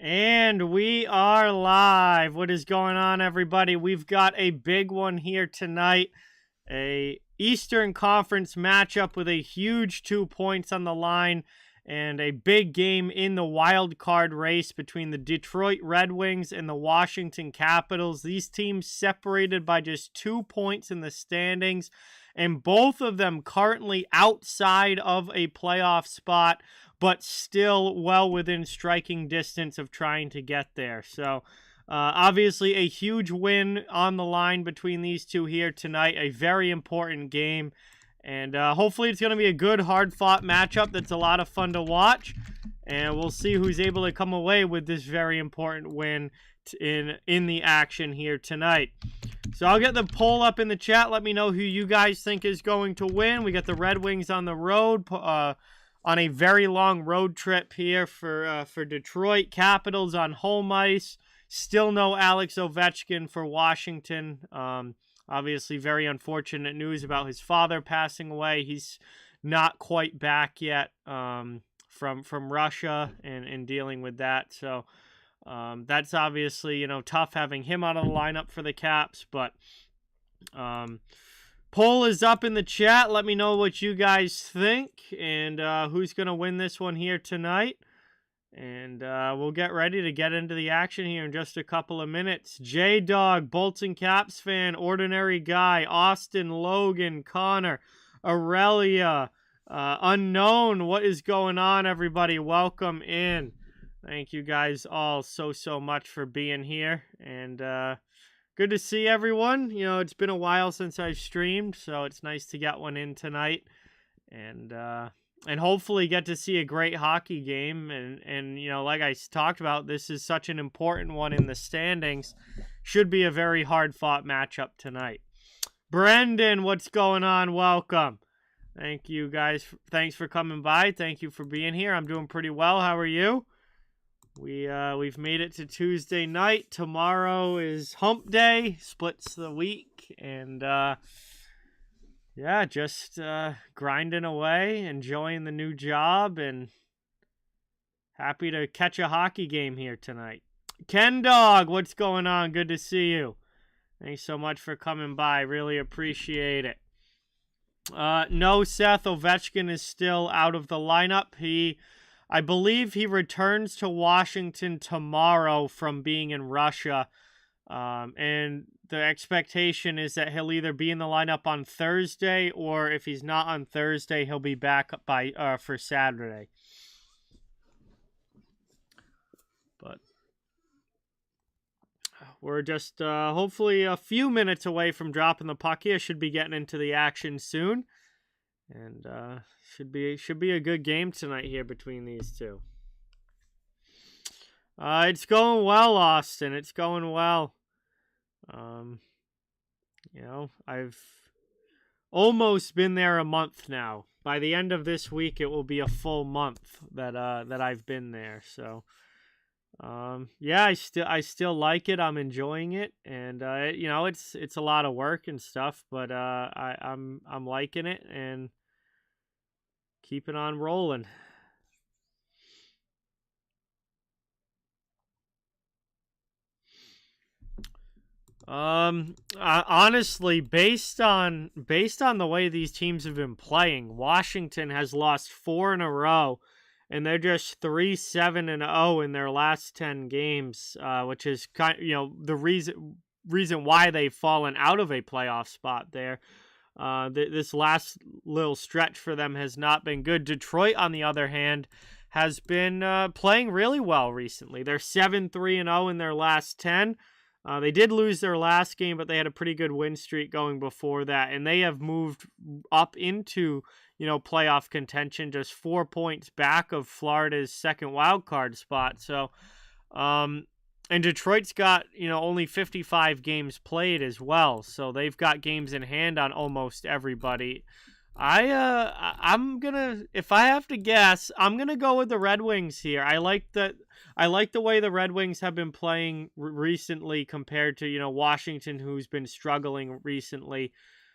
And we are live. What is going on, everybody? We've got a big one here tonight. A Eastern Conference matchup with a huge 2 points on the line and a big game in the wild card race between the Detroit Red Wings and the Washington Capitals. These teams separated by just 2 points in the standings, and both of them currently outside of a playoff spot, but still well within striking distance of trying to get there. So, obviously, a huge win on the line between these two here tonight. A very important game. And hopefully it's going to be a good, hard-fought matchup that's a lot of fun to watch. And we'll see who's able to come away with this very important win in the action here tonight. So I'll get the poll up in the chat. Let me know who you guys think is going to win. We got the Red Wings on the road, on a very long road trip here for Detroit. Capitals on home ice. Still no Alex Ovechkin for Washington. Obviously, very unfortunate news about his father passing away. He's not quite back yet from Russia and dealing with that. So that's obviously, tough having him out of the lineup for the Caps. But poll is up in the chat. Let me know what you guys think and who's going to win this one here tonight. And we'll get ready to get into the action here in just a couple of minutes. J-Dog, Bolton Caps fan, Ordinary Guy, Austin, Logan, Connor, Aurelia, Unknown. What is going on, everybody? Welcome in. Thank you guys all so much for being here. And good to see everyone. It's been a while since I've streamed, so it's nice to get one in tonight. And hopefully get to see a great hockey game. And like I talked about, this is such an important one in the standings. Should be a very hard-fought matchup tonight. Brendan, what's going on? Welcome. Thank you, guys. Thanks for coming by. Thank you for being here. I'm doing pretty well. How are you? We've made it to Tuesday night. Tomorrow is hump day. Splits the week. And, yeah, just grinding away, enjoying the new job, and happy to catch a hockey game here tonight. Ken Dog, what's going on? Good to see you. Thanks so much for coming by. Really appreciate it. No, Seth, Ovechkin is still out of the lineup. I believe he returns to Washington tomorrow from being in Russia. And the expectation is that he'll either be in the lineup on Thursday, or if he's not on Thursday, he'll be back for Saturday. But we're just hopefully a few minutes away from dropping the puck here. Should be getting into the action soon, and should be a good game tonight here between these two. It's going well, Austin. It's going well. I've almost been there a month now. By the end of this week, it will be a full month that I've been there. So, yeah, I still like it. I'm enjoying it, and it's a lot of work and stuff, but I'm liking it and keeping on rolling. Honestly, based on the way these teams have been playing, Washington has lost 4 in a row, and they're just 3-7-0 in their last 10 games, which is the reason why they've fallen out of a playoff spot there. This last little stretch for them has not been good. Detroit, on the other hand, has been playing really well recently. They're 7-3-0 in their last 10. They did lose their last game, but they had a pretty good win streak going before that, and they have moved up into, playoff contention, just 4 points back of Florida's second wild card spot. So, and Detroit's got, only 55 games played as well, so they've got games in hand on almost everybody. I'm gonna, if I have to guess, I'm gonna go with the Red Wings here. I like the way the Red Wings have been playing recently compared to, Washington, who's been struggling recently.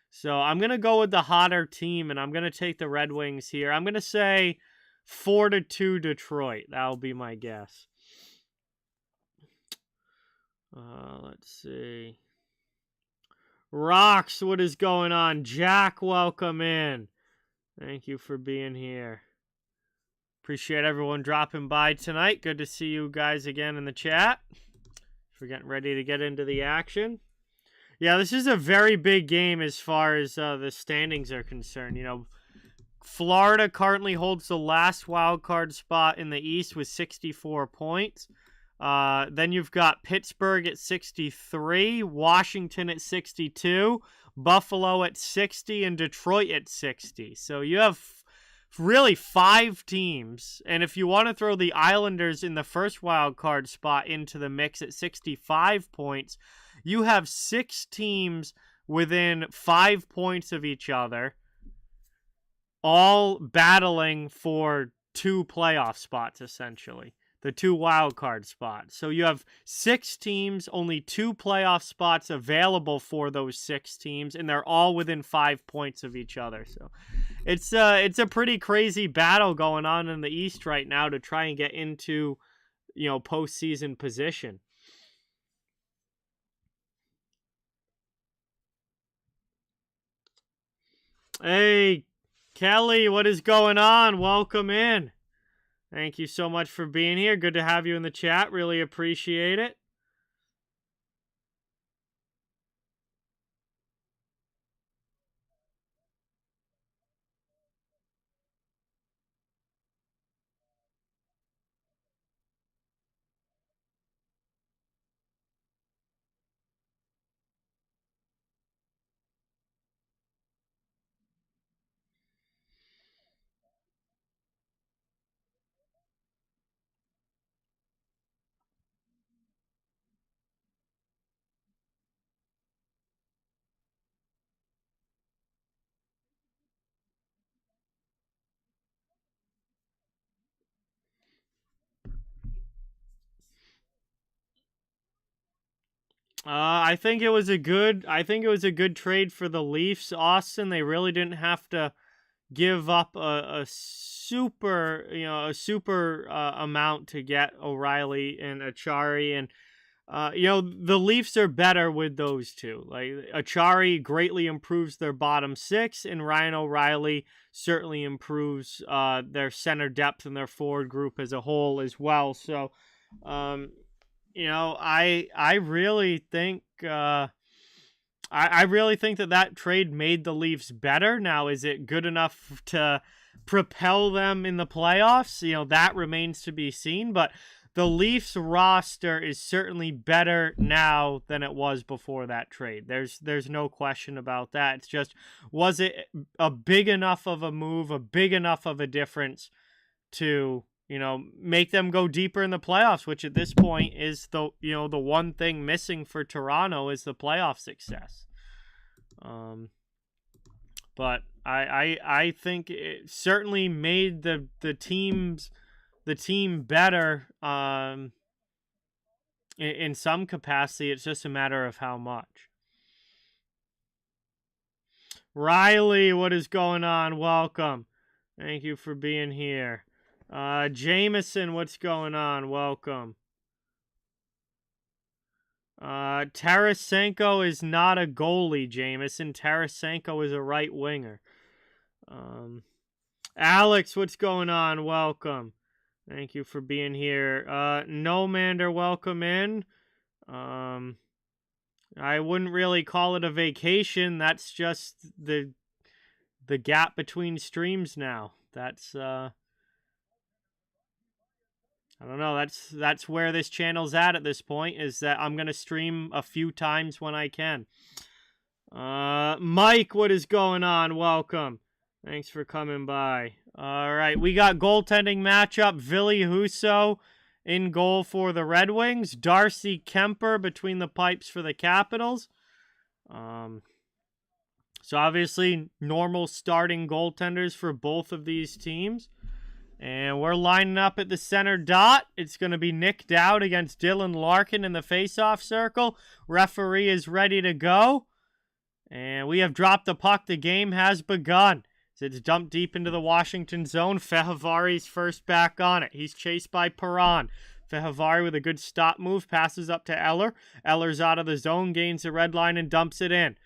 So I'm gonna go with the hotter team, and I'm gonna take the Red Wings here. I'm gonna say 4-2 Detroit. That'll be my guess. Let's see. Rocks, what is going on? Jack, welcome in. Thank you for being here. Appreciate everyone dropping by tonight. Good to see you guys again in the chat. We're getting ready to get into the action. Yeah, this is a very big game as far as the standings are concerned. You know, Florida currently holds the last wild card spot in the East with 64 points. Then you've got Pittsburgh at 63, Washington at 62, Buffalo at 60, and Detroit at 60. So you have really 5 teams. And if you want to throw the Islanders in the first wild card spot into the mix at 65 points, you have 6 teams within 5 points of each other, all battling for 2 playoff spots, essentially. The 2 wild card spots. So you have 6 teams, only 2 playoff spots available for those 6 teams, and they're all within 5 points of each other. So it's a pretty crazy battle going on in the East right now to try and get into, you know, postseason position. Hey, Kelly, what is going on? Welcome in. Thank you so much for being here. Good to have you in the chat. Really appreciate it. I think it was a good trade for the Leafs, Austin. They really didn't have to give up a super amount to get O'Reilly and Achari, and the Leafs are better with those two. Like, Achari greatly improves their bottom 6, and Ryan O'Reilly certainly improves their center depth and their forward group as a whole as well. So, I really think I really think that trade made the Leafs better. Now, is it good enough to propel them in the playoffs? You know, that remains to be seen. But the Leafs roster is certainly better now than it was before that trade. There's no question about that. It's just, was it a big enough of a move, a big enough of a difference to, you know, make them go deeper in the playoffs, which at this point is the one thing missing for Toronto is the playoff success. But I think it certainly made the team better in some capacity. It's just a matter of how much. Riley, what is going on? Welcome. Thank you for being here. Jameson, what's going on? Welcome. Tarasenko is not a goalie, Jameson. Tarasenko is a right winger. Alex, what's going on? Welcome. Thank you for being here. Nomander, welcome in. I wouldn't really call it a vacation. That's just the gap between streams now. That's I don't know. That's where this channel's at this point, is that I'm going to stream a few times when I can. Mike, what is going on? Welcome. Thanks for coming by. All right, we got goaltending matchup. Ville Husso in goal for the Red Wings. Darcy Kemper between the pipes for the Capitals. So obviously normal starting goaltenders for both of these teams. And we're lining up at the center dot. It's going to be Nick Dowd against Dylan Larkin in the face-off circle. Referee is ready to go. And we have dropped the puck. The game has begun. It's dumped deep into the Washington zone. Fahavari's first back on it. He's chased by Perron. Fehavari with a good stop move, passes up to Eller. Eller's out of the zone, gains the red line, and dumps it in.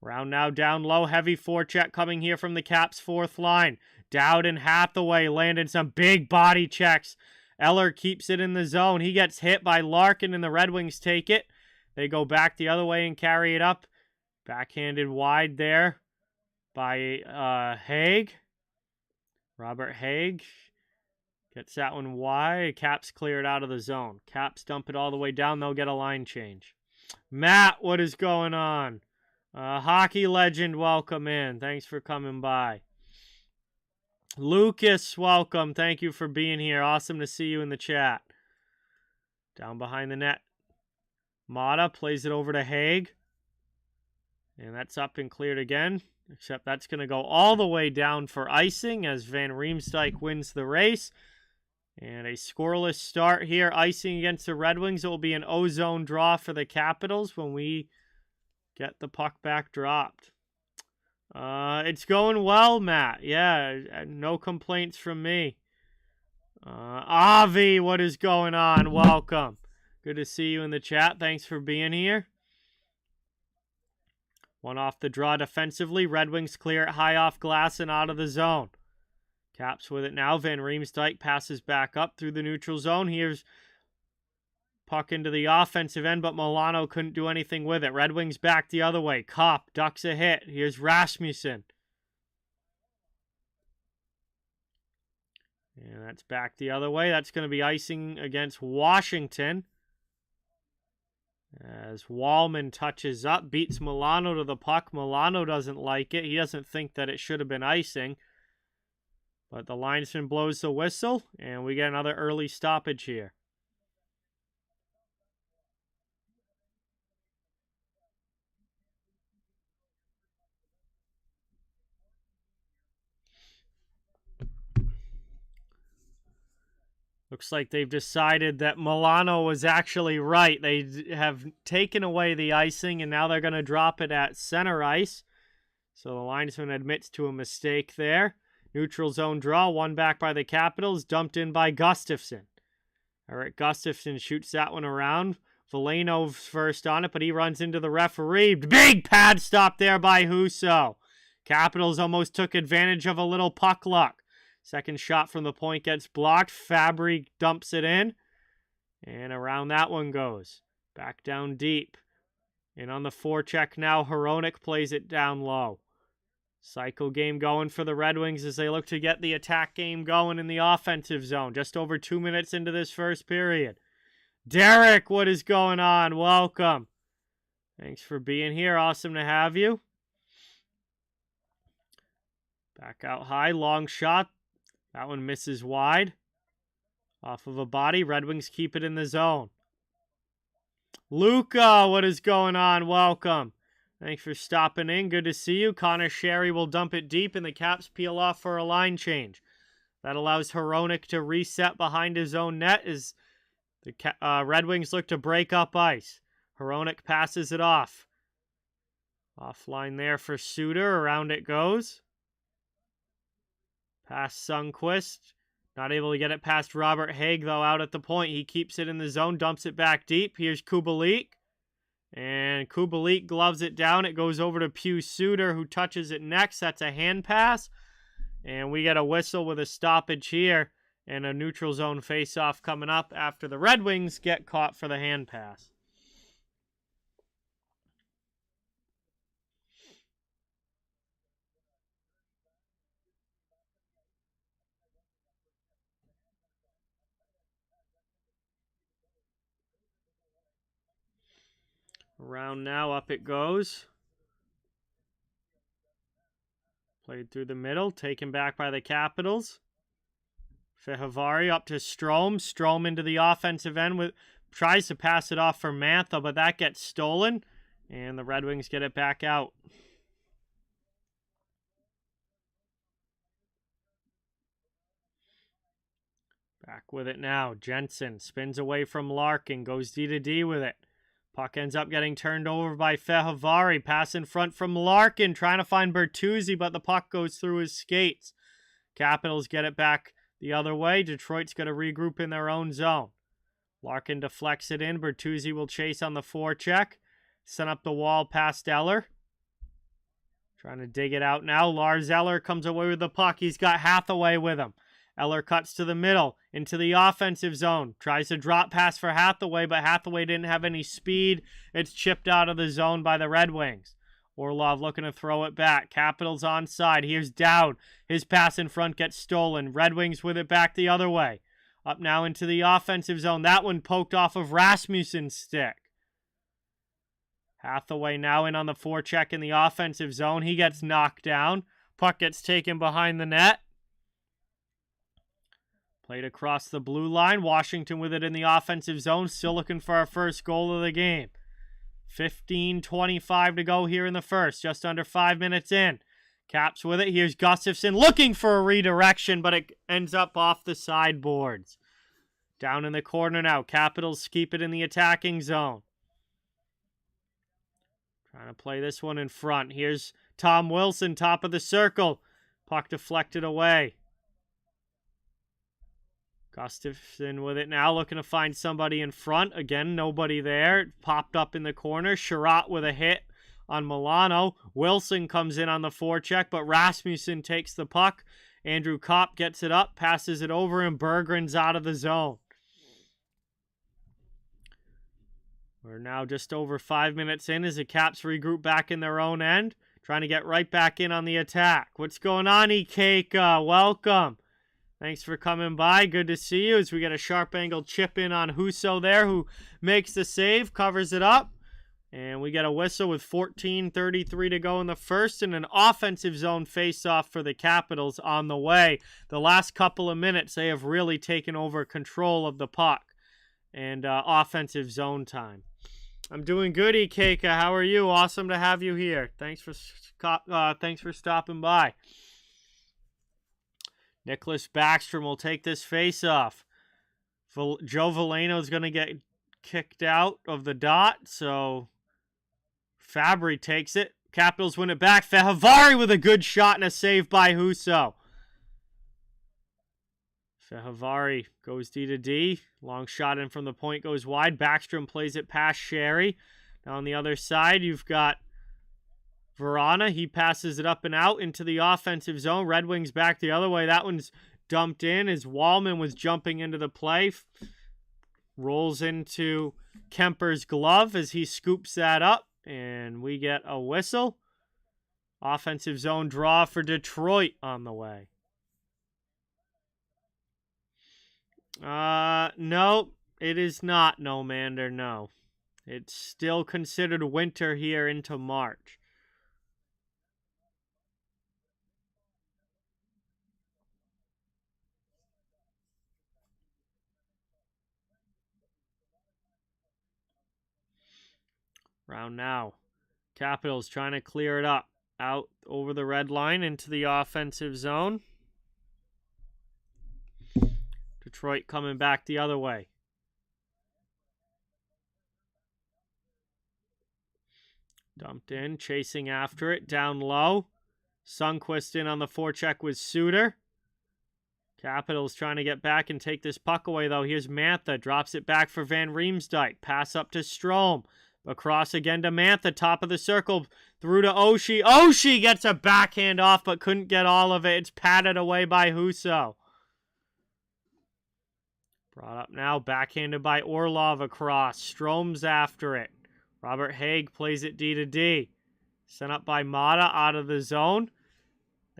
Round now down low, heavy forecheck coming here from the Caps' fourth line. Dowd and Hathaway landed some big body checks. Eller keeps it in the zone. He gets hit by Larkin, and the Red Wings take it. They go back the other way and carry it up. Backhanded wide there by Haig. Robert Haig gets that one wide. Caps clear it out of the zone. Caps dump it all the way down. They'll get a line change. Matt, what is going on? Hockey legend, welcome in. Thanks for coming by. Lucas, welcome. Thank you for being here. Awesome to see you in the chat. Down behind the net. Mata plays it over to Haig. And that's up and cleared again. Except that's going to go all the way down for icing as Van Riemsdyk wins the race. And a scoreless start here. Icing against the Red Wings. It will be an O-zone draw for the Capitals when we get the puck back dropped. It's going well, Matt. Yeah, no complaints from me. Avi, what is going on? Welcome. Good to see you in the chat. Thanks for being here. One off the draw defensively. Red Wings clear it high off glass and out of the zone. Caps with it now. Van Riemsdyk passes back up through the neutral zone. Here's puck into the offensive end, but Milano couldn't do anything with it. Red Wings back the other way. Kopp ducks a hit. Here's Rasmussen. And that's back the other way. That's going to be icing against Washington. As Wallman touches up, beats Milano to the puck. Milano doesn't like it. He doesn't think that it should have been icing. But the linesman blows the whistle, and we get another early stoppage here. Looks like they've decided that Milano was actually right. They have taken away the icing, and now they're going to drop it at center ice. So the linesman admits to a mistake there. Neutral zone draw, one back by the Capitals, dumped in by Gustafsson. Eric Gustafsson shoots that one around. Velenov's first on it, but he runs into the referee. Big pad stop there by Husso. Capitals almost took advantage of a little puck luck. Second shot from the point gets blocked. Fabry dumps it in. And around that one goes. Back down deep. And on the forecheck now, Hronek plays it down low. Cycle game going for the Red Wings as they look to get the attack game going in the offensive zone. Just over 2 minutes into this first period. Derek, what is going on? Welcome. Thanks for being here. Awesome to have you. Back out high. Long shot. That one misses wide. Off of a body. Red Wings keep it in the zone. Luca, what is going on? Welcome. Thanks for stopping in. Good to see you. Connor Sherry will dump it deep, and the Caps peel off for a line change. That allows Hronek to reset behind his own net as the Red Wings look to break up ice. Hronek passes it off. Offline there for Suter. Around it goes. Past Sundqvist. Not able to get it past Robert Haig, though, out at the point. He keeps it in the zone, dumps it back deep. Here's Kubalik. And Kubalik gloves it down. It goes over to Pius Suter, who touches it next. That's a hand pass. And we get a whistle with a stoppage here. And a neutral zone face-off coming up after the Red Wings get caught for the hand pass. Around now, up it goes. Played through the middle, taken back by the Capitals. Fehavari up to Strome. Strome into the offensive end. Tries to pass it off for Mantha, but that gets stolen. And the Red Wings get it back out. Back with it now. Jensen spins away from Larkin. Goes D-to-D with it. Puck ends up getting turned over by Fehavari. Pass in front from Larkin. Trying to find Bertuzzi, but the puck goes through his skates. Capitals get it back the other way. Detroit's going to regroup in their own zone. Larkin deflects it in. Bertuzzi will chase on the forecheck. Send up the wall past Eller. Trying to dig it out now. Lars Eller comes away with the puck. He's got Hathaway with him. Eller cuts to the middle, into the offensive zone. Tries to drop pass for Hathaway, but Hathaway didn't have any speed. It's chipped out of the zone by the Red Wings. Orlov looking to throw it back. Capitals onside. Here's Dowd. His pass in front gets stolen. Red Wings with it back the other way. Up now into the offensive zone. That one poked off of Rasmussen's stick. Hathaway now in on the forecheck in the offensive zone. He gets knocked down. Puck gets taken behind the net. Played across the blue line. Washington with it in the offensive zone. Still looking for our first goal of the game. 15:25 to go here in the first. Just under 5 minutes in. Caps with it. Here's Gustafsson looking for a redirection, but it ends up off the sideboards. Down in the corner now. Capitals keep it in the attacking zone. Trying to play this one in front. Here's Tom Wilson, top of the circle. Puck deflected away. Gustafsson with it now, looking to find somebody in front. Again, nobody there. It popped up in the corner. Sherratt with a hit on Milano. Wilson comes in on the forecheck, but Rasmussen takes the puck. Andrew Kopp gets it up, passes it over, and Berggren's out of the zone. We're now just over 5 minutes in as the Caps regroup back in their own end, trying to get right back in on the attack. What's going on, Ikeka? Welcome. Thanks for coming by. Good to see you as we get a sharp angle chip in on Husso there, who makes the save, covers it up. And we get a whistle with 14:33 to go in the first, and an offensive zone face-off for the Capitals on the way. The last couple of minutes, they have really taken over control of the puck and offensive zone time. I'm doing good, Ikeka. How are you? Awesome to have you here. Thanks for stopping by. Nicholas Backstrom will take this face-off. Joe Veleno is going to get kicked out of the dot, so Fabry takes it. Capitals win it back. Fehervari with a good shot and a save by Husso. Fehervari goes D to D. Long shot in from the point goes wide. Backstrom plays it past Sherry. Now on the other side, you've got Verana. He passes it up and out into the offensive zone. Red Wings back the other way. That one's dumped in as Wallman was jumping into the play. Rolls into Kemper's glove as he scoops that up. And we get a whistle. Offensive zone draw for Detroit on the way. No, it is not, no, Mander, no. It's still considered winter here into March. Round now. Capitals trying to clear it up. Out over the red line into the offensive zone. Detroit coming back the other way. Dumped in, chasing after it, down low. Sundqvist in on the forecheck with Suter. Capitals trying to get back and take this puck away, though. Here's Mantha, drops it back for Van Riemsdyk. Pass up to Strome. Across again to Mantha, top of the circle, through to Oshie. Oshie gets a backhand off, but couldn't get all of it. It's patted away by Husso. Brought up now, backhanded by Orlov across. Strome's after it. Robert Haig plays it D to D. Sent up by Mata out of the zone.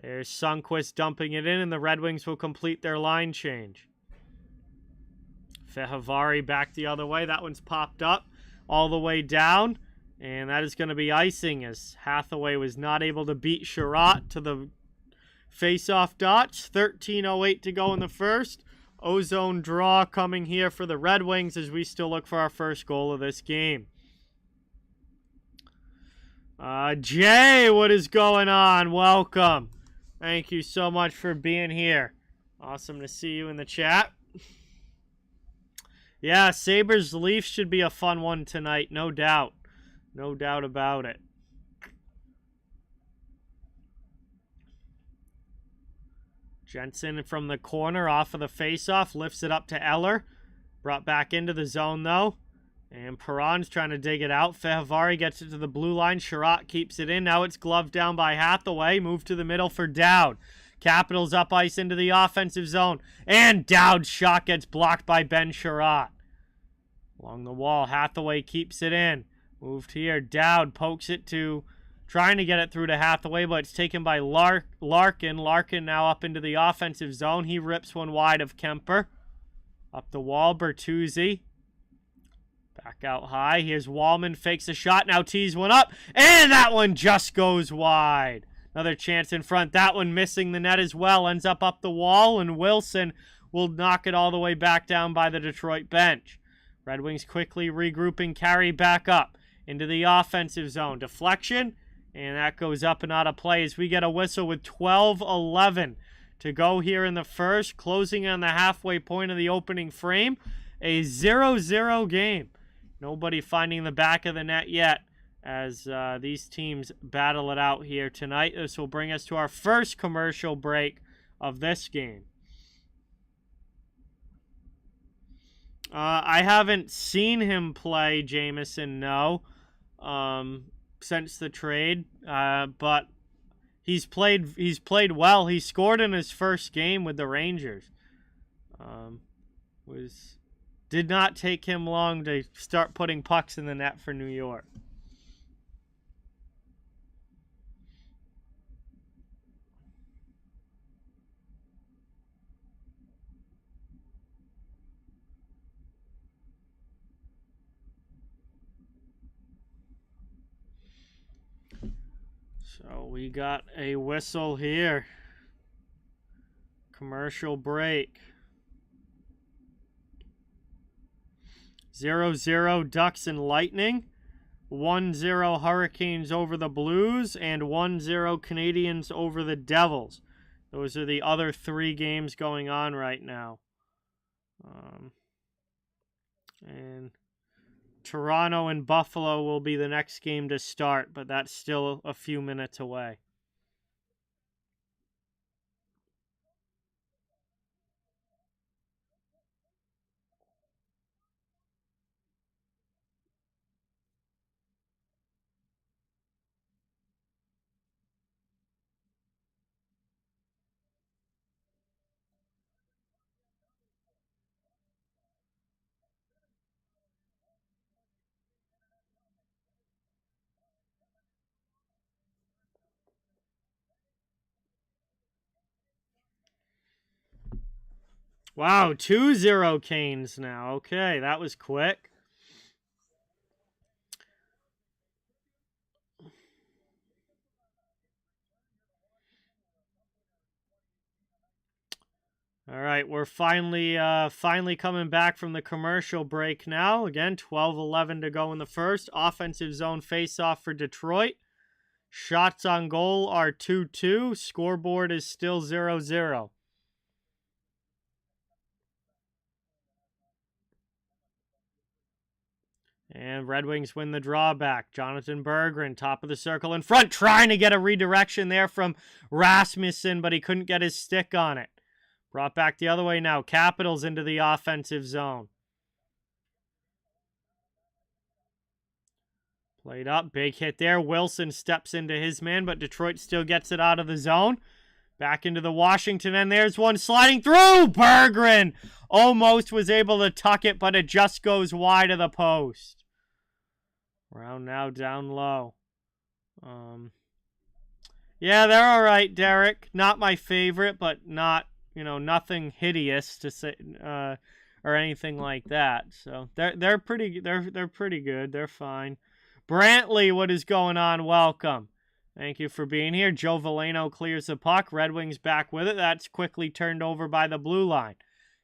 There's Sundqvist dumping it in, and the Red Wings will complete their line change. Fehervari back the other way. That one's popped up all the way down, and that is going to be icing as Hathaway was not able to beat Sherratt to the face-off dots. 13:08 to go in the first. Ozone draw coming here for the Red Wings as we still look for our first goal of this game. Jay, what is going on? Welcome. Thank you so much for being here. Awesome to see you in the chat. Yeah, Sabres-Leafs should be a fun one tonight, no doubt. No doubt about it. Jensen from the corner off of the faceoff lifts it up to Eller. Brought back into the zone, though. And Perron's trying to dig it out. Fehavari gets it to the blue line. Sherratt keeps it in. Now it's gloved down by Hathaway. Move to the middle for Dowd. Capitals up ice into the offensive zone. And Dowd's shot gets blocked by Ben Sherratt. Along the wall, Hathaway keeps it in. Moved here. Dowd pokes it to... Trying to get it through to Hathaway, but it's taken by Larkin. Larkin now up into the offensive zone. He rips one wide of Kemper. Up the wall, Bertuzzi. Back out high. Here's Wallman. Fakes a shot. Now tees one up. And that one just goes wide. Another chance in front. That one missing the net as well. Ends up the wall, and Wilson will knock it all the way back down by the Detroit bench. Red Wings quickly regrouping. Carry back up into the offensive zone. Deflection. And that goes up and out of play as we get a whistle with 12:11 to go here in the first. Closing on the halfway point of the opening frame. A 0-0 game. Nobody finding the back of the net yet as these teams battle it out here tonight. This will bring us to our first commercial break of this game. I haven't seen him play, Jameson, no. Since the trade, but he's played well. He scored in his first game with the Rangers. Did not take him long to start putting pucks in the net for New York. So we got a whistle here. Commercial break. 0-0 Ducks and Lightning. 1-0 Hurricanes over the Blues. And 1-0 Canadiens over the Devils. Those are the other three games going on right now. And Toronto and Buffalo will be the next game to start, but that's still a few minutes away. Wow, 2-0 Canes now. Okay, that was quick. All right, we're finally coming back from the commercial break now. Again, 12:11 to go in the first. Offensive zone face-off for Detroit. Shots on goal are 2-2. Scoreboard is still 0-0. And Red Wings win the drawback. Jonathan Berggren, top of the circle in front, trying to get a redirection there from Rasmussen, but he couldn't get his stick on it. Brought back the other way now. Capitals into the offensive zone. Played up. Big hit there. Wilson steps into his man, but Detroit still gets it out of the zone. Back into the Washington end. There's one sliding through. Berggren almost was able to tuck it, but it just goes wide of the post. Round now down low. Yeah, they're all right, Derek. Not my favorite, but not, nothing hideous to say or anything like that. So they're pretty good. They're fine. Brantley, what is going on? Welcome. Thank you for being here. Joe Veleno clears the puck. Red Wings back with it. That's quickly turned over by the blue line.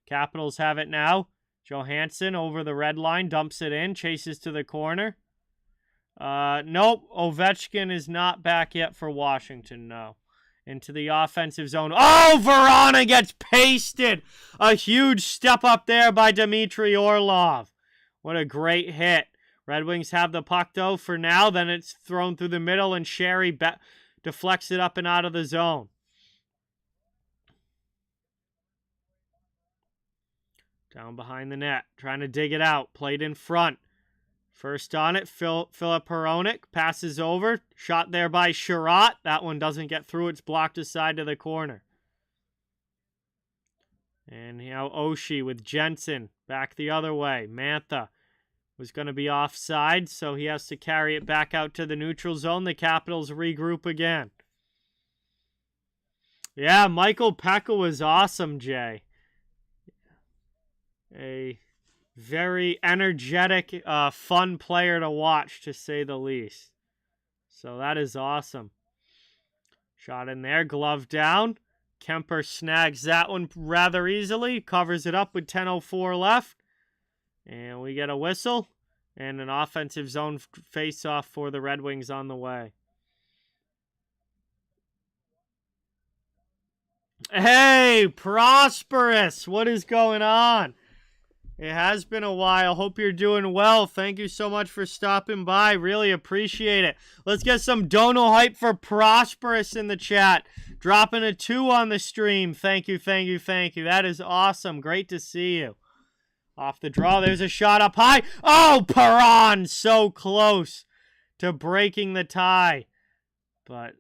Capitals have it now. Johansson over the red line. Dumps it in. Chases to the corner. Nope. Ovechkin is not back yet for Washington. No. Into the offensive zone. Oh, Verona gets pasted. A huge step up there by Dmitry Orlov. What a great hit. Red Wings have the puck, though, for now. Then it's thrown through the middle, and Sherry deflects it up and out of the zone. Down behind the net. Trying to dig it out. Played in front. First on it, Philip Hronek passes over. Shot there by Sherratt. That one doesn't get through. It's blocked aside to the corner. And now Oshie with Jensen. Back the other way. Mantha was going to be offside, so he has to carry it back out to the neutral zone. The Capitals regroup again. Yeah, Michael Pekka was awesome, Jay. A very energetic, fun player to watch, to say the least. So that is awesome. Shot in there, glove down. Kemper snags that one rather easily. Covers it up with 10:04 left. And we get a whistle. And an offensive zone face-off for the Red Wings on the way. Hey, Prosperous! What is going on? It has been a while. Hope you're doing well. Thank you so much for stopping by. Really appreciate it. Let's get some dono hype for Prosperous in the chat. Dropping a 2 on the stream. Thank you, thank you, thank you. That is awesome. Great to see you. Off the draw. There's a shot up high. Oh, Perron! So close to breaking the tie. But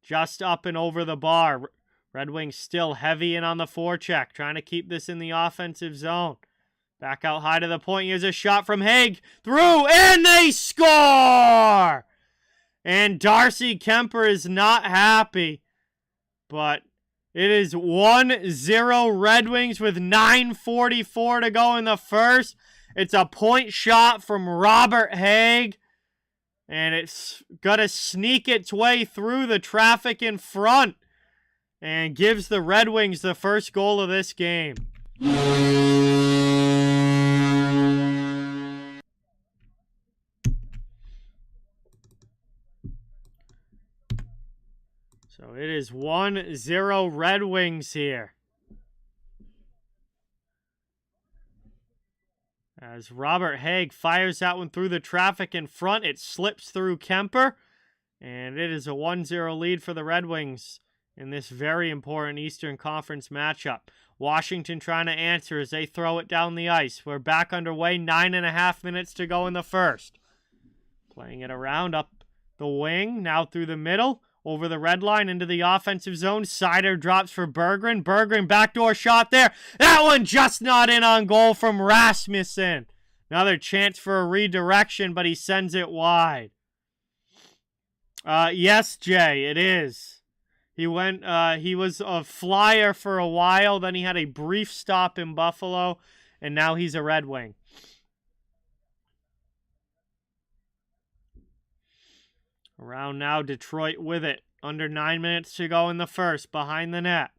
just up and over the bar. Red Wings still heavy in on the forecheck. Trying to keep this in the offensive zone. Back out high to the point. Here's a shot from Haig. Through, and they score! And Darcy Kemper is not happy. But it is 1-0 Red Wings with 9:44 to go in the first. It's a point shot from Robert Haig. And it's going to sneak its way through the traffic in front. And gives the Red Wings the first goal of this game. So it is 1-0 Red Wings here. As Robert Haig fires that one through the traffic in front, it slips through Kemper. And it is a 1-0 lead for the Red Wings in this very important Eastern Conference matchup. Washington trying to answer as they throw it down the ice. We're back underway, 9.5 minutes to go in the first. Playing it around up the wing, now through the middle, over the red line into the offensive zone. Sider drops for Berggren. Berggren backdoor shot there. That one just not in on goal from Rasmussen. Another chance for a redirection, but he sends it wide. Yes, Jay, it is. He was a Flyer for a while, then he had a brief stop in Buffalo, and now he's a Red Wing. Around now, Detroit with it. Under 9 minutes to go in the first, behind the net.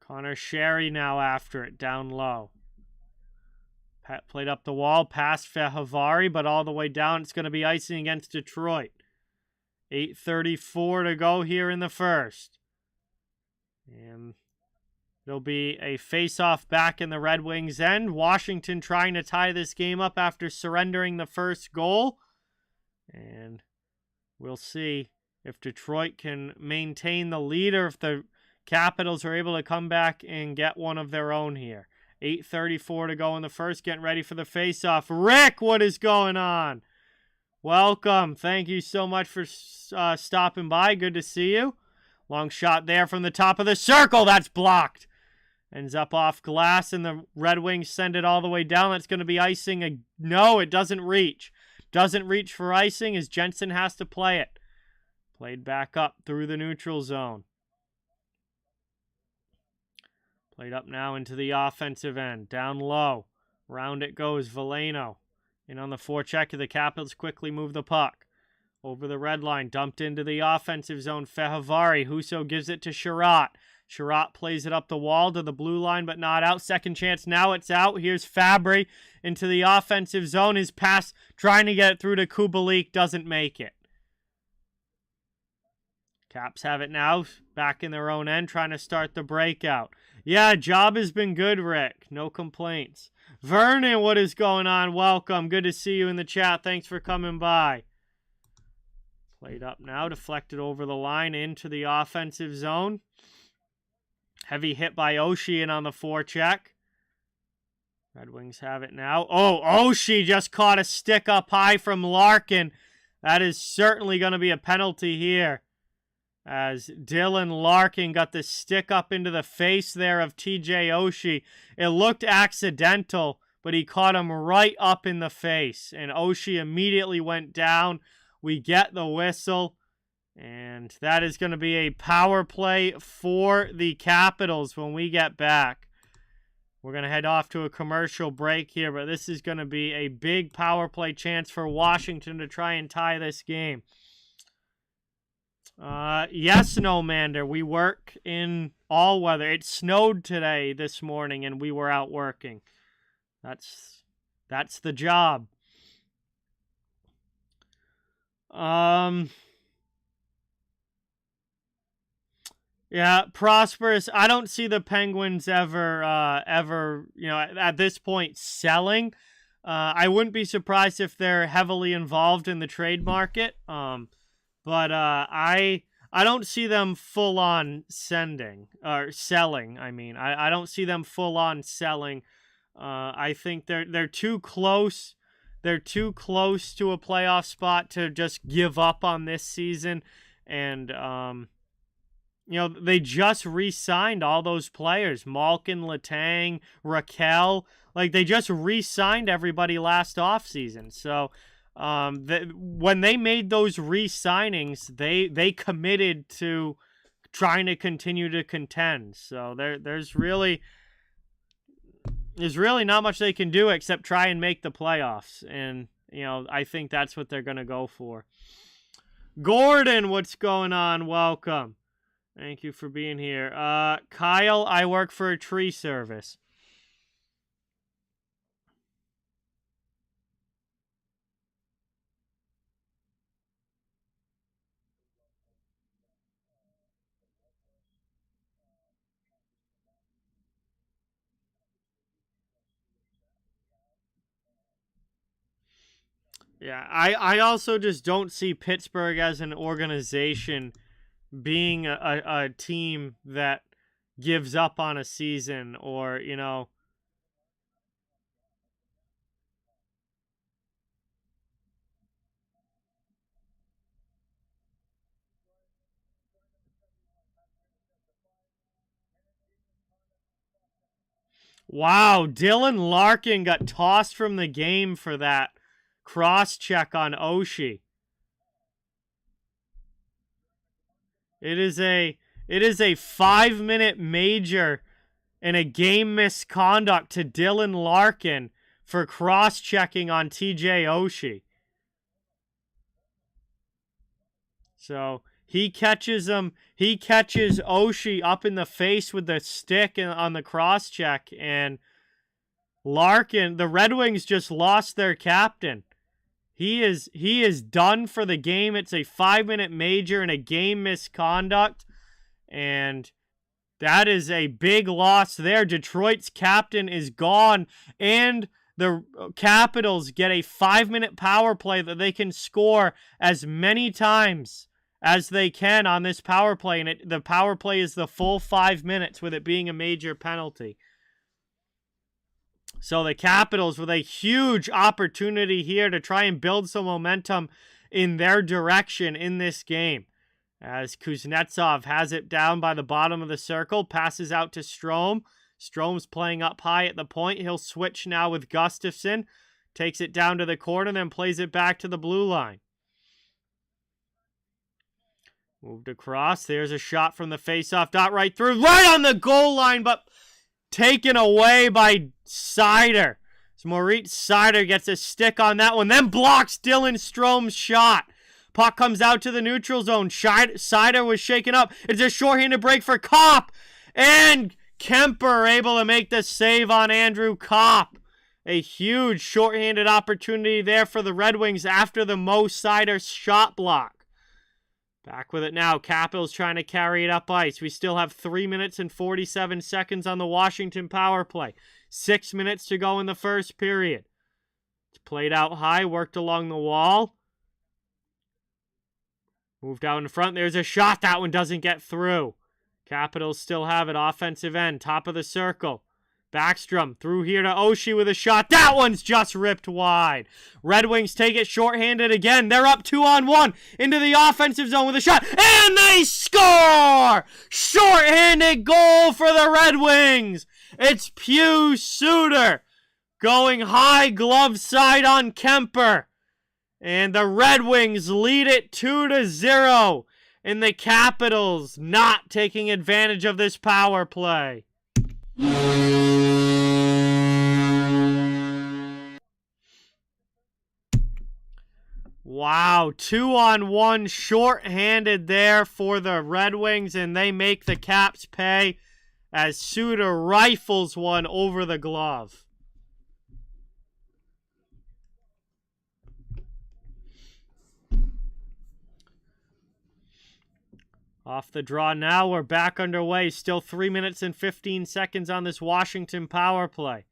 Connor Sherry now after it, down low. Played up the wall, past Fehavari, but all the way down. It's going to be icing against Detroit. 8:34 to go here in the first. And it'll be a face-off back in the Red Wings' end. Washington trying to tie this game up after surrendering the first goal. And we'll see if Detroit can maintain the lead or if the Capitals are able to come back and get one of their own here. 8:34 to go in the first. Getting ready for the face-off. Rick, what is going on? Welcome. Thank you so much for stopping by. Good to see you. Long shot there from the top of the circle. That's blocked. Ends up off glass, and the Red Wings send it all the way down. That's going to be icing. No, it doesn't reach. Doesn't reach for icing as Jensen has to play it. Played back up through the neutral zone. Played up now into the offensive end. Down low. Round it goes. Veleno. And on the forecheck, the Capitals quickly move the puck. Over the red line. Dumped into the offensive zone. Fehavari. Husso gives it to Sherratt. Sherratt plays it up the wall to the blue line, but not out. Second chance. Now it's out. Here's Fabry into the offensive zone. His pass trying to get it through to Kubalik. Doesn't make it. Caps have it now. Back in their own end. Trying to start the breakout. Yeah, job has been good, Rick. No complaints. Vernon, what is going on? Welcome. Good to see you in the chat. Thanks for coming by. Played up now, deflected over the line into the offensive zone. Heavy hit by Oshie in on the forecheck. Red Wings have it now. Oh, Oshie just caught a stick up high from Larkin. That is certainly going to be a penalty here, as Dylan Larkin got the stick up into the face there of TJ Oshie. It looked accidental, but he caught him right up in the face, and Oshie immediately went down. We get the whistle, and that is going to be a power play for the Capitals when we get back. We're going to head off to a commercial break here, but this is going to be a big power play chance for Washington to try and tie this game. Yes, no, Mander. We work in all weather. It snowed today, this morning, and we were out working. That's the job. Yeah, Prosperous. I don't see the Penguins ever, at this point, selling. I wouldn't be surprised if they're heavily involved in the trade market. But I don't see them full on selling. I mean, I don't see them full on selling. I think they're too close. They're too close to a playoff spot to just give up on this season. And they just re-signed all those players. Malkin, Letang, Raquel. Like, they just re-signed everybody last offseason. So when they made those re-signings, they committed to trying to continue to contend. So there's really not much they can do except try and make the playoffs. And, I think that's what they're going to go for. Gordon, what's going on? Welcome. Thank you for being here. Kyle, I work for a tree service. Yeah, I also just don't see Pittsburgh as an organization being a team that gives up on a season or, Wow, Dylan Larkin got tossed from the game for that cross-check on Oshie. It is a 5-minute major and a game misconduct to Dylan Larkin for cross-checking on TJ Oshie. So he catches Oshie up in the face with the stick on the cross-check, and Larkin, the Red Wings just lost their captain. He is done for the game. It's a 5-minute major and a game misconduct, and that is a big loss there. Detroit's captain is gone, and the Capitals get a 5-minute power play that they can score as many times as they can on this power play, and the power play is the full 5 minutes with it being a major penalty. So the Capitals with a huge opportunity here to try and build some momentum in their direction in this game. As Kuznetsov has it down by the bottom of the circle, passes out to Strome. Strome's playing up high at the point. He'll switch now with Gustafsson. Takes it down to the corner, then plays it back to the blue line. Moved across. There's a shot from the faceoff dot right through. Right on the goal line, but taken away by Seider. So Moritz Seider gets a stick on that one, then blocks Dylan Strome's shot. Puck comes out to the neutral zone. Seider was shaken up. It's a shorthanded break for Kopp. And Kemper able to make the save on Andrew Kopp. A huge shorthanded opportunity there for the Red Wings after the Mo Seider shot block. Back with it now. Capitals trying to carry it up ice. We still have 3 minutes and 47 seconds on the Washington power play. 6 minutes to go in the first period. It's played out high, worked along the wall. Moved out in front. There's a shot. That one doesn't get through. Capitals still have it. Offensive end. Top of the circle. Backstrom through here to Oshie with a shot. That one's just ripped wide. Red Wings take it shorthanded again. They're up 2-on-1 into the offensive zone with a shot. And they score! Shorthanded goal for the Red Wings. It's Pius Suter going high glove side on Kemper. And the Red Wings lead it 2-0. And the Capitals not taking advantage of this power play. Wow, 2-on-1 short-handed there for the Red Wings, and they make the Caps pay as Suter rifles one over the glove. Off the draw now, we're back underway. Still 3 minutes and 15 seconds on this Washington power play.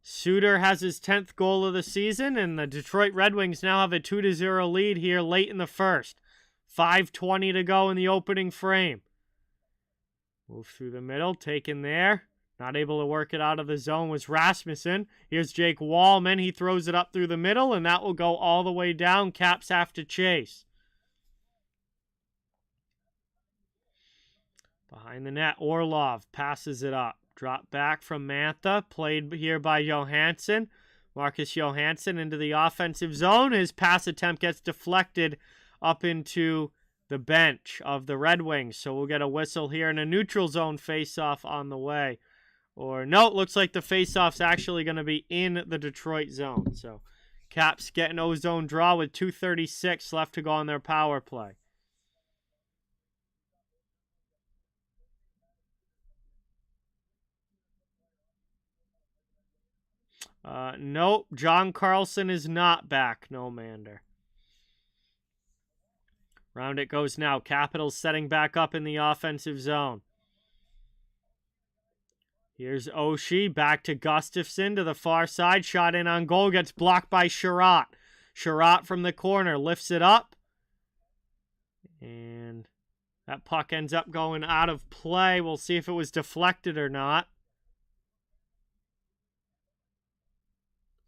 Suter has his 10th goal of the season, and the Detroit Red Wings now have a 2-0 lead here late in the first. 5:20 to go in the opening frame. Move through the middle, taken there. Not able to work it out of the zone was Rasmussen. Here's Jake Wallman. He throws it up through the middle, and that will go all the way down. Caps have to chase. Behind the net, Orlov passes it up. Drop back from Mantha, played here by Johansson. Marcus Johansson into the offensive zone. His pass attempt gets deflected up into the bench of the Red Wings. So we'll get a whistle here and a neutral zone face-off on the way. Or no, it looks like the face-off's actually going to be in the Detroit zone. So Caps get an O-zone draw with 2:36 left to go on their power play. Nope, John Carlson is not back. No Mander. Round it goes now. Capitals setting back up in the offensive zone. Here's Oshie. Back to Gustafsson to the far side. Shot in on goal. Gets blocked by Sherratt. Sherratt from the corner. Lifts it up. And that puck ends up going out of play. We'll see if it was deflected or not.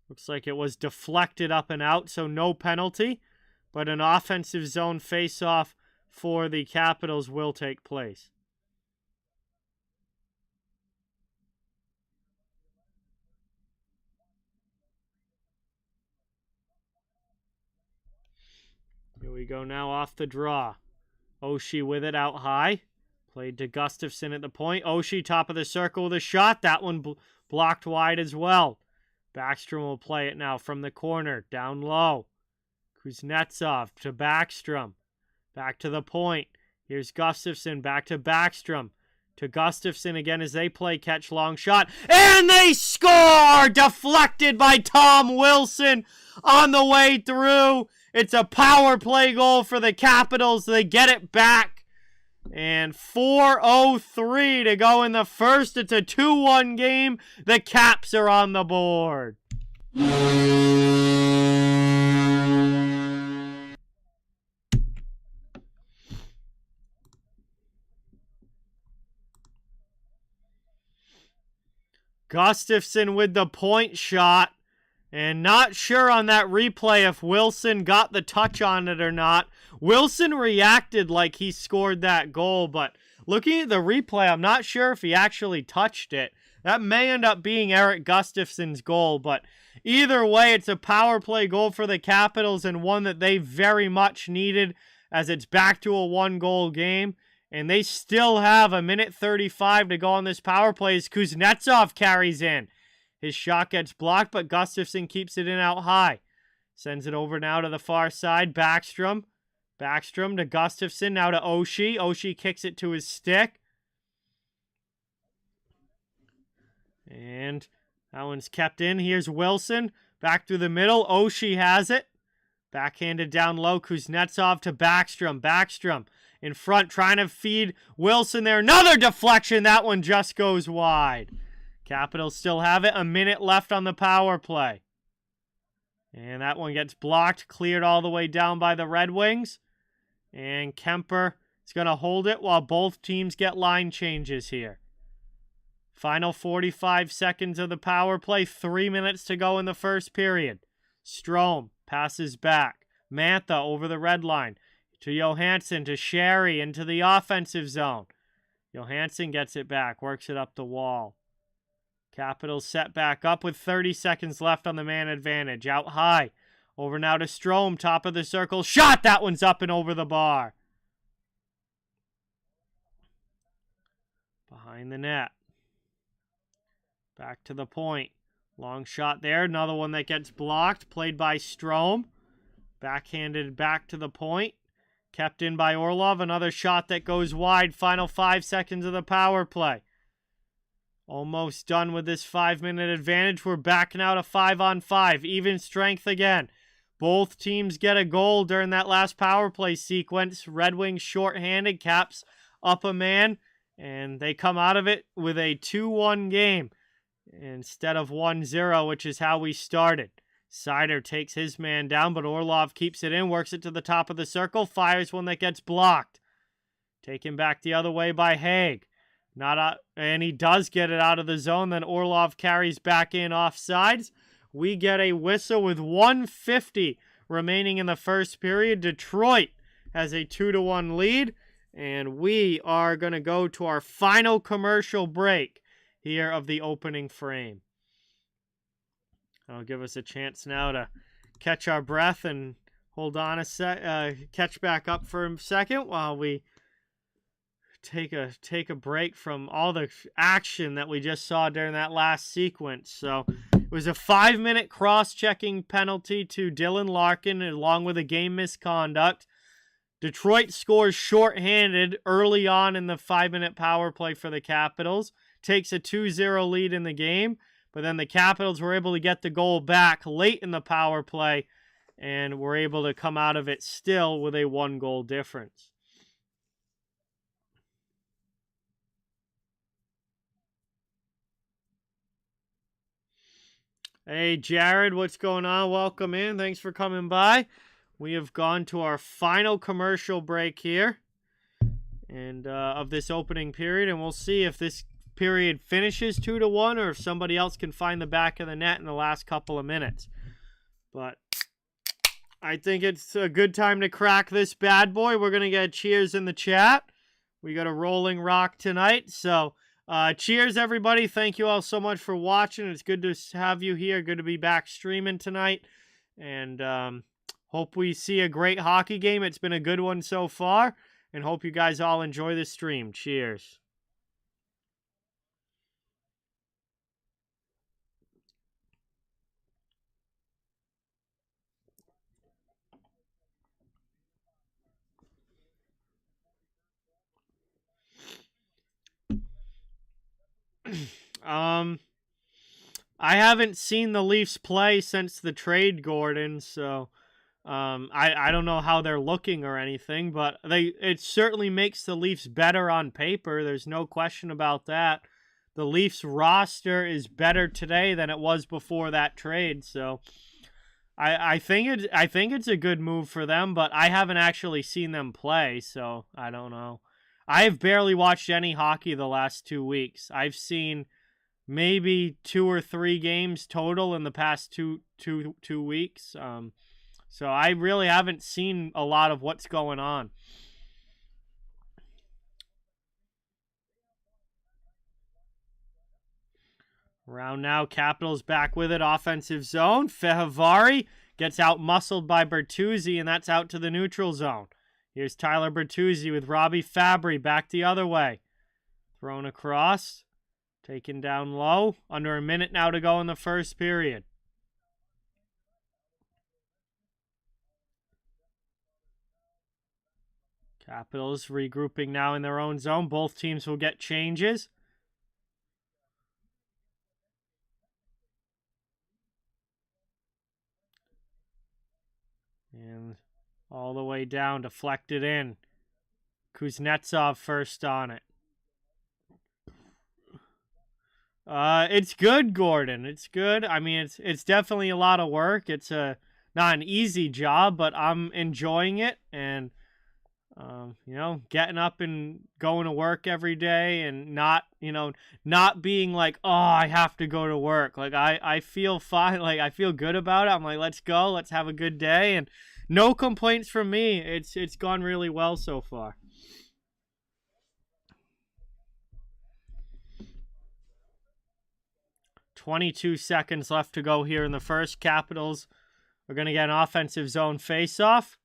Looks like it was deflected up and out, so no penalty. But an offensive zone face-off for the Capitals will take place. Here we go now off the draw. Oshie with it out high. Played to Gustafsson at the point. Oshie top of the circle with a shot. That one blocked wide as well. Backstrom will play it now from the corner. Down low. Kuznetsov to Backstrom. Back to the point. Here's Gustafsson. Back to Backstrom. To Gustafsson again as they play catch long shot. And they score! Deflected by Tom Wilson on the way through. It's a power play goal for the Capitals. They get it back. And 4:03 to go in the first. It's a 2-1 game. The Caps are on the board. Gustafsson with the point shot. And not sure on that replay if Wilson got the touch on it or not. Wilson reacted like he scored that goal, but looking at the replay, I'm not sure if he actually touched it. That may end up being Eric Gustafsson's goal, but either way, it's a power play goal for the Capitals and one that they very much needed as it's back to a 1-goal game. And they still have 1:35 to go on this power play as Kuznetsov carries in. His shot gets blocked, but Gustafsson keeps it in out high. Sends it over now to the far side. Backstrom. Backstrom to Gustafsson. Now to Oshie. Oshie kicks it to his stick. And that one's kept in. Here's Wilson. Back through the middle. Oshie has it. Backhanded down low. Kuznetsov to Backstrom. Backstrom in front trying to feed Wilson there. Another deflection. That one just goes wide. Capitals still have it. A minute left on the power play. And that one gets blocked, cleared all the way down by the Red Wings. And Kemper is going to hold it while both teams get line changes here. Final 45 seconds of the power play. 3 minutes to go in the first period. Strome passes back. Mantha over the red line. To Johansson, to Sherry, into the offensive zone. Johansson gets it back, works it up the wall. Capitals set back up with 30 seconds left on the man advantage. Out high. Over now to Strome, top of the circle. Shot! That one's up and over the bar. Behind the net. Back to the point. Long shot there. Another one that gets blocked. Played by Strome. Backhanded back to the point. Kept in by Orlov. Another shot that goes wide. Final 5 seconds of the power play. Almost done with this 5-minute advantage. We're back now to 5-on-5. Even strength again. Both teams get a goal during that last power play sequence. Red Wings shorthanded. Caps up a man. And they come out of it with a 2-1 game instead of 1-0, which is how we started. Seider takes his man down, but Orlov keeps it in, works it to the top of the circle, fires one that gets blocked. Taken back the other way by Haig. And he does get it out of the zone, then Orlov carries back in offsides. We get a whistle with 1:50 remaining in the first period. Detroit has a 2-1 lead, and we are going to go to our final commercial break here of the opening frame. That'll give us a chance now to catch our breath and hold on a sec, catch back up for a second while we take a break from all the action that we just saw during that last sequence. So it was a 5-minute cross-checking penalty to Dylan Larkin along with a game misconduct. Detroit scores shorthanded early on in the 5-minute power play for the Capitals. Takes a 2-0 lead in the game. But then the Capitals were able to get the goal back late in the power play and were able to come out of it still with a 1-goal difference. Hey, Jared, what's going on? Welcome in. Thanks for coming by. We have gone to our final commercial break here and of this opening period, and we'll see if this period finishes 2-1 or if somebody else can find the back of the net in the last couple of minutes. But I think it's a good time to crack this bad boy. We're going to get cheers in the chat. We got a rolling rock tonight. So cheers, everybody. Thank you all so much for watching. It's good to have you here. Good to be back streaming tonight. And hope we see a great hockey game. It's been a good one so far. And hope you guys all enjoy the stream. Cheers. I haven't seen the Leafs play since the trade, Gordon, so I don't know how they're looking or anything, but it certainly makes the Leafs better on paper. There's no question about that. The Leafs roster is better today than it was before that trade, so I think it's a good move for them, but I haven't actually seen them play, so I don't know. I've barely watched any hockey the last 2 weeks. I've seen maybe 2 or 3 games total in the past two weeks. So I really haven't seen a lot of what's going on. Round now, Capitals back with it. Offensive zone. Fehervary gets out-muscled by Bertuzzi, and that's out to the neutral zone. Here's Tyler Bertuzzi with Robbie Fabry back the other way. Thrown across. Taken down low. Under a minute now to go in the first period. Capitals regrouping now in their own zone. Both teams will get changes. And all the way down, deflected in. Kuznetsov first on it. It's good, Gordon. It's good. I mean, it's definitely a lot of work. It's not an easy job, but I'm enjoying it, and you know, getting up and going to work every day, and not, you know, not being like, oh, I have to go to work. Like I feel fine. Like I feel good about it. I'm like, let's go. Let's have a good day, and no complaints from me. It's gone really well so far. 22 seconds left to go here in the first. Capitals are going to get an offensive zone faceoff.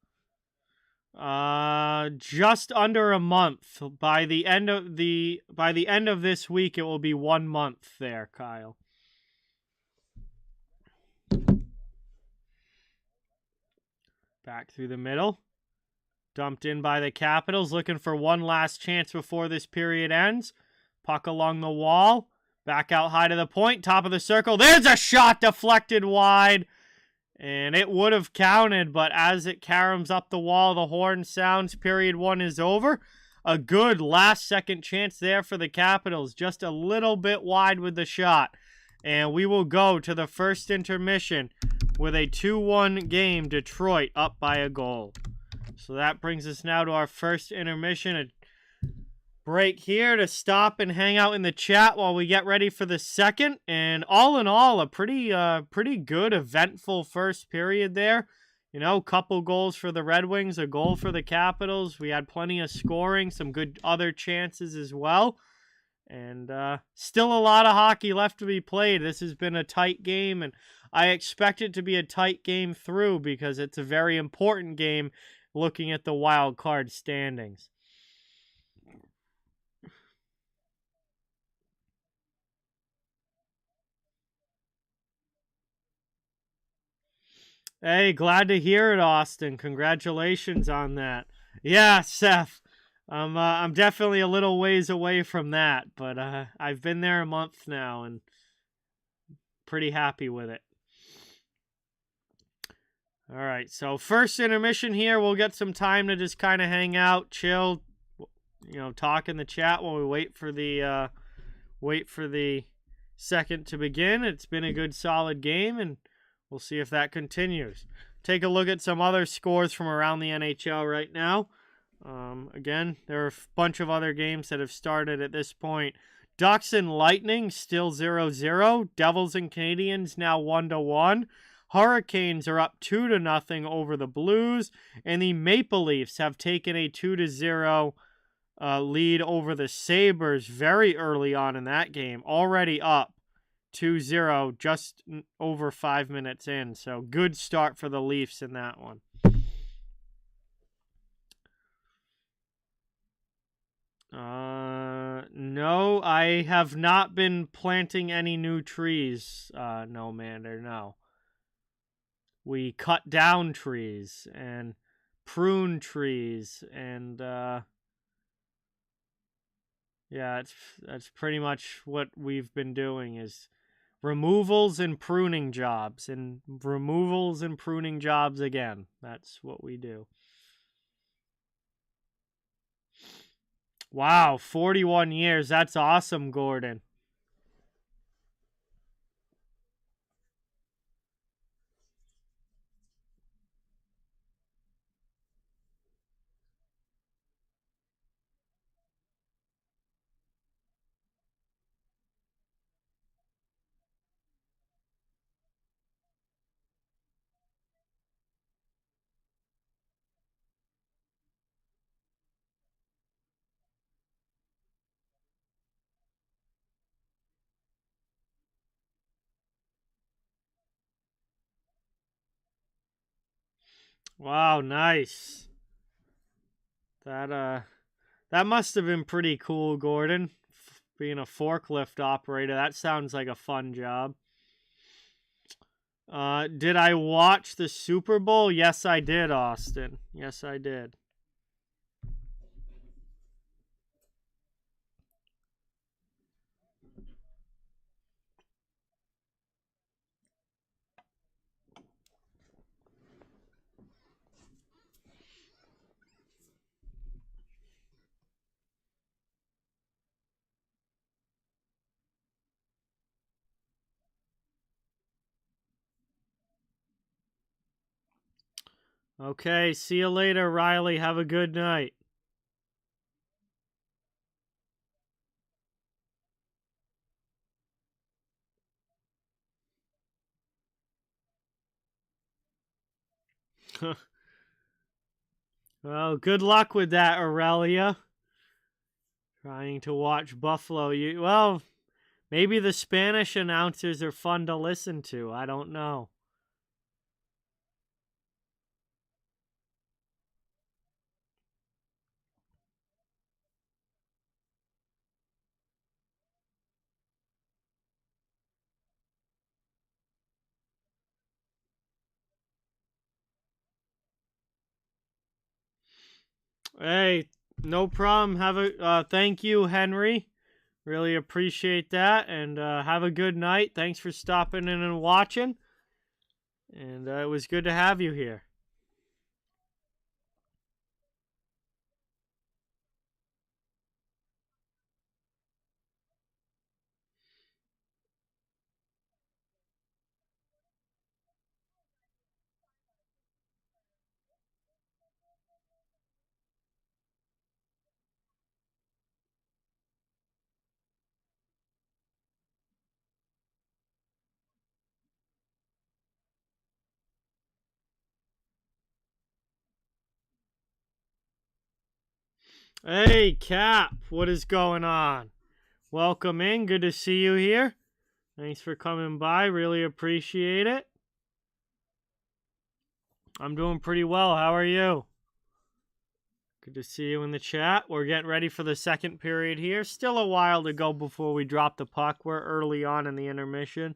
Just under a month. By the end of this week, it will be 1 month there, Kyle. Back through the middle. Dumped in by the Capitals, looking for one last chance before this period ends. Puck along the wall. Back out high to the point, top of the circle. There's a shot deflected wide. And it would have counted, but as it caroms up the wall, the horn sounds. Period 1 is over. A good last-second chance there for the Capitals. Just a little bit wide with the shot. And we will go to the first intermission with a 2-1 game. Detroit up by a goal. So that brings us now to our first intermission. A break here to stop and hang out in the chat while we get ready for the second. And all in all, a pretty good, eventful first period there. You know, couple goals for the Red Wings, a goal for the Capitals. We had plenty of scoring, some good other chances as well. And still a lot of hockey left to be played. This has been a tight game, and I expect it to be a tight game through because it's a very important game looking at the wild card standings. Hey, glad to hear it, Austin. Congratulations on that. Yeah, Seth. I'm definitely a little ways away from that, but I've been there a month now and pretty happy with it. All right, so first intermission here. We'll get some time to just kind of hang out, chill, you know, talk in the chat while we wait for the second to begin. It's been a good, solid game, and we'll see if that continues. Take a look at some other scores from around the NHL right now. Again, there are a bunch of other games that have started at this point. Ducks and Lightning still 0-0. Devils and Canadiens now 1-1. Hurricanes are up 2-0 over the Blues. And the Maple Leafs have taken a 2-0 lead over the Sabres very early on in that game. Already up 2-0 just over 5 minutes in. So good start for the Leafs in that one. No, I have not been planting any new trees, no, Mander, no. We cut down trees and prune trees and, yeah, that's pretty much what we've been doing is removals and pruning jobs and removals and pruning jobs again. That's what we do. Wow, 41 years. That's awesome, Gordon. Wow, nice. That must have been pretty cool, Gordon. Being a forklift operator, that sounds like a fun job. Did I watch the Super Bowl? Yes, I did, Austin. Yes, I did. Okay, see you later, Riley. Have a good night. Well, good luck with that, Aurelia. Trying to watch Buffalo. Well, maybe the Spanish announcers are fun to listen to. I don't know. Hey, no problem. Have a thank you, Henry. Really appreciate that, and have a good night. Thanks for stopping in and watching. And it was good to have you here. Hey, Cap, what is going on? Welcome in. Good to see you here. Thanks for coming by. Really appreciate it. I'm doing pretty well. How are you? Good to see you in the chat. We're getting ready for the second period here. Still a while to go before we drop the puck. We're early on in the intermission.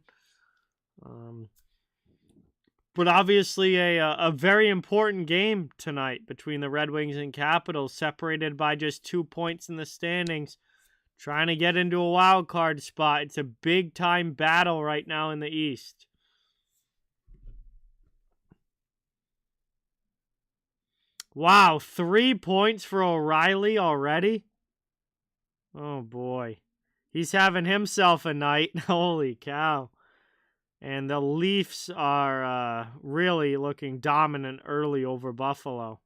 But obviously a very important game tonight between the Red Wings and Capitals, separated by just 2 points in the standings, trying to get into a wild card spot. It's a big-time battle right now in the East. Wow, 3 points for O'Reilly already? Oh, boy. He's having himself a night. Holy cow. And the Leafs are really looking dominant early over Buffalo.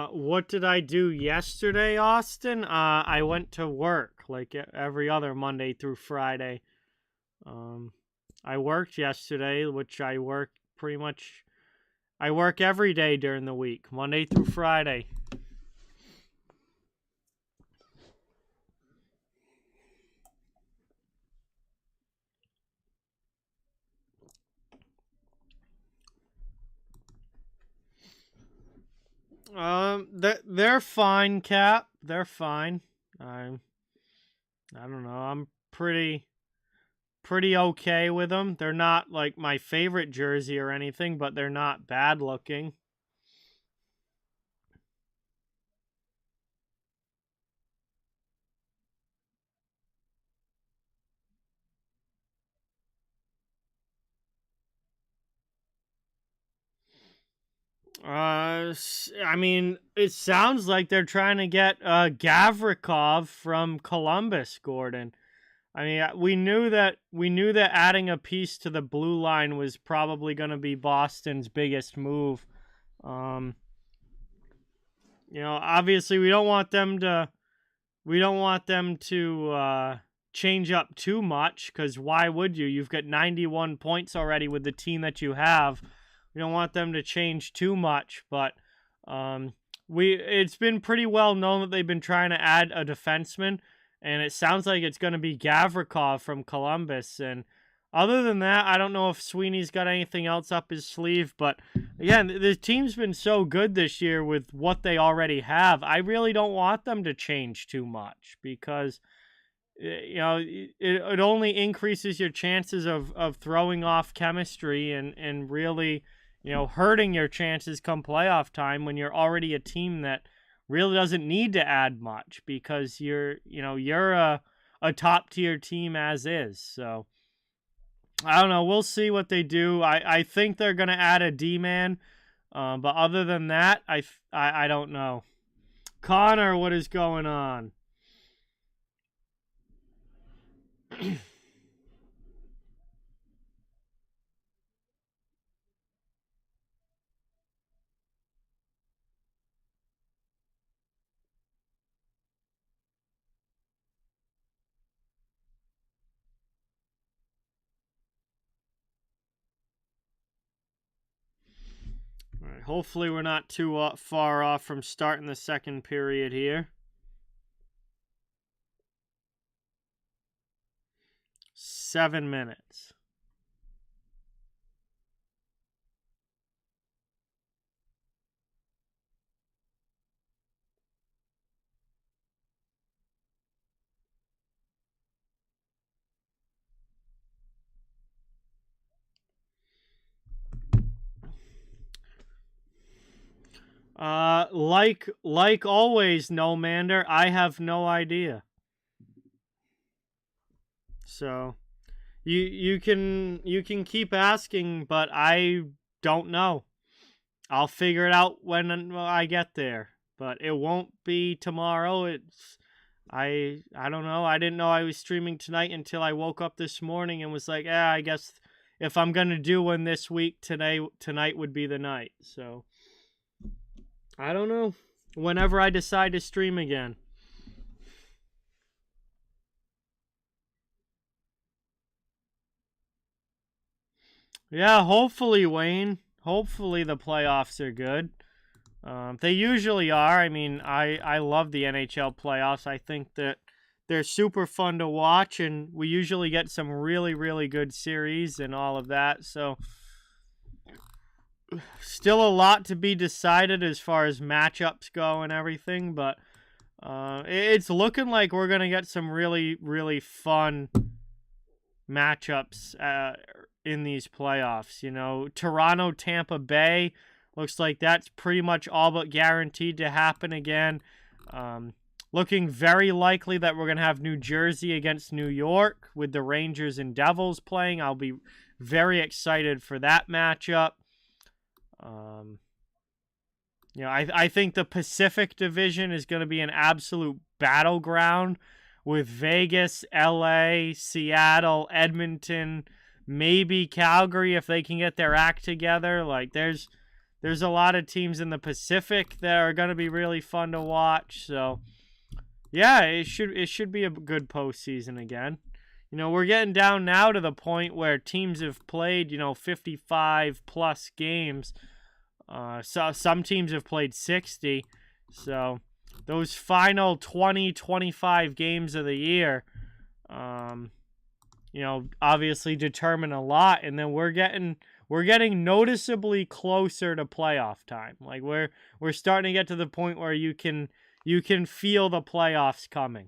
What did I do yesterday, Austin? I went to work like every other Monday through Friday. I worked yesterday, which I work pretty much. I work every day during the week, Monday through Friday. They're fine, Cap. They're fine. I don't know. I'm pretty okay with them. They're not like my favorite jersey or anything, but they're not bad looking. I mean, it sounds like they're trying to get Gavrikov from Columbus, Gordon. I mean, we knew that adding a piece to the blue line was probably going to be Boston's biggest move. Obviously we don't want them to change up too much, because why would you? You've got 91 points already with the team that you have. them to change too much, but it's been pretty well known that they've been trying to add a defenseman, and it sounds like it's going to be Gavrikov from Columbus. And other than that, I don't know if Sweeney's got anything else up his sleeve, but again, the team's been so good this year with what they already have. I really don't want them to change too much, because it only increases your chances of throwing off chemistry and really, hurting your chances come playoff time, when you're already a team that really doesn't need to add much, because you're a top tier team as is. So I don't know. We'll see what they do. I think they're going to add a D-man, but other than that, I don't know. Connor, what is going on? All right, hopefully we're not too far off from starting the second period here. 7 minutes. Like always, Nomander, I have no idea. So you can keep asking, but I don't know. I'll figure it out when I get there, but it won't be tomorrow. I don't know. I didn't know I was streaming tonight until I woke up this morning and was like, I guess if I'm gonna do one this week, tonight would be the night. So I don't know. Whenever I decide to stream again. Yeah, hopefully, Wayne. Hopefully the playoffs are good. They usually are. I mean, I love the NHL playoffs. I think that they're super fun to watch, and we usually get some really, really good series and all of that. So still a lot to be decided as far as matchups go and everything, but it's looking like we're going to get some really, really fun matchups in these playoffs. Toronto, Tampa Bay, looks like that's pretty much all but guaranteed to happen again. Looking very likely that we're going to have New Jersey against New York with the Rangers and Devils playing. I'll be very excited for that matchup. I think the Pacific Division is going to be an absolute battleground with Vegas, LA, Seattle, Edmonton, maybe Calgary if they can get their act together. Like there's a lot of teams in the Pacific that are going to be really fun to watch. So yeah, it should be a good postseason again. We're getting down now to the point where teams have played, 55 plus games. So some teams have played 60. So those final 20, 25 games of the year, obviously determine a lot. And then we're getting noticeably closer to playoff time. Like we're starting to get to the point where you can feel the playoffs coming.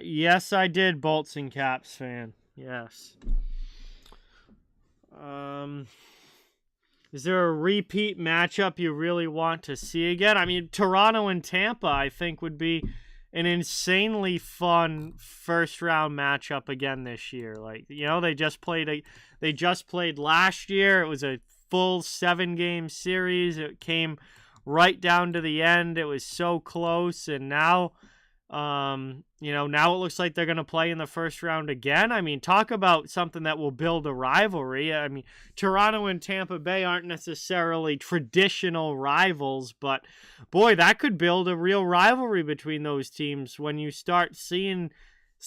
Yes, I did, Bolts and Caps fan. Yes. Is there a repeat matchup you really want to see again? I mean, Toronto and Tampa, I think, would be an insanely fun first round matchup again this year. Like, they just played last year. It was a full 7-game series. It came right down to the end. It was so close, and now Now it looks like they're going to play in the first round again. I mean, talk about something that will build a rivalry. I mean, Toronto and Tampa Bay aren't necessarily traditional rivals, but boy, that could build a real rivalry between those teams when you start seeing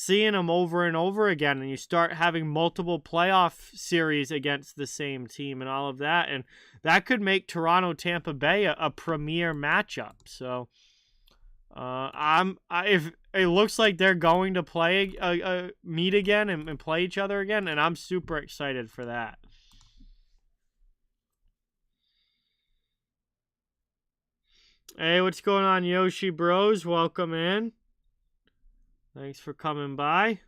them over and over again, and you start having multiple playoff series against the same team and all of that, and that could make Toronto Tampa Bay a premier matchup. So if it looks like they're going to play meet again and play each other again, and I'm super excited for that. Hey, what's going on, Yoshi Bros? Welcome in. Thanks for coming by.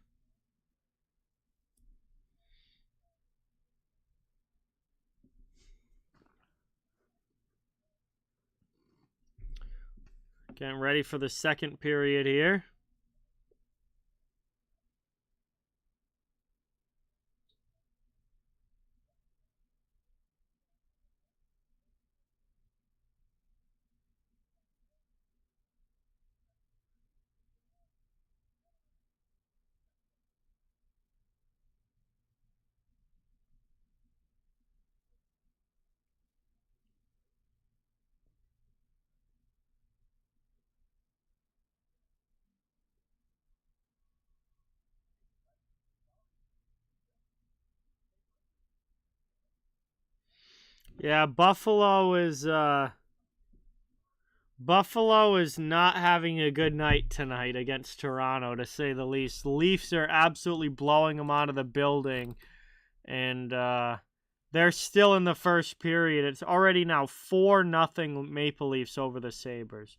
Getting ready for the second period here. Yeah, Buffalo is not having a good night tonight against Toronto, to say the least. The Leafs are absolutely blowing them out of the building, and they're still in the first period. It's already now 4-0 Maple Leafs over the Sabres.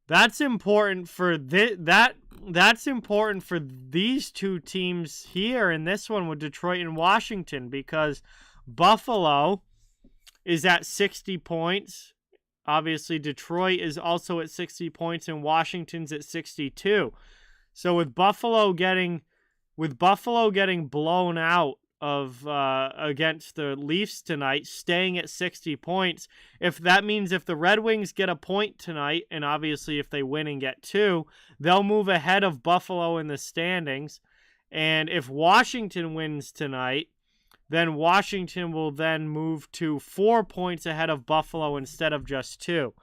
That's important for that's important for these two teams here in this one with Detroit and Washington, because Buffalo is at 60 points. Obviously, Detroit is also at 60 points, and Washington's at 62. So with Buffalo getting blown out of against the Leafs tonight, staying at 60 points, if the Red Wings get a point tonight, and obviously if they win and get 2, they'll move ahead of Buffalo in the standings. And if Washington wins tonight, then Washington will then move to 4 points ahead of Buffalo instead of just 2.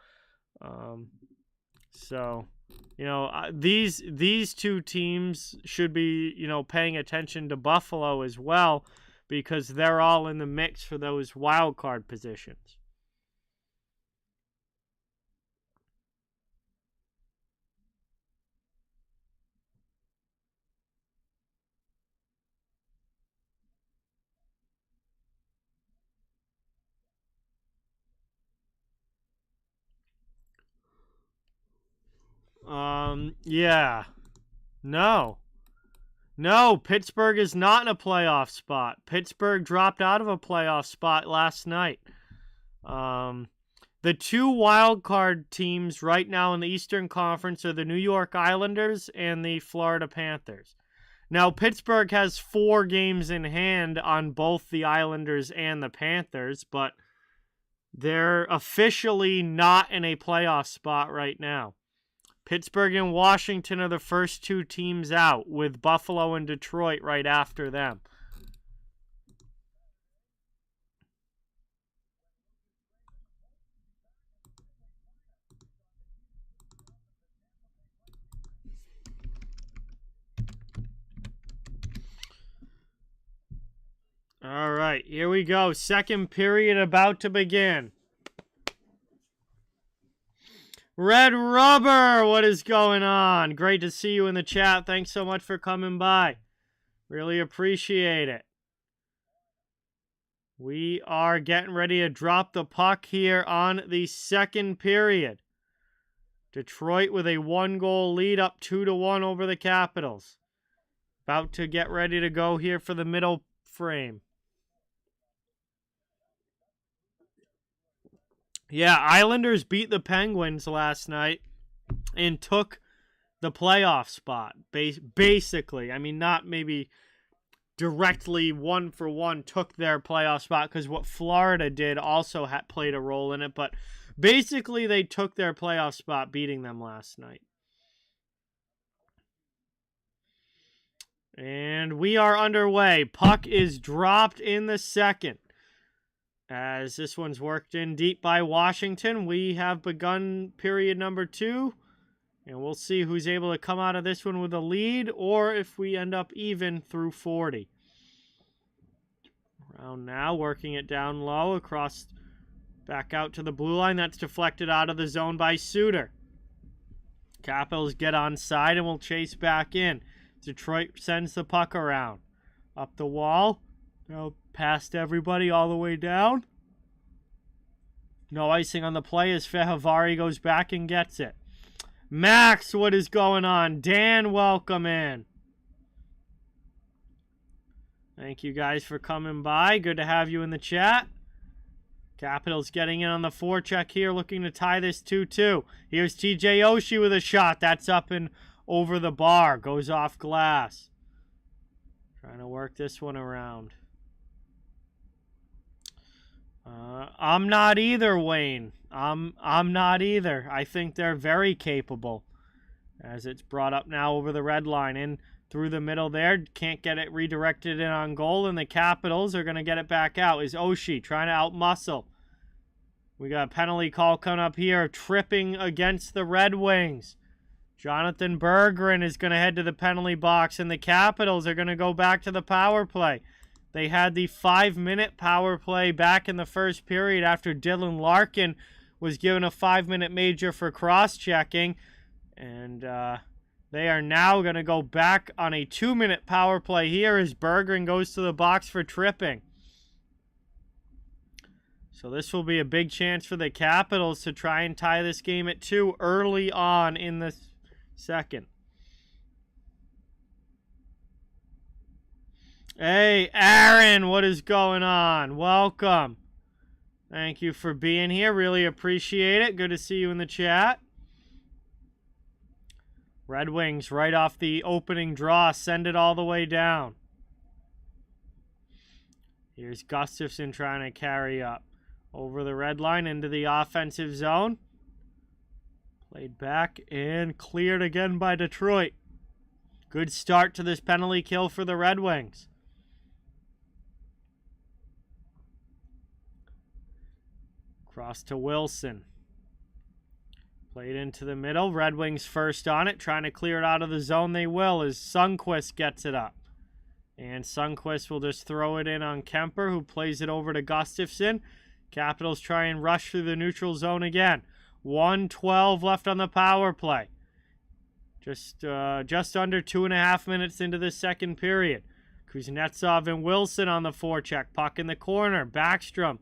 These two teams should be, paying attention to Buffalo as well, because they're all in the mix for those wild card positions. Yeah. No, Pittsburgh is not in a playoff spot. Pittsburgh dropped out of a playoff spot last night. The 2 wild card teams right now in the Eastern Conference are the New York Islanders and the Florida Panthers. Now, Pittsburgh has 4 games in hand on both the Islanders and the Panthers, but they're officially not in a playoff spot right now. Pittsburgh and Washington are the first 2 teams out, with Buffalo and Detroit right after them. All right, here we go. Second period about to begin. Red Rubber, what is going on? Great to see you in the chat. Thanks so much for coming by. Really appreciate it. We are getting ready to drop the puck here on the second period. Detroit with a 1-goal lead, up 2-1 over the Capitals. About to get ready to go here for the middle frame. Yeah, Islanders beat the Penguins last night and took the playoff spot, basically. I mean, not maybe directly 1-for-1 took their playoff spot, because what Florida did also played a role in it, but basically they took their playoff spot beating them last night. And we are underway. Puck is dropped in the second. As this one's worked in deep by Washington, we have begun period number 2. And we'll see who's able to come out of this one with a lead, or if we end up even through 40. Around now, working it down low, across, back out to the blue line. That's deflected out of the zone by Suter. Capitals get on side and will chase back in. Detroit sends the puck around. Up the wall. Now past everybody all the way down. No icing on the play as Fehavari goes back and gets it. Max, what is going on? Dan, welcome in. Thank you guys for coming by. Good to have you in the chat. Capitals getting in on the forecheck here, looking to tie this 2-2. Here's TJ Oshie with a shot. That's up and over the bar. Goes off glass. Trying to work this one around. I'm not either, Wayne. I'm not either. I think they're very capable. As it's brought up now over the red line. In through the middle there. Can't get it redirected in on goal. And the Capitals are going to get it back out. Is Oshie trying to outmuscle. We got a penalty call coming up here. Tripping against the Red Wings. Jonathan Berggren is going to head to the penalty box. And the Capitals are going to go back to the power play. They had the 5-minute power play back in the first period after Dylan Larkin was given a 5-minute major for cross-checking. And they are now going to go back on a 2-minute power play here as Berggren goes to the box for tripping. So this will be a big chance for the Capitals to try and tie this game at 2 early on in the second. Hey, Aaron, what is going on? Welcome. Thank you for being here. Really appreciate it. Good to see you in the chat. Red Wings right off the opening draw. Send it all the way down. Here's Gustafsson trying to carry up. Over the red line into the offensive zone. Played back and cleared again by Detroit. Good start to this penalty kill for the Red Wings. Cross to Wilson. Played into the middle. Red Wings first on it. Trying to clear it out of the zone. They will as Sundqvist gets it up. And Sundqvist will just throw it in on Kemper, who plays it over to Gustafsson. Capitals try and rush through the neutral zone again. 1:12 left on the power play. Just under 2.5 minutes into the second period. Kuznetsov and Wilson on the forecheck. Puck in the corner. Backstrom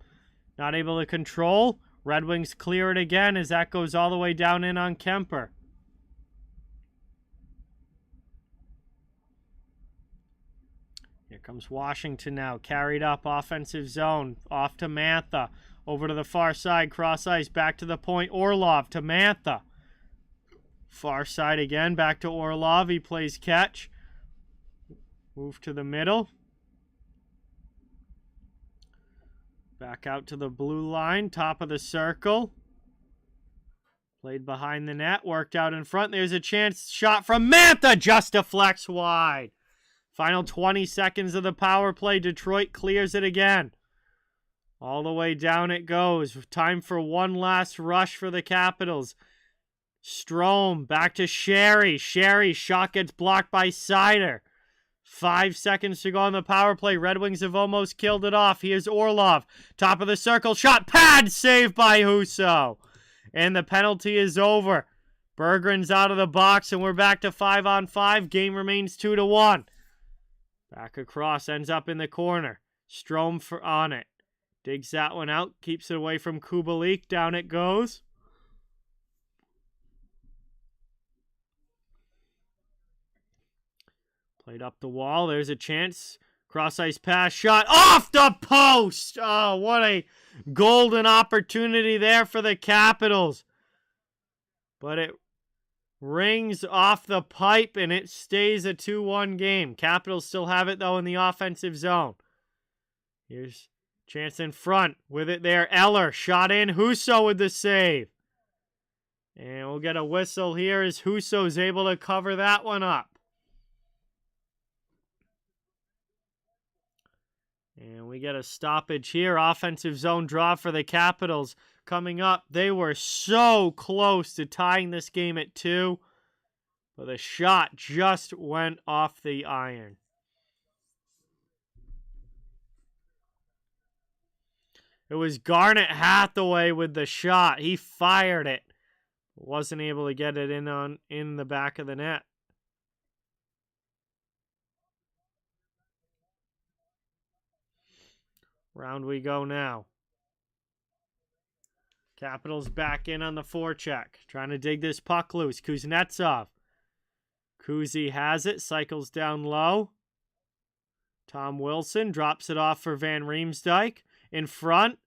not able to control. Red Wings clear it again as that goes all the way down in on Kemper. Here comes Washington now. Carried up offensive zone. Off to Mantha. Over to the far side. Cross ice. Back to the point. Orlov to Mantha. Far side again. Back to Orlov. He plays catch. Move to the middle. Back out to the blue line. Top of the circle. Played behind the net. Worked out in front. There's a chance. Shot from Mantha. Just deflects wide. Final 20 seconds of the power play. Detroit clears it again. All the way down it goes. Time for one last rush for the Capitals. Strome back to Sherry. Sherry shot gets blocked by Seider. 5 seconds to go on the power play. Red Wings have almost killed it off. Here's Orlov. Top of the circle. Shot. Pad saved by Husso. And the penalty is over. Berggren's out of the box and we're back to 5-on-5. Game remains 2-1. Back across. Ends up in the corner. Strome on it. Digs that one out. Keeps it away from Kubalik. Down it goes. Played up the wall. There's a chance. Cross-ice pass. Shot off the post. Oh, what a golden opportunity there for the Capitals. But it rings off the pipe and it stays a 2-1 game. Capitals still have it, though, in the offensive zone. Here's chance in front. With it there, Eller. Shot in. Husso with the save. And we'll get a whistle here as Husso's able to cover that one up. And we get a stoppage here. Offensive zone draw for the Capitals coming up. They were so close to tying this game at 2, but the shot just went off the iron. It was Garnet Hathaway with the shot. He fired it. Wasn't able to get it in the back of the net. Round we go now. Capitals back in on the forecheck. Trying to dig this puck loose. Kuznetsov. Kuzi has it. Cycles down low. Tom Wilson drops it off for Van Riemsdyk. In front.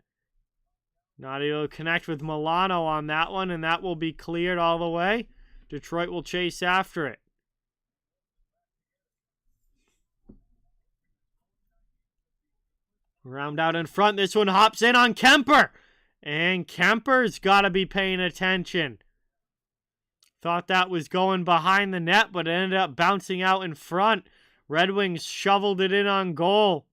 Not able to connect with Milano on that one, and that will be cleared all the way. Detroit will chase after it. Round out in front. This one hops in on Kemper. And Kemper's got to be paying attention. Thought that was going behind the net, but it ended up bouncing out in front. Red Wings shoveled it in on goal.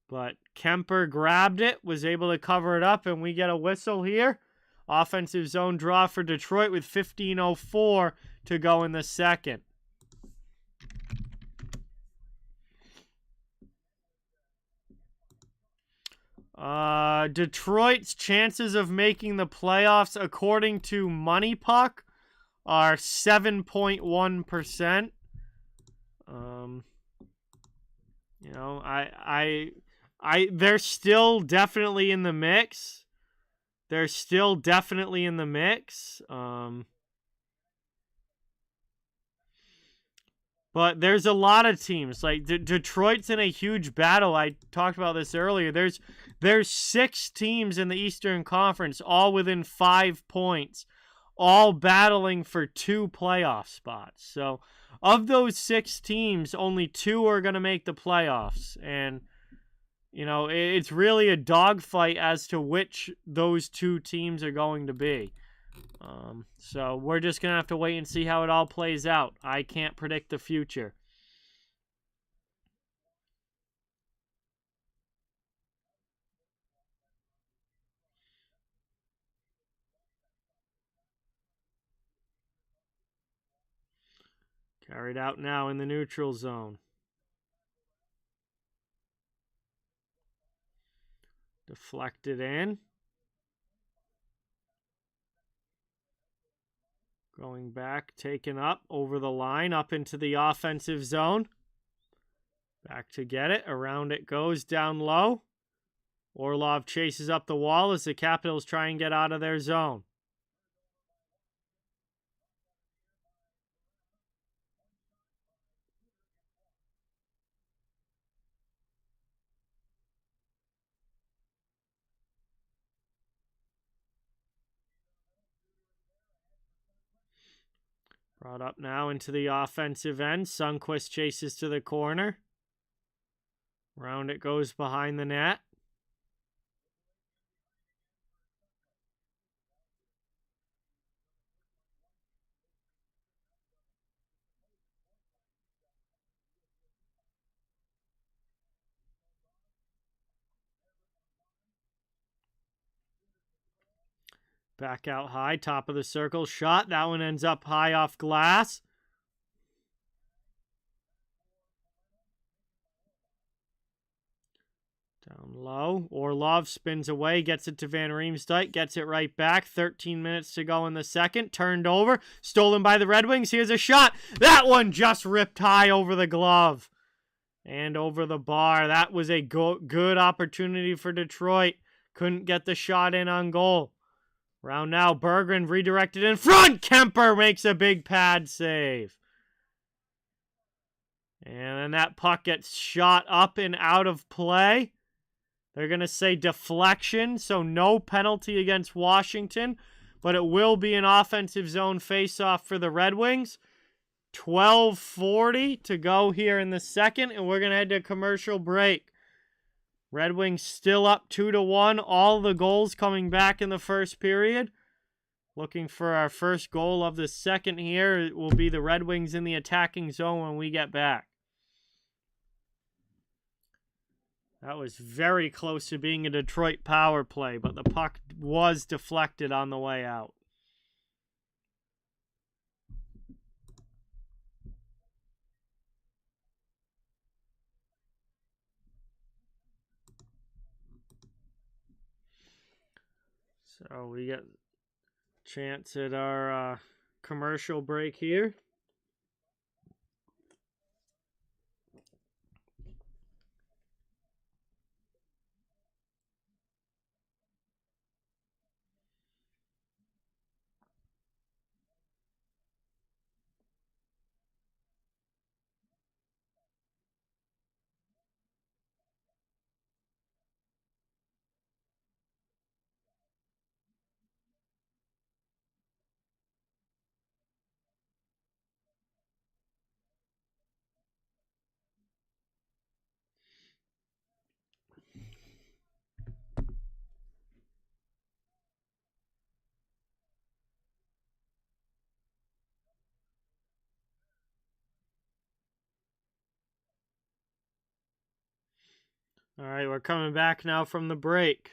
But Kemper grabbed it, was able to cover it up, and we get a whistle here. Offensive zone draw for Detroit with 15:04 to go in the second. Detroit's chances of making the playoffs, according to Money Puck, are 7.1%. You know, they're still definitely in the mix. They're still definitely in the mix. But there's a lot of teams. Like, Detroit's in a huge battle. I talked about this earlier. There's 6 teams in the Eastern Conference, all within 5 points, all battling for 2 playoff spots. So, of those 6 teams, only 2 are going to make the playoffs. And, you know, it's really a dogfight as to which those 2 teams are going to be. So we're just going to have to wait and see how it all plays out. I can't predict the future. Carried out now in the neutral zone. Deflected in. Going back, taken up over the line, up into the offensive zone. Back to get it. Around it goes, down low. Orlov chases up the wall as the Capitals try and get out of their zone. Brought up now into the offensive end. Sundqvist chases to the corner. Round it goes behind the net. Back out high, top of the circle. Shot. That one ends up high off glass. Down low. Orlov spins away, gets it to Van Riemsdyk, gets it right back. 13 minutes to go in the second. Turned over. Stolen by the Red Wings. Here's a shot. That one just ripped high over the glove and over the bar. That was a good opportunity for Detroit. Couldn't get the shot in on goal. Round now, Berggren redirected in front. Kemper makes a big pad save. And then that puck gets shot up and out of play. They're going to say deflection, so no penalty against Washington. But it will be an offensive zone faceoff for the Red Wings. 12:40 to go here in the second, and we're going to head to a commercial break. Red Wings still up 2-1. All the goals coming back in the first period. Looking for our first goal of the second here. It will be the Red Wings in the attacking zone when we get back. That was very close to being a Detroit power play, but the puck was deflected on the way out. So we get a chance at our commercial break here. All right, we're coming back now from the break.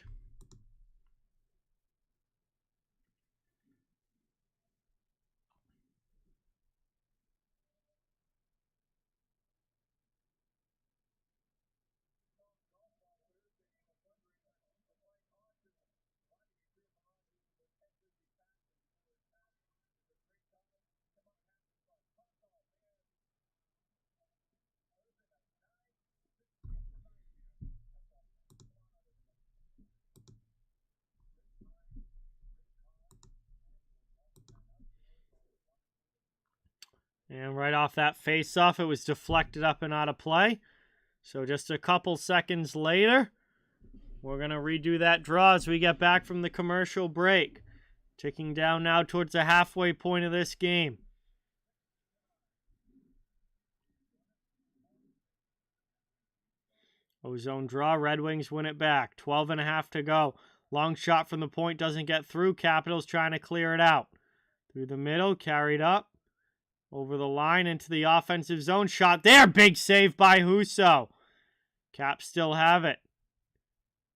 And right off that face-off, it was deflected up and out of play. So just a couple seconds later, we're going to redo that draw as we get back from the commercial break. Ticking down now towards the halfway point of this game. Ozone draw. Red Wings win it back. 12.5 to go. Long shot from the point doesn't get through. Capitals trying to clear it out. Through the middle, carried up. Over the line into the offensive zone. Shot there. Big save by Husso. Caps still have it.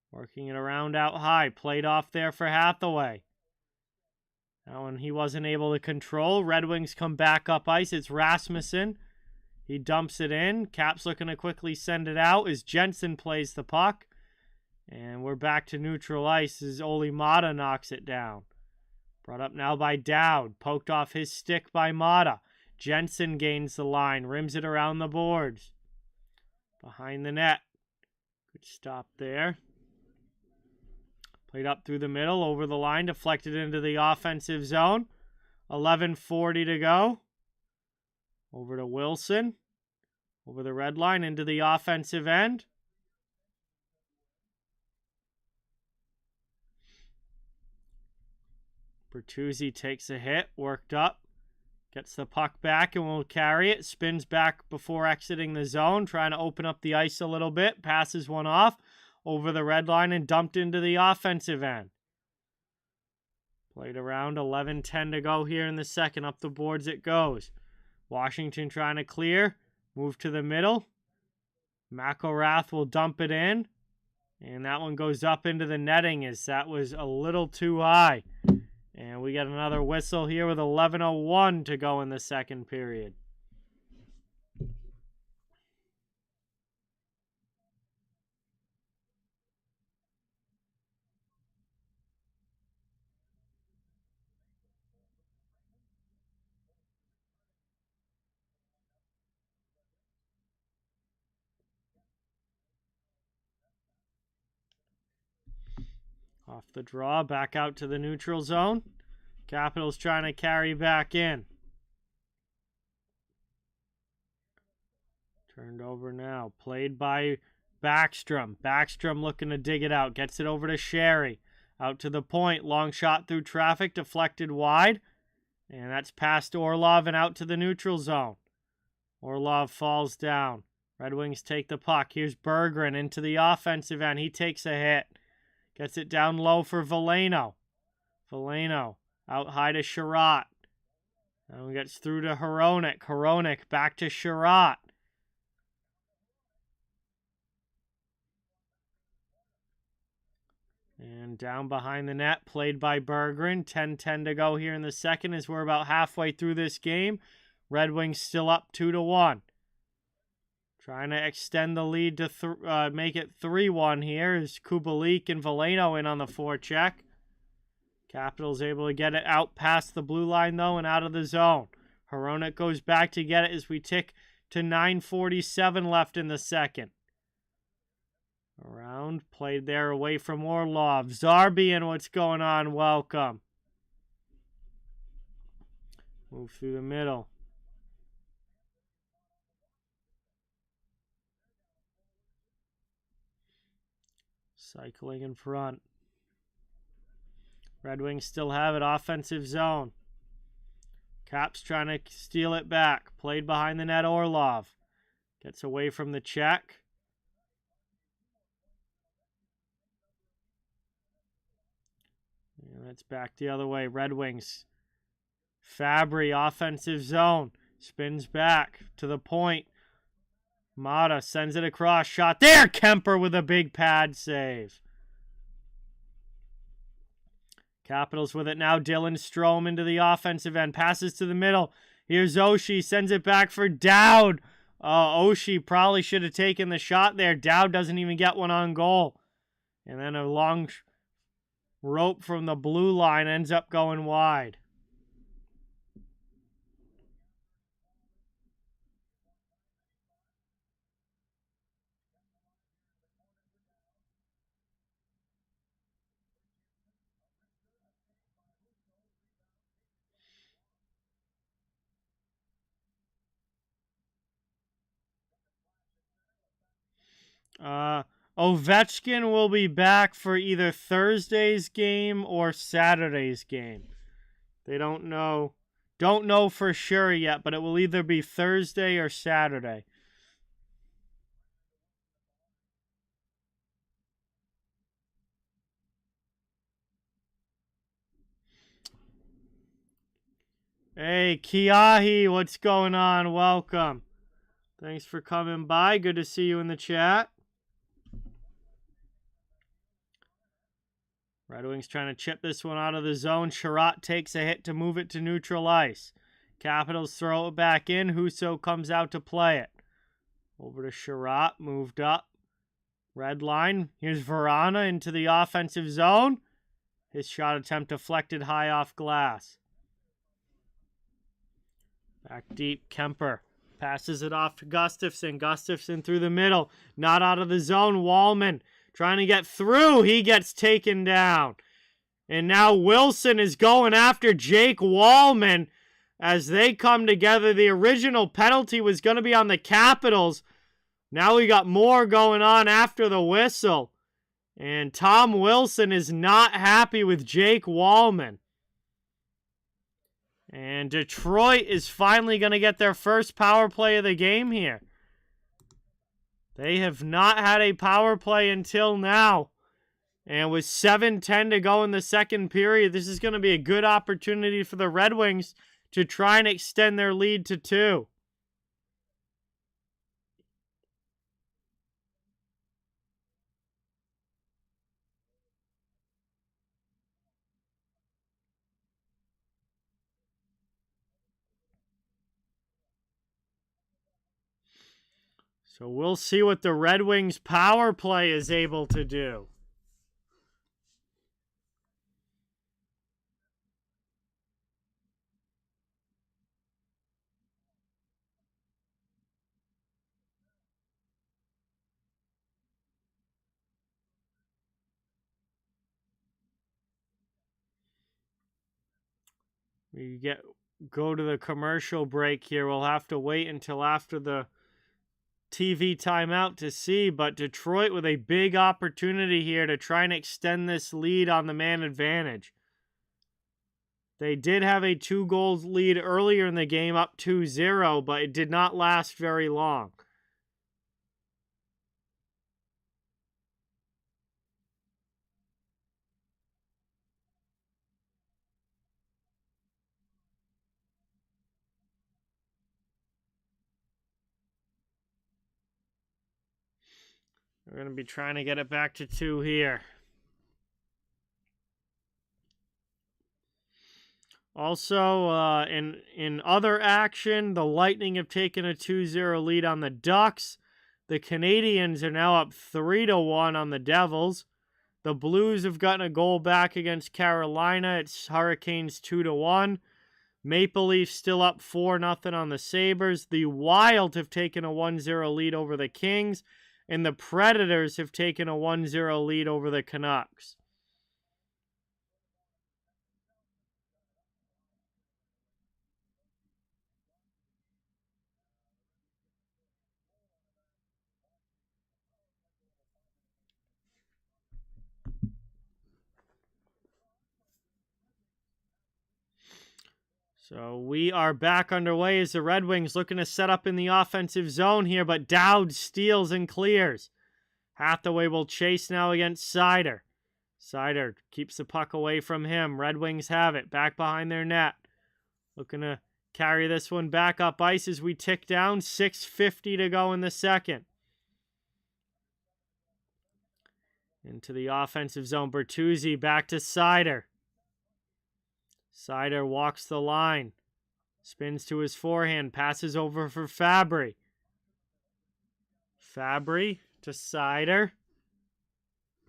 Working it around out high. Played off there for Hathaway. That one he wasn't able to control. Red Wings come back up ice. It's Rasmussen. He dumps it in. Caps looking to quickly send it out as Jensen plays the puck. And we're back to neutral ice as Olli Maatta knocks it down. Brought up now by Dowd. Poked off his stick by Maatta. Jensen gains the line. Rims it around the boards. Behind the net. Good stop there. Played up through the middle. Over the line. Deflected into the offensive zone. 11:40 to go. Over to Wilson. Over the red line into the offensive end. Bertuzzi takes a hit. Worked up. Gets the puck back and will carry it. Spins back before exiting the zone. Trying to open up the ice a little bit. Passes one off. Over the red line and dumped into the offensive end. Played around. 11:10 to go here in the second. Up the boards it goes. Washington trying to clear. Move to the middle. McElrath will dump it in. And that one goes up into the netting as that was a little too high. And we get another whistle here with 11:01 to go in the second period. Off the draw, back out to the neutral zone. Capitals trying to carry back in. Turned over now. Played by Backstrom. Backstrom looking to dig it out. Gets it over to Sherry. Out to the point. Long shot through traffic. Deflected wide. And that's past Orlov and out to the neutral zone. Orlov falls down. Red Wings take the puck. Here's Berggren into the offensive end. He takes a hit. Gets it down low for Veleno. Veleno out high to Sherratt. And gets through to Hronek. Hronek back to Sherratt. And down behind the net, played by Berggren. 10-10 to go here in the second as we're about halfway through this game. Red Wings still up 2-1. Trying to extend the lead to make it 3-1 here is Leake and Veleno in on the forecheck. Capitals able to get it out past the blue line, though, and out of the zone. Hronek goes back to get it as we tick to 9:47 left in the second. Around, played there away from Orlov. Zarbian, what's going on? Welcome. Move through the middle. Cycling in front. Red Wings still have it. Offensive zone. Caps trying to steal it back. Played behind the net, Orlov. Gets away from the check. And that's back the other way. Red Wings. Fabry, offensive zone. Spins back to the point. Mata sends it across. Shot there. Kemper with a big pad save. Capitals with it now. Dylan Strome into the offensive end. Passes to the middle. Here's Oshie. Sends it back for Dowd. Oshie probably should have taken the shot there. Dowd doesn't even get one on goal. And then a long rope from the blue line ends up going wide. Ovechkin will be back for either Thursday's game or Saturday's game. They don't know for sure yet, but it will either be Thursday or Saturday. Hey, Kiahi, what's going on? Welcome. Thanks for coming by. Good to see you in the chat. Red Wings trying to chip this one out of the zone. Sherratt takes a hit to move it to neutral ice. Capitals throw it back in. Husso comes out to play it. Over to Sherratt. Moved up. Red line. Here's Verana into the offensive zone. His shot attempt deflected high off glass. Back deep. Kemper passes it off to Gustafsson. Gustafsson through the middle. Not out of the zone. Wallman trying to get through. He gets taken down. And now Wilson is going after Jake Wallman as they come together. The original penalty was going to be on the Capitals. Now we got more going on after the whistle. And Tom Wilson is not happy with Jake Wallman. And Detroit is finally going to get their first power play of the game here. They have not had a power play until now. And with 7:10 to go in the second period, this is going to be a good opportunity for the Red Wings to try and extend their lead to 2. So we'll see what the Red Wings power play is able to do. We go to the commercial break here. We'll have to wait until after the TV timeout to see, but Detroit with a big opportunity here to try and extend this lead on the man advantage. They did have a 2-goal lead earlier in the game, up 2-0, but it did not last very long. We're going to be trying to get it back to 2 here. Also, in other action, the Lightning have taken a 2-0 lead on the Ducks. The Canadiens are now up 3-1 on the Devils. The Blues have gotten a goal back against Carolina. It's Hurricanes 2-1. Maple Leafs still up 4-0 on the Sabres. The Wild have taken a 1-0 lead over the Kings. And the Predators have taken a 1-0 lead over the Canucks. So we are back underway as the Red Wings looking to set up in the offensive zone here, but Dowd steals and clears. Hathaway will chase now against Seider. Seider keeps the puck away from him. Red Wings have it back behind their net. Looking to carry this one back up ice as we tick down. 6:50 to go in the second. Into the offensive zone. Bertuzzi back to Seider. Seider walks the line. Spins to his forehand. Passes over for Fabry. Fabry to Seider.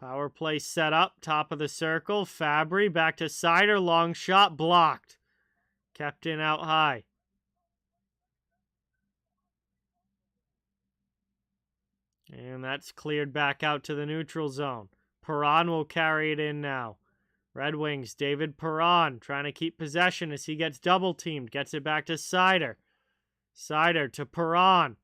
Power play set up. Top of the circle. Fabry back to Seider. Long shot. Blocked. Kept in out high. And that's cleared back out to the neutral zone. Perron will carry it in now. Red Wings, David Perron trying to keep possession as he gets double-teamed. Gets it back to Seider. Seider to Perron.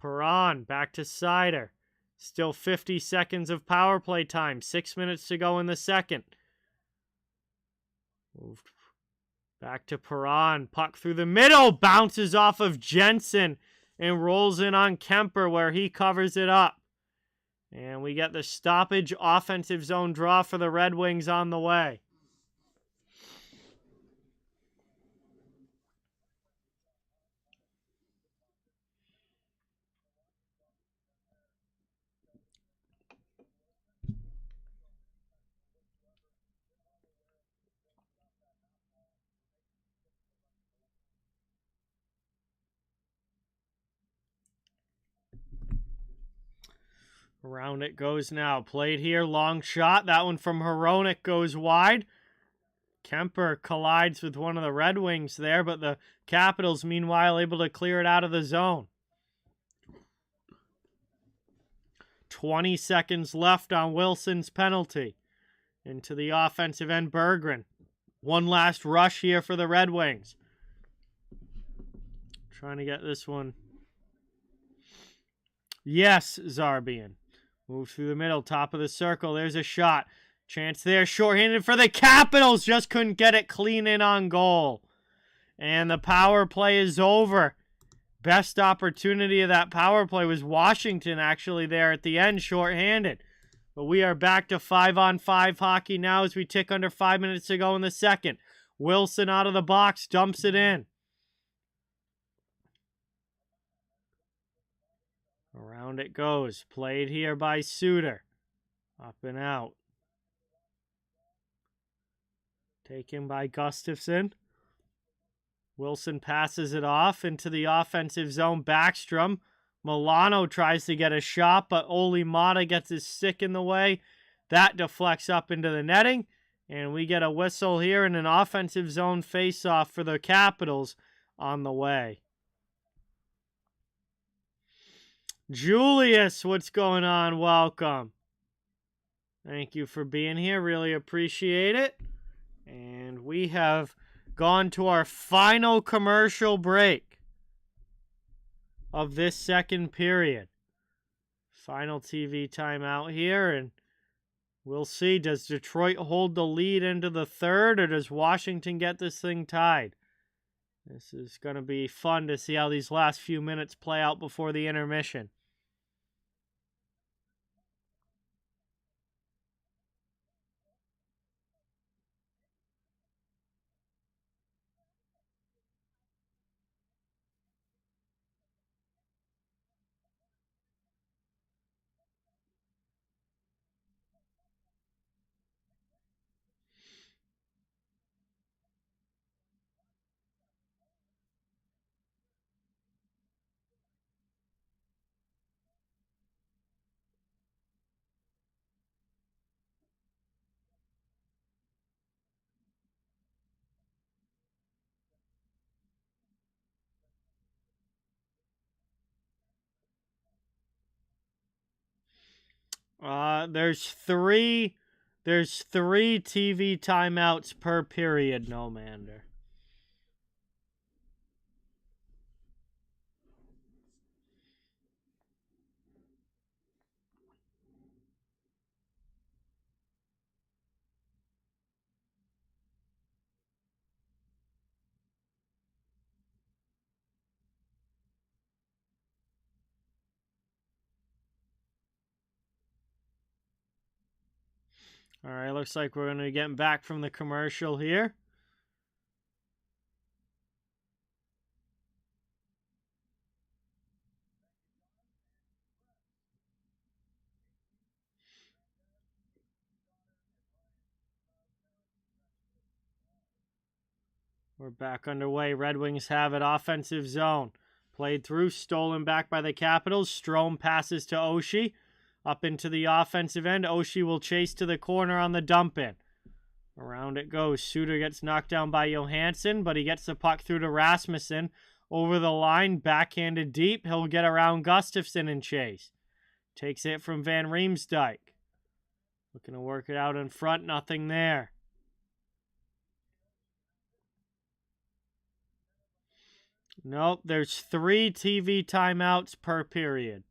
Perron back to Seider. Still 50 seconds of power play time. 6 minutes to go in the second. Moved back to Perron. Puck through the middle. Bounces off of Jensen and rolls in on Kemper where he covers it up. And we get the stoppage offensive zone draw for the Red Wings on the way. Around it goes now. Played here, long shot. That one from Hronek goes wide. Kemper collides with one of the Red Wings there, but the Capitals, meanwhile, able to clear it out of the zone. 20 seconds left on Wilson's penalty. Into the offensive end, Berggren. One last rush here for the Red Wings. Trying to get this one. Yes, Zarbian. Move through the middle, top of the circle. There's a shot. Chance there, shorthanded for the Capitals. Just couldn't get it clean in on goal. And the power play is over. Best opportunity of that power play was Washington actually there at the end, shorthanded. But we are back to 5-on-5 hockey now as we tick under 5 minutes to go in the second. Wilson out of the box, dumps it in. Around it goes. Played here by Suter. Up and out. Taken by Gustafsson. Wilson passes it off into the offensive zone. Backstrom. Milano tries to get a shot, but Oli Mata gets his stick in the way. That deflects up into the netting. And we get a whistle here and an offensive zone face-off for the Capitals on the way. Julius, what's going on? Welcome. Thank you for being here. Really appreciate it. And we have gone to our final commercial break of this second period. Final TV timeout here, and we'll see. Does Detroit hold the lead into the third, or does Washington get this thing tied? This is going to be fun to see how these last few minutes play out before the intermission. There's three TV timeouts per period, no mander. All right, looks like we're going to be getting back from the commercial here. We're back underway. Red Wings have it. Offensive zone. Played through, stolen back by the Capitals. Strome passes to Oshie. Up into the offensive end. Oshie will chase to the corner on the dump-in. Around it goes. Suter gets knocked down by Johansson, but he gets the puck through to Rasmussen. Over the line, backhanded deep. He'll get around Gustafsson and chase. Takes it from Van Riemsdyk. Looking to work it out in front. Nothing there. Nope, there's 3 TV timeouts per period.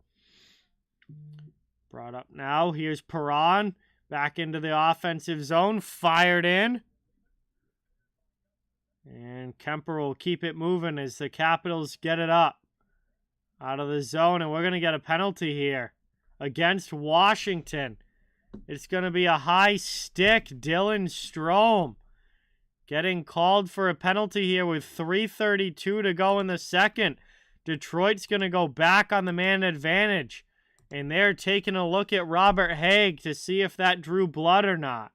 Brought up now. Here's Perron. Back into the offensive zone. Fired in. And Kemper will keep it moving as the Capitals get it up. Out of the zone. And we're going to get a penalty here. Against Washington. It's going to be a high stick. Dylan Strome. Getting called for a penalty here with 3:32 to go in the second. Detroit's going to go back on the man advantage. And they're taking a look at Robert Haig to see if that drew blood or not.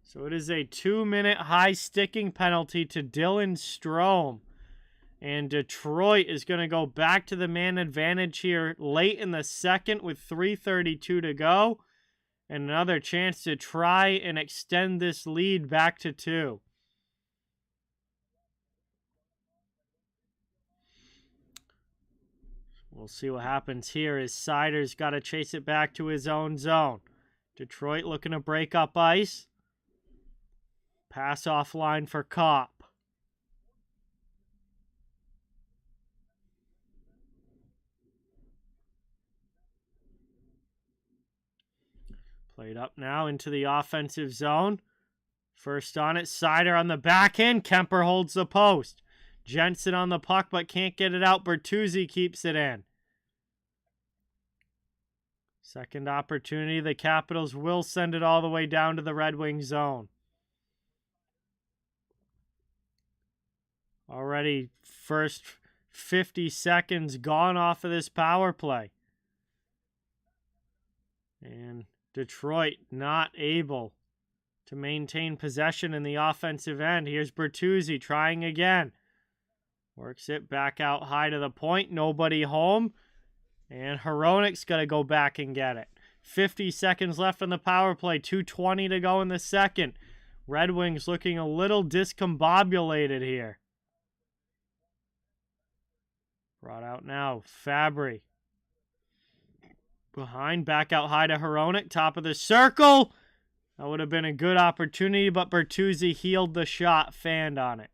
So it is a 2-minute high-sticking penalty to Dylan Strome. And Detroit is going to go back to the man advantage here late in the second with 3:32 to go. And another chance to try and extend this lead back to 2. We'll see what happens here as Seider's got to chase it back to his own zone. Detroit looking to break up ice. Pass offline for Kopp. Played up now into the offensive zone. First on it, Seider on the backhand. Kemper holds the post. Jensen on the puck but can't get it out. Bertuzzi keeps it in. Second opportunity. The Capitals will send it all the way down to the Red Wings zone. Already first 50 seconds gone off of this power play. And Detroit not able to maintain possession in the offensive end. Here's Bertuzzi trying again. Works it back out high to the point. Nobody home. And Hronik's got to go back and get it. 50 seconds left on the power play. 2:20 to go in the second. Red Wings looking a little discombobulated here. Brought out now. Fabry. Behind, back out high to Hronik. Top of the circle. That would have been a good opportunity, but Bertuzzi healed the shot. Fanned on it.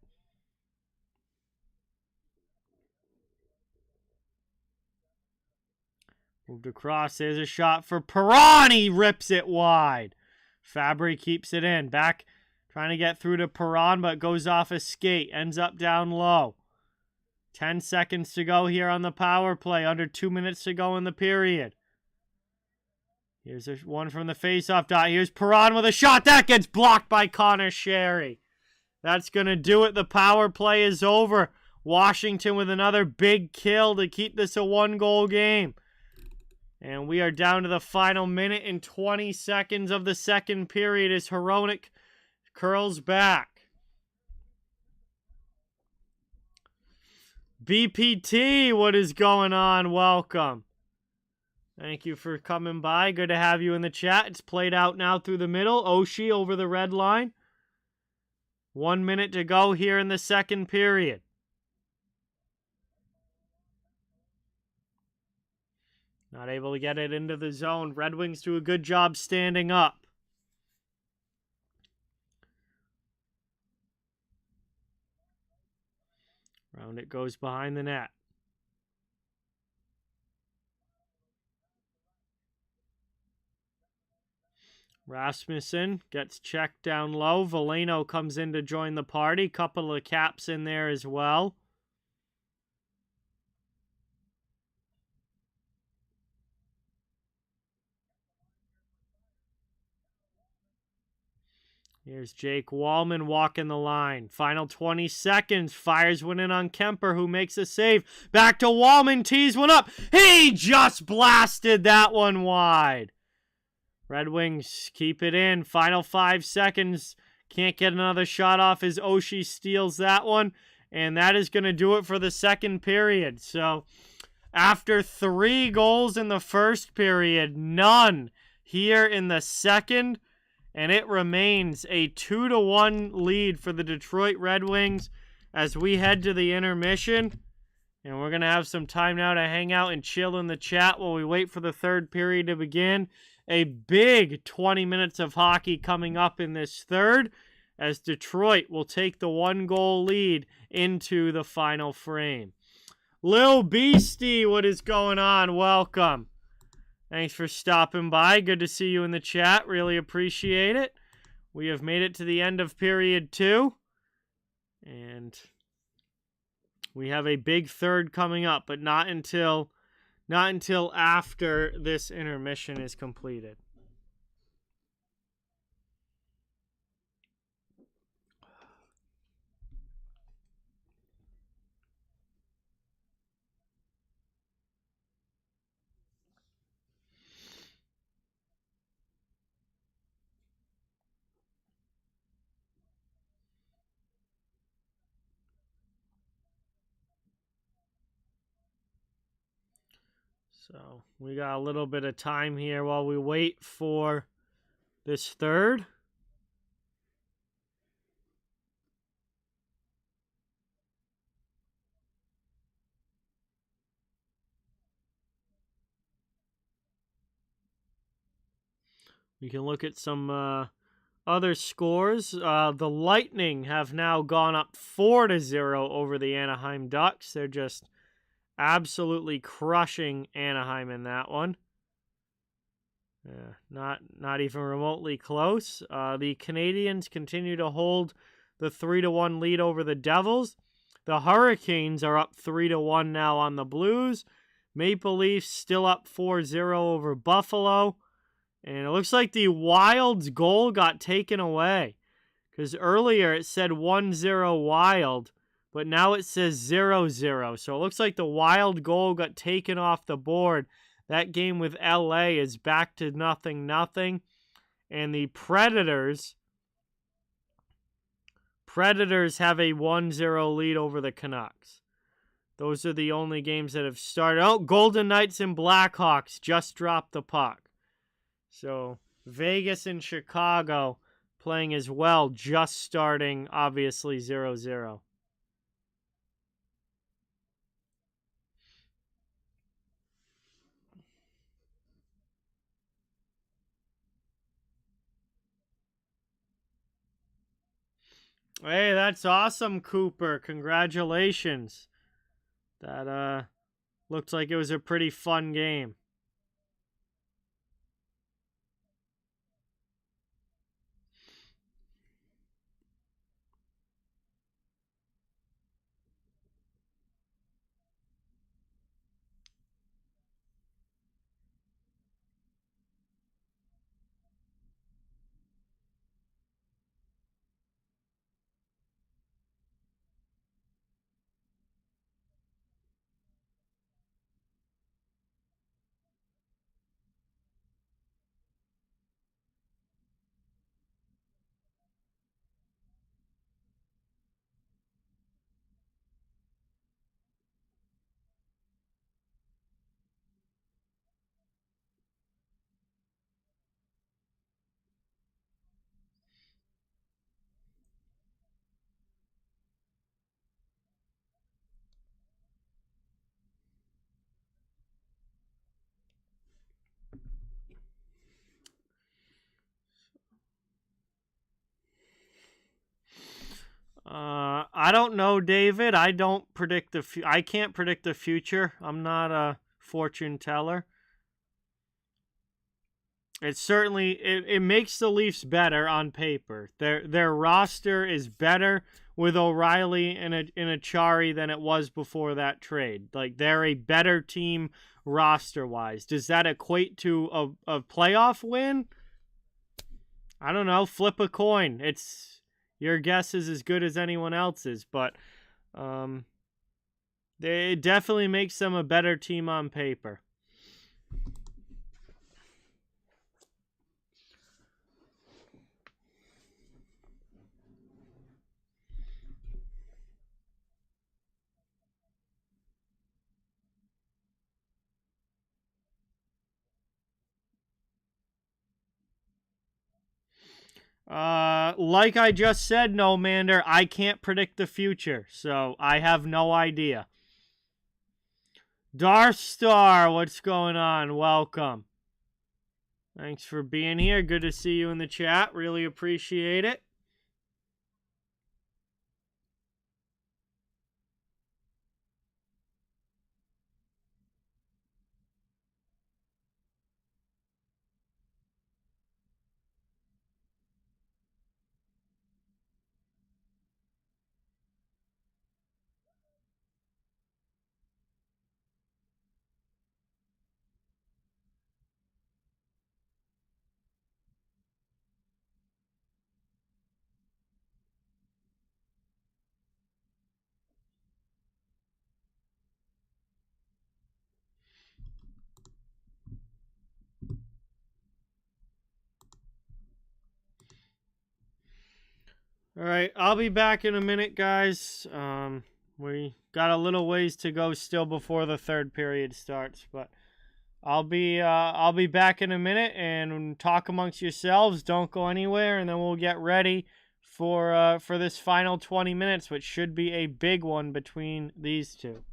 Moved across. There's a shot for Perron. He rips it wide. Fabry keeps it in. Back trying to get through to Perron, but goes off a skate. Ends up down low. 10 seconds to go here on the power play. Under 2 minutes to go in the period. Here's one from the faceoff dot. Here's Perron with a shot. That gets blocked by Connor Sherry. That's going to do it. The power play is over. Washington with another big kill to keep this a 1-goal game. And we are down to the final minute and 20 seconds of the second period as Hronik curls back. BPT, what is going on? Welcome. Thank you for coming by. Good to have you in the chat. It's played out now through the middle. Oshie over the red line. 1 minute to go here in the second period. Not able to get it into the zone. Red Wings do a good job standing up. Round it goes behind the net. Rasmussen gets checked down low. Veleno comes in to join the party. Couple of caps in there as well. Here's Jake Wallman walking the line. Final 20 seconds. Fires one in on Kemper, who makes a save. Back to Wallman. Tees one up. He just blasted that one wide. Red Wings keep it in. Final 5 seconds. Can't get another shot off as Oshie steals that one. And that is going to do it for the second period. So, after 3 goals in the first period, none here in the second. And it remains a 2-1 lead for the Detroit Red Wings as we head to the intermission. And we're going to have some time now to hang out and chill in the chat while we wait for the third period to begin. A big 20 minutes of hockey coming up in this third as Detroit will take the 1-goal lead into the final frame. Lil Beastie, what is going on? Welcome. Thanks for stopping by. Good to see you in the chat. Really appreciate it. We have made it to the end of period 2. And we have a big third coming up, but not until after this intermission is completed. So we got a little bit of time here while we wait for this third. We can look at some other scores. The Lightning have now gone up 4-0 over the Anaheim Ducks. They're just absolutely crushing Anaheim in that one. Not even remotely close. The Canadiens continue to hold the 3-1 lead over the Devils. The Hurricanes are up 3-1 now on the Blues. Maple Leafs still up 4-0 over Buffalo. And it looks like the Wild's goal got taken away. Because earlier it said 1-0 Wild, but now it says 0-0. So it looks like the Wild goal got taken off the board. That game with LA is back to 0-0. And the Predators have a 1-0 lead over the Canucks. Those are the only games that have started. Oh, Golden Knights and Blackhawks just dropped the puck. So Vegas and Chicago playing as well, just starting, obviously, 0-0. Hey, that's awesome, Cooper. Congratulations. That looked like it was a pretty fun game. I don't know, David. I don't predict I can't predict the future. I'm not a fortune teller. It certainly it makes the Leafs better on paper. Their roster is better with O'Reilly and Achari than it was before that trade. Like, they're a better team roster wise. Does that equate to a playoff win? I don't know. Flip a coin. It's your guess is as good as anyone else's, but it definitely makes them a better team on paper. Like I just said, No Mander, I can't predict the future, so I have no idea. Darth Star, what's going on? Welcome. Thanks for being here. Good to see you in the chat. Really appreciate it. All right, I'll be back in a minute, guys. We got a little ways to go still before the third period starts, but I'll be back in a minute and talk amongst yourselves. Don't go anywhere, and then we'll get ready for this final 20 minutes, which should be a big one between these two.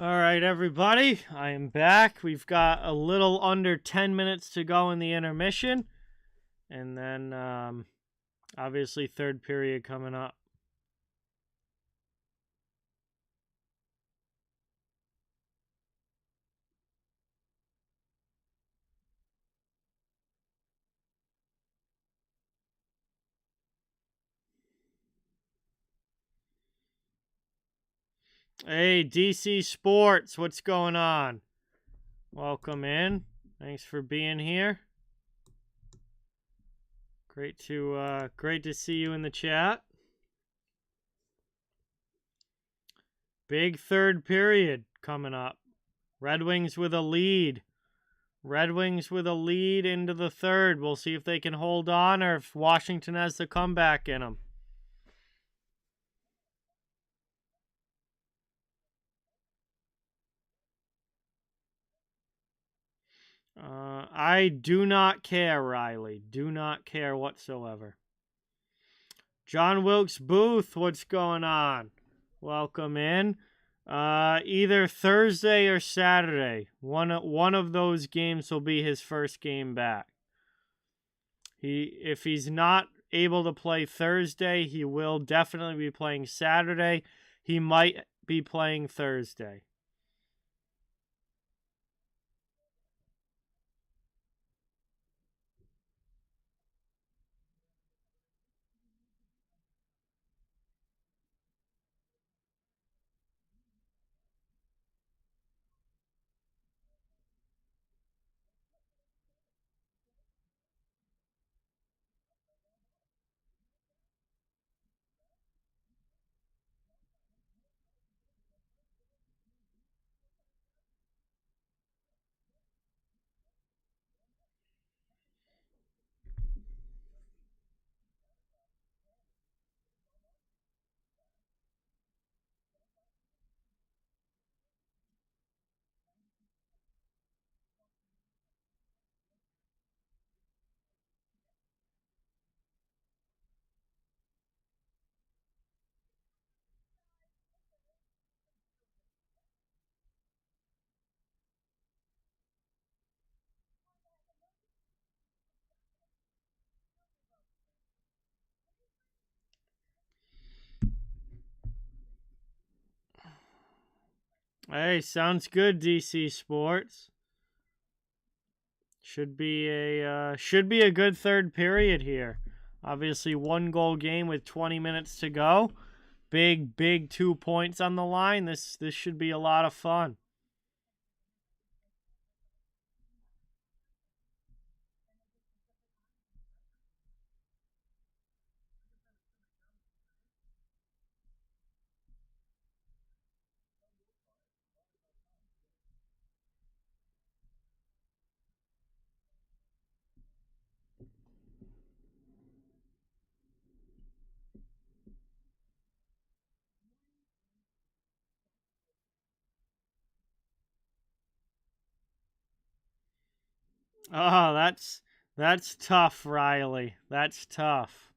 All right, everybody, I am back. We've got a little under 10 minutes to go in the intermission. And then, obviously, third period coming up. Hey, DC Sports, what's going on? Welcome in. Thanks for being here. Great to see you in the chat. Big third period coming up. Red Wings with a lead. Red Wings with a lead into the third. We'll see if they can hold on or if Washington has the comeback in them. I do not care, Riley. Do not care whatsoever. John Wilkes Booth, what's going on? Welcome in. Either Thursday or Saturday. One of those games will be his first game back. If he's not able to play Thursday, he will definitely be playing Saturday. He might be playing Thursday. Hey, sounds good, DC Sports. Should be a good third period here. Obviously, 1-goal game with 20 minutes to go. Big 2 points on the line. This should be a lot of fun. Oh, that's tough, Riley. That's tough.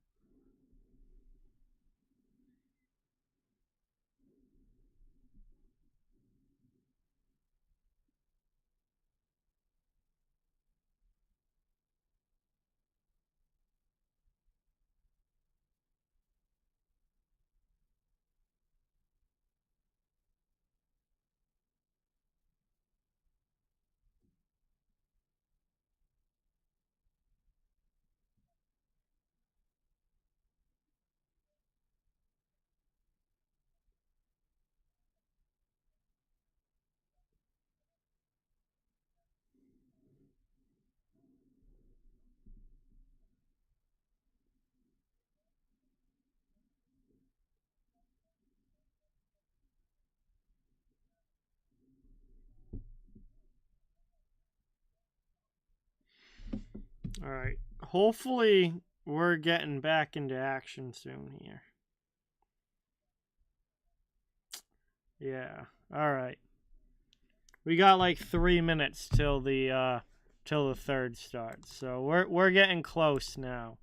All right. Hopefully, we're getting back into action soon here. Yeah. All right. We got like 3 minutes till the third starts. So we're getting close now.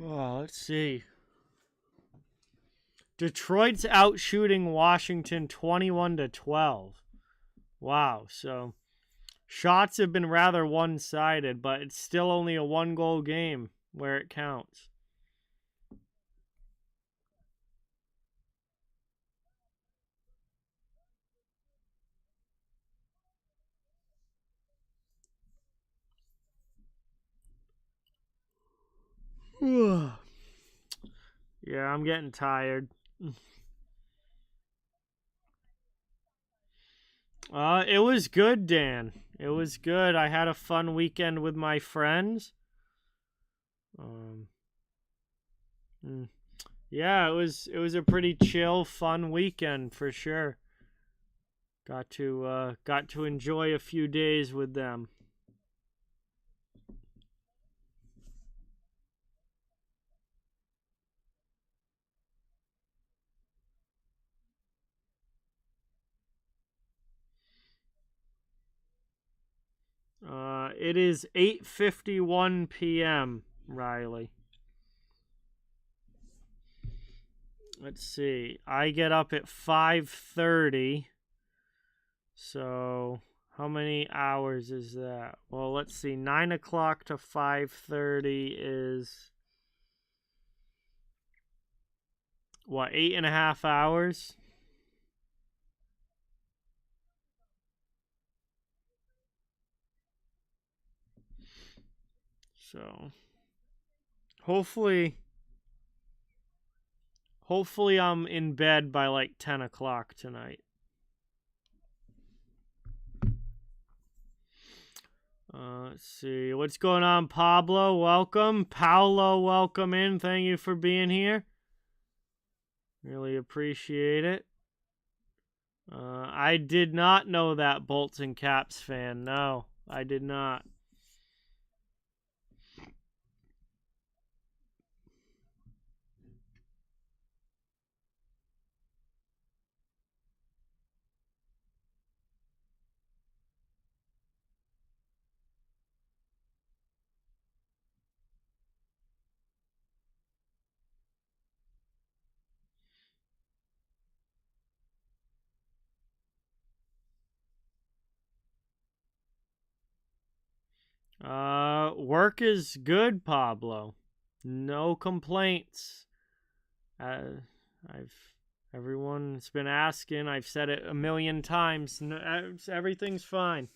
Oh, let's see. Detroit's out shooting Washington 21-12. Wow, so shots have been rather one-sided, but it's still only a one-goal game where it counts. Yeah, I'm getting tired. It was good, Dan. It was good. I had a fun weekend with my friends. Um, yeah, it was a pretty chill, fun weekend for sure. Got to enjoy a few days with them. It is 8:51 p.m., Riley. Let's see. I get up at 5:30. So, how many hours is that? Well, let's see. 9 o'clock to 5:30 is what, 8.5 hours? So, hopefully I'm in bed by like 10 o'clock tonight. Let's see. What's going on, Pablo? Welcome. Paolo, welcome in. Thank you for being here. Really appreciate it. I did not know that, Bolts and Caps fan. No, I did not. Work is good, Pablo. No complaints. I've everyone's been asking. I've said it a million times. No, everything's fine.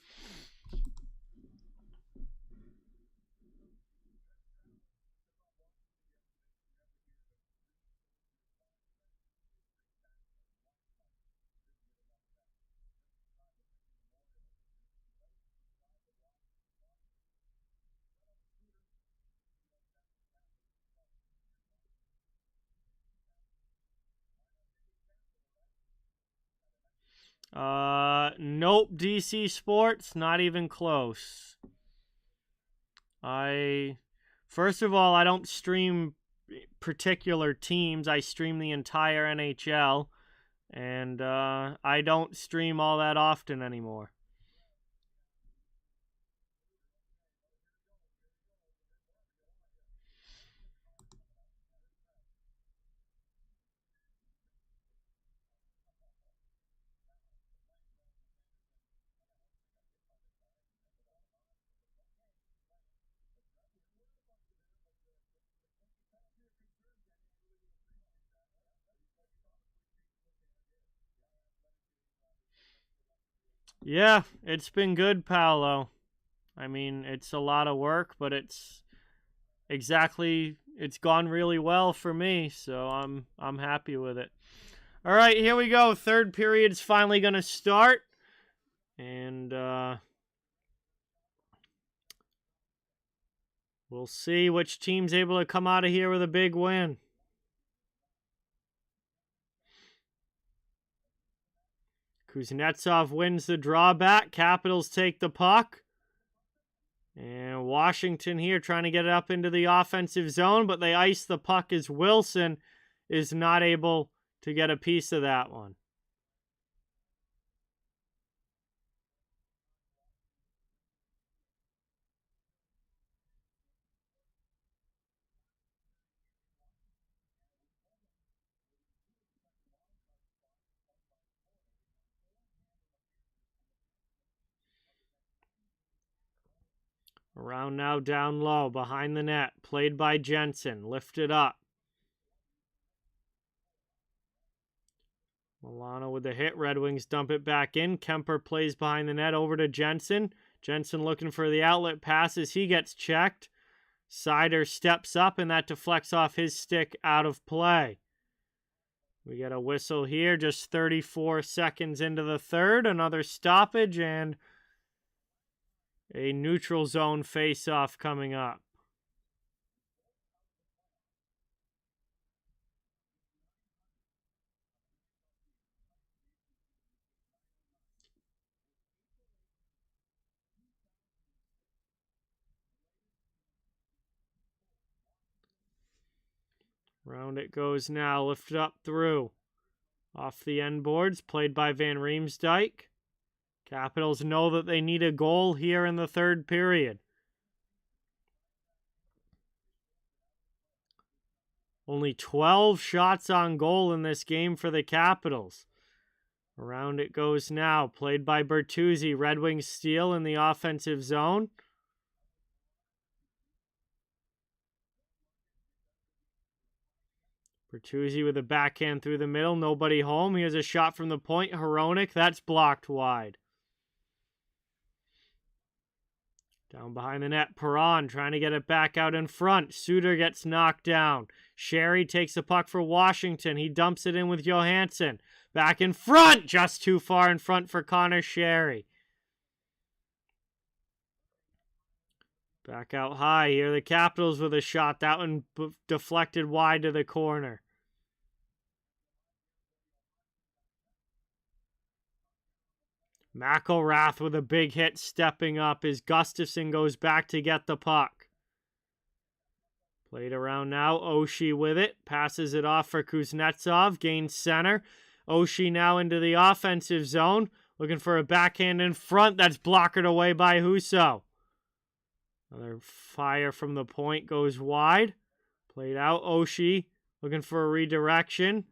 Nope. DC Sports, not even close. First of all, I don't stream particular teams. I stream the entire NHL, and I don't stream all that often anymore. Yeah, it's been good, Paolo. I mean, it's a lot of work, but it's gone really well for me, so I'm happy with it. All right, here we go. Third period's finally going to start. And we'll see which team's able to come out of here with a big win. Kuznetsov wins the drawback. Capitals take the puck. And Washington here trying to get it up into the offensive zone, but they ice the puck as Wilson is not able to get a piece of that one. Around now, down low, behind the net. Played by Jensen. Lifted up. Milano with the hit. Red Wings dump it back in. Kemper plays behind the net over to Jensen. Jensen looking for the outlet passes. He gets checked. Sider steps up, and that deflects off his stick out of play. We get a whistle here, just 34 seconds into the third. Another stoppage and a neutral zone face-off coming up. Round it goes now, lifted up through. Off the end boards, played by Van Riemsdyk. Capitals know that they need a goal here in the third period. Only 12 shots on goal in this game for the Capitals. Around it goes now, played by Bertuzzi. Red Wings steal in the offensive zone. Bertuzzi with a backhand through the middle. Nobody home. He has a shot from the point. Hronek. That's blocked wide. Down behind the net. Perron trying to get it back out in front. Suter gets knocked down. Sherry takes the puck for Washington. He dumps it in with Johansson. Back in front. Just too far in front for Connor Sherry. Back out high. Here the Capitals with a shot. That one deflected wide to the corner. McElrath with a big hit stepping up as Gustafsson goes back to get the puck. Played around now. Oshie with it. Passes it off for Kuznetsov. Gains center. Oshie now into the offensive zone. Looking for a backhand in front. That's blockered away by Husso. Another fire from the point goes wide. Played out. Oshie looking for a redirection.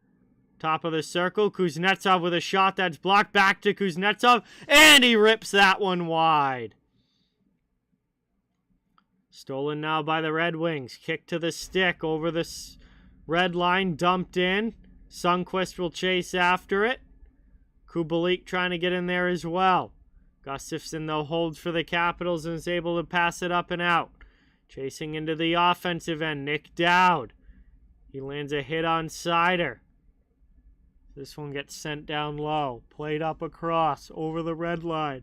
Top of the circle. Kuznetsov with a shot that's blocked. Back to Kuznetsov. And he rips that one wide. Stolen now by the Red Wings. Kick to the stick over the red line. Dumped in. Sundqvist will chase after it. Kubalik trying to get in there as well. Gustafsson, though, holds for the Capitals and is able to pass it up and out. Chasing into the offensive end. Nick Dowd. He lands a hit on Sider. This one gets sent down low. Played up across over the red line.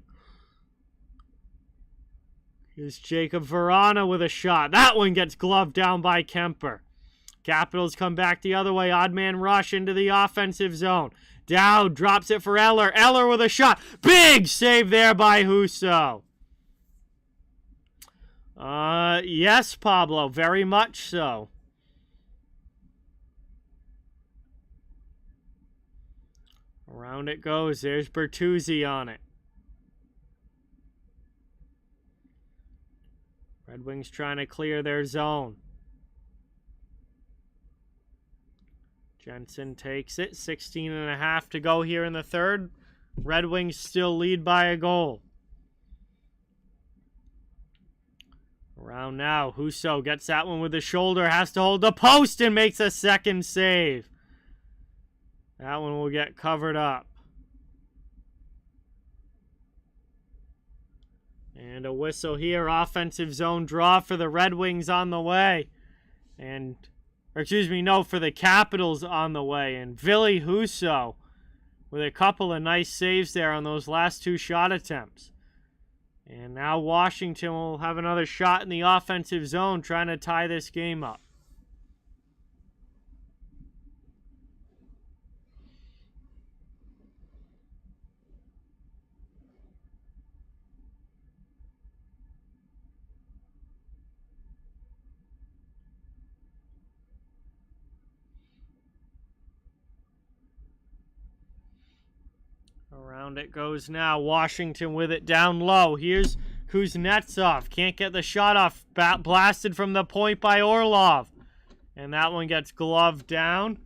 Here's Jacob Verana with a shot. That one gets gloved down by Kemper. Capitals come back the other way. Odd man rush into the offensive zone. Dowd drops it for Eller. Eller with a shot. Big save there by Husso. Yes, Pablo. Very much so. Around it goes. There's Bertuzzi on it. Red Wings trying to clear their zone. Jensen takes it. 16.5 to go here in the third. Red Wings still lead by a goal. Around now. Husso gets that one with the shoulder. Has to hold the post and makes a second save. That one will get covered up. And a whistle here. Offensive zone draw for the Red Wings on the way. For the Capitals on the way. And Ville Husso with a couple of nice saves there on those last two shot attempts. And now Washington will have another shot in the offensive zone trying to tie this game up. Around it goes now. Washington with it down low. Here's Kuznetsov. Can't get the shot off. Blasted from the point by Orlov. And that one gets gloved down.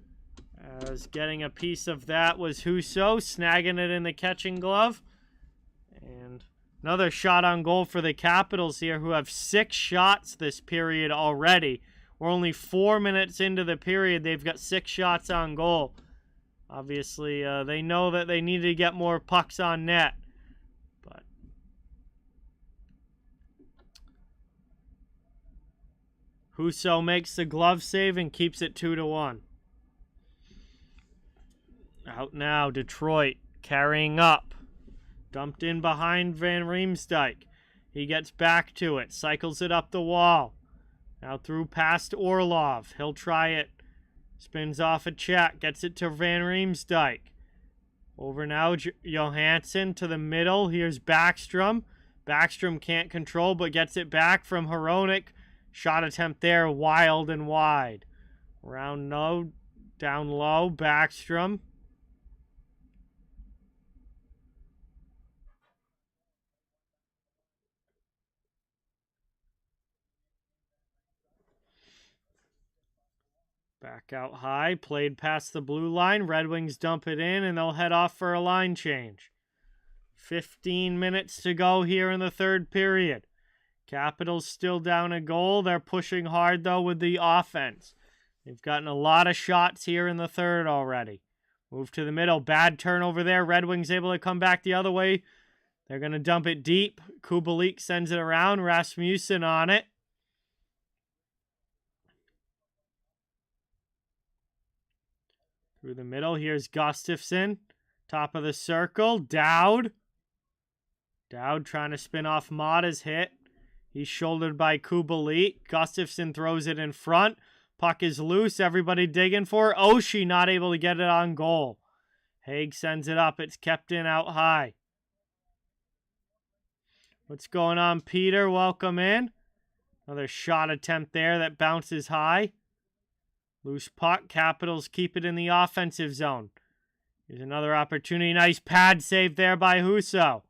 As getting a piece of that was Husso. Snagging it in the catching glove. And Another shot on goal for the Capitals here, who have 6 shots this period already. We're only 4 minutes into the period. They've got 6 shots on goal. Obviously, they know that they need to get more pucks on net. But Husso makes the glove save and keeps it 2-1. Out now, Detroit carrying up. Dumped in behind Van Riemsdyk. He gets back to it. Cycles it up the wall. Now through past Orlov. He'll try it. Spins off a check. Gets it to Van Riemsdyk. Over now, Johansson to the middle. Here's Backstrom. Backstrom can't control, but gets it back from Hronek. Shot attempt there. Wild and wide. Around low. Down low. Backstrom. Back out high, played past the blue line. Red Wings dump it in, and they'll head off for a line change. 15 minutes to go here in the third period. Capitals still down a goal. They're pushing hard, though, with the offense. They've gotten a lot of shots here in the third already. Move to the middle. Bad turnover there. Red Wings able to come back the other way. They're going to dump it deep. Kubalik sends it around. Rasmussen on it. Through the middle, here's Gustafsson. Top of the circle, Dowd. Dowd trying to spin off Mata's hit. He's shouldered by Kubalik. Gustafsson throws it in front. Puck is loose. Everybody digging for it. Oshie not able to get it on goal. Haig sends it up. It's kept in out high. What's going on, Peter? Welcome in. Another shot attempt there that bounces high. Loose puck. Capitals keep it in the offensive zone. Here's another opportunity. Nice pad save there by Husso.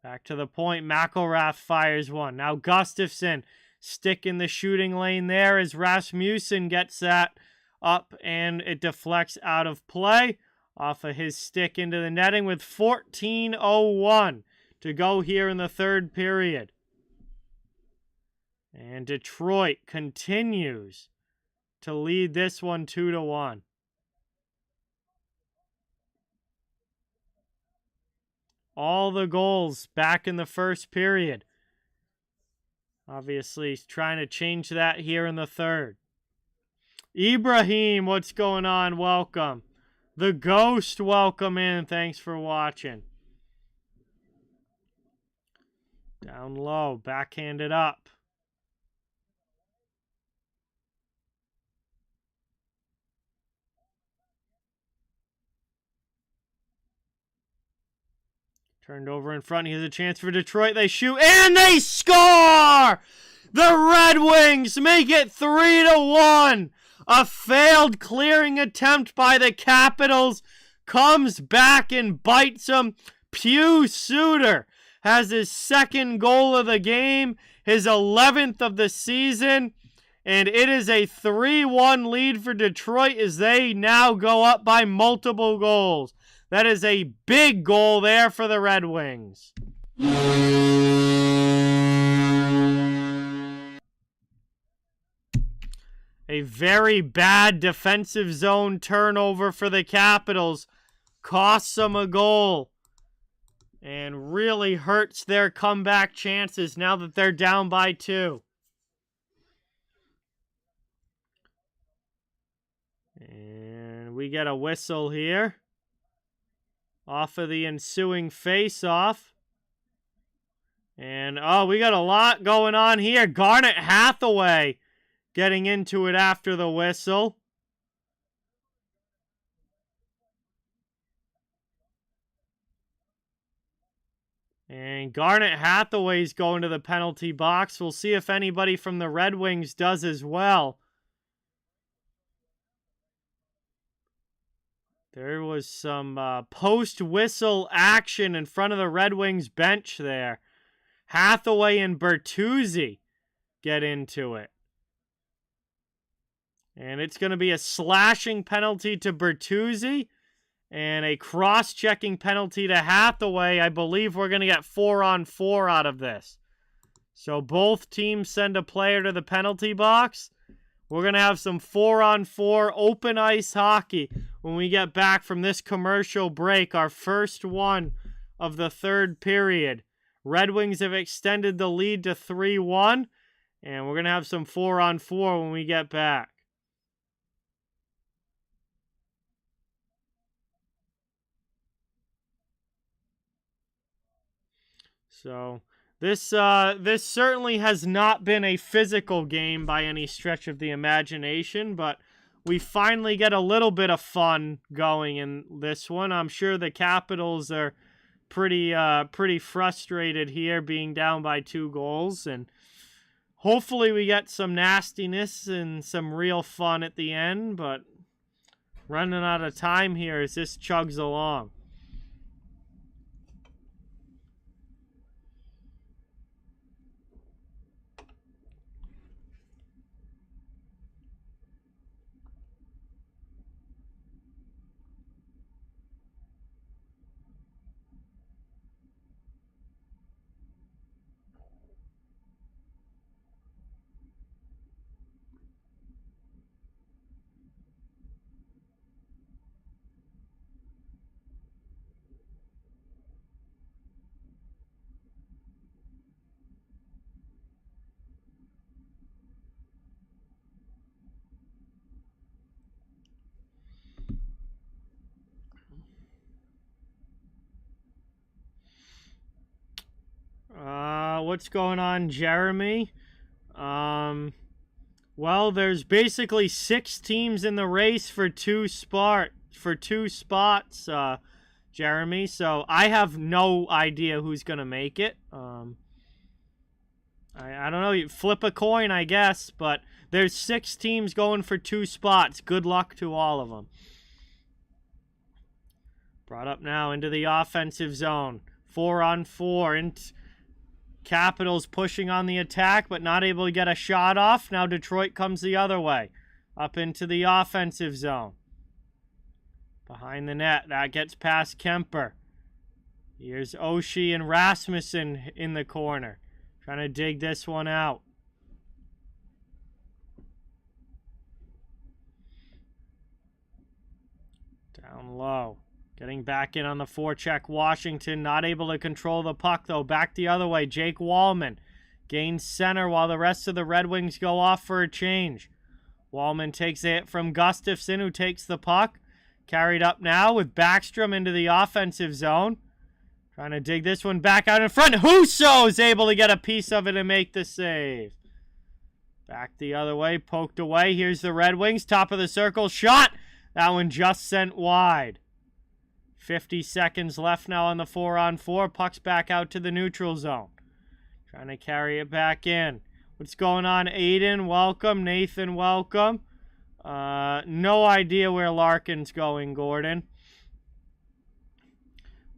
Back to the point. McElrath fires one. Now Gustafsson stick in the shooting lane there as Rasmussen gets that up and it deflects out of play off of his stick into the netting with 14:01 to go here in the third period. And Detroit continues to lead this one 2-1. All the goals back in the first period. Obviously, he's trying to change that here in the third. Ibrahim, what's going on? Welcome. The Ghost, welcome in. Thanks for watching. Down low, backhanded up. Turned over in front. Here's a chance for Detroit. They shoot, and they score! The Red Wings make it 3-1. A failed clearing attempt by the Capitals comes back and bites them. Pius Suter has his second goal of the game, his 11th of the season, and it is a 3-1 lead for Detroit as they now go up by multiple goals. That is a big goal there for the Red Wings. A very bad defensive zone turnover for the Capitals. Costs them a goal. And really hurts their comeback chances now that they're down by 2. And we get a whistle here. Off of the ensuing face-off. And, oh, we got a lot going on here. Garnet Hathaway getting into it after the whistle. And Garnet Hathaway's going to the penalty box. We'll see if anybody from the Red Wings does as well. There was some post-whistle action in front of the Red Wings bench there. Hathaway and Bertuzzi get into it. And it's going to be a slashing penalty to Bertuzzi. and a cross-checking penalty to Hathaway. I believe we're going to get 4-on-4 out of this. So both teams send a player to the penalty box. We're going to have some 4-on-4 open ice hockey when we get back from this commercial break, our first one of the third period. Red Wings have extended the lead to 3-1, and we're going to have some 4-on-4 when we get back. So this certainly has not been a physical game by any stretch of the imagination, but we finally get a little bit of fun going in this one. I'm sure the Capitals are pretty frustrated here, being down by 2 goals, and hopefully we get some nastiness and some real fun at the end, but running out of time here as this chugs along. What's going on, Jeremy? Well, there's basically 6 teams in the race for 2 spots, Jeremy. So I have no idea who's gonna make it. I don't know. You flip a coin, I guess, but there's 6 teams going for 2 spots. Good luck to all of them. Brought up now into the offensive zone. 4-on-4. And Capitals pushing on the attack, but not able to get a shot off. Now Detroit comes the other way. Up into the offensive zone. Behind the net. That gets past Kemper. Here's Oshie and Rasmussen in the corner. Trying to dig this one out. Down low. Getting back in on the forecheck. Washington not able to control the puck, though. Back the other way. Jake Wallman gains center while the rest of the Red Wings go off for a change. Wallman takes it from Gustafsson, who takes the puck. Carried up now with Backstrom into the offensive zone. Trying to dig this one back out in front. Husso is able to get a piece of it and make the save. Back the other way. Poked away. Here's the Red Wings. Top of the circle. Shot. That one just sent wide. 50 seconds left now on the 4-on-4. Puck's back out to the neutral zone. Trying to carry it back in. What's going on, Aiden? Welcome. Nathan, welcome. No idea where Larkin's going, Gordon.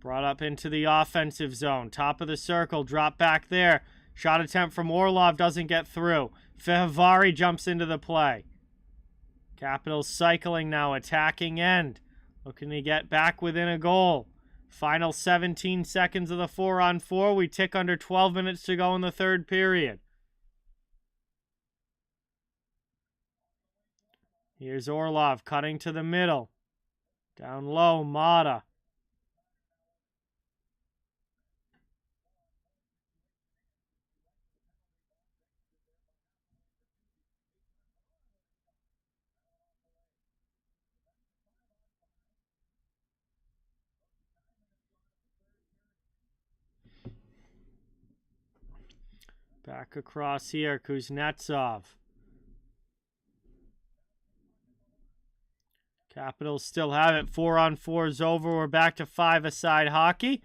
Brought up into the offensive zone. Top of the circle. Drop back there. Shot attempt from Orlov doesn't get through. Fehervari jumps into the play. Capitals cycling now. Attacking end. Looking to get back within a goal. Final 17 seconds of the 4-on-4. We tick under 12 minutes to go in the third period. Here's Orlov cutting to the middle. Down low, Mata. Back across here, Kuznetsov. Capitals still have it. 4-on-4 is over. We're back to 5-a-side hockey.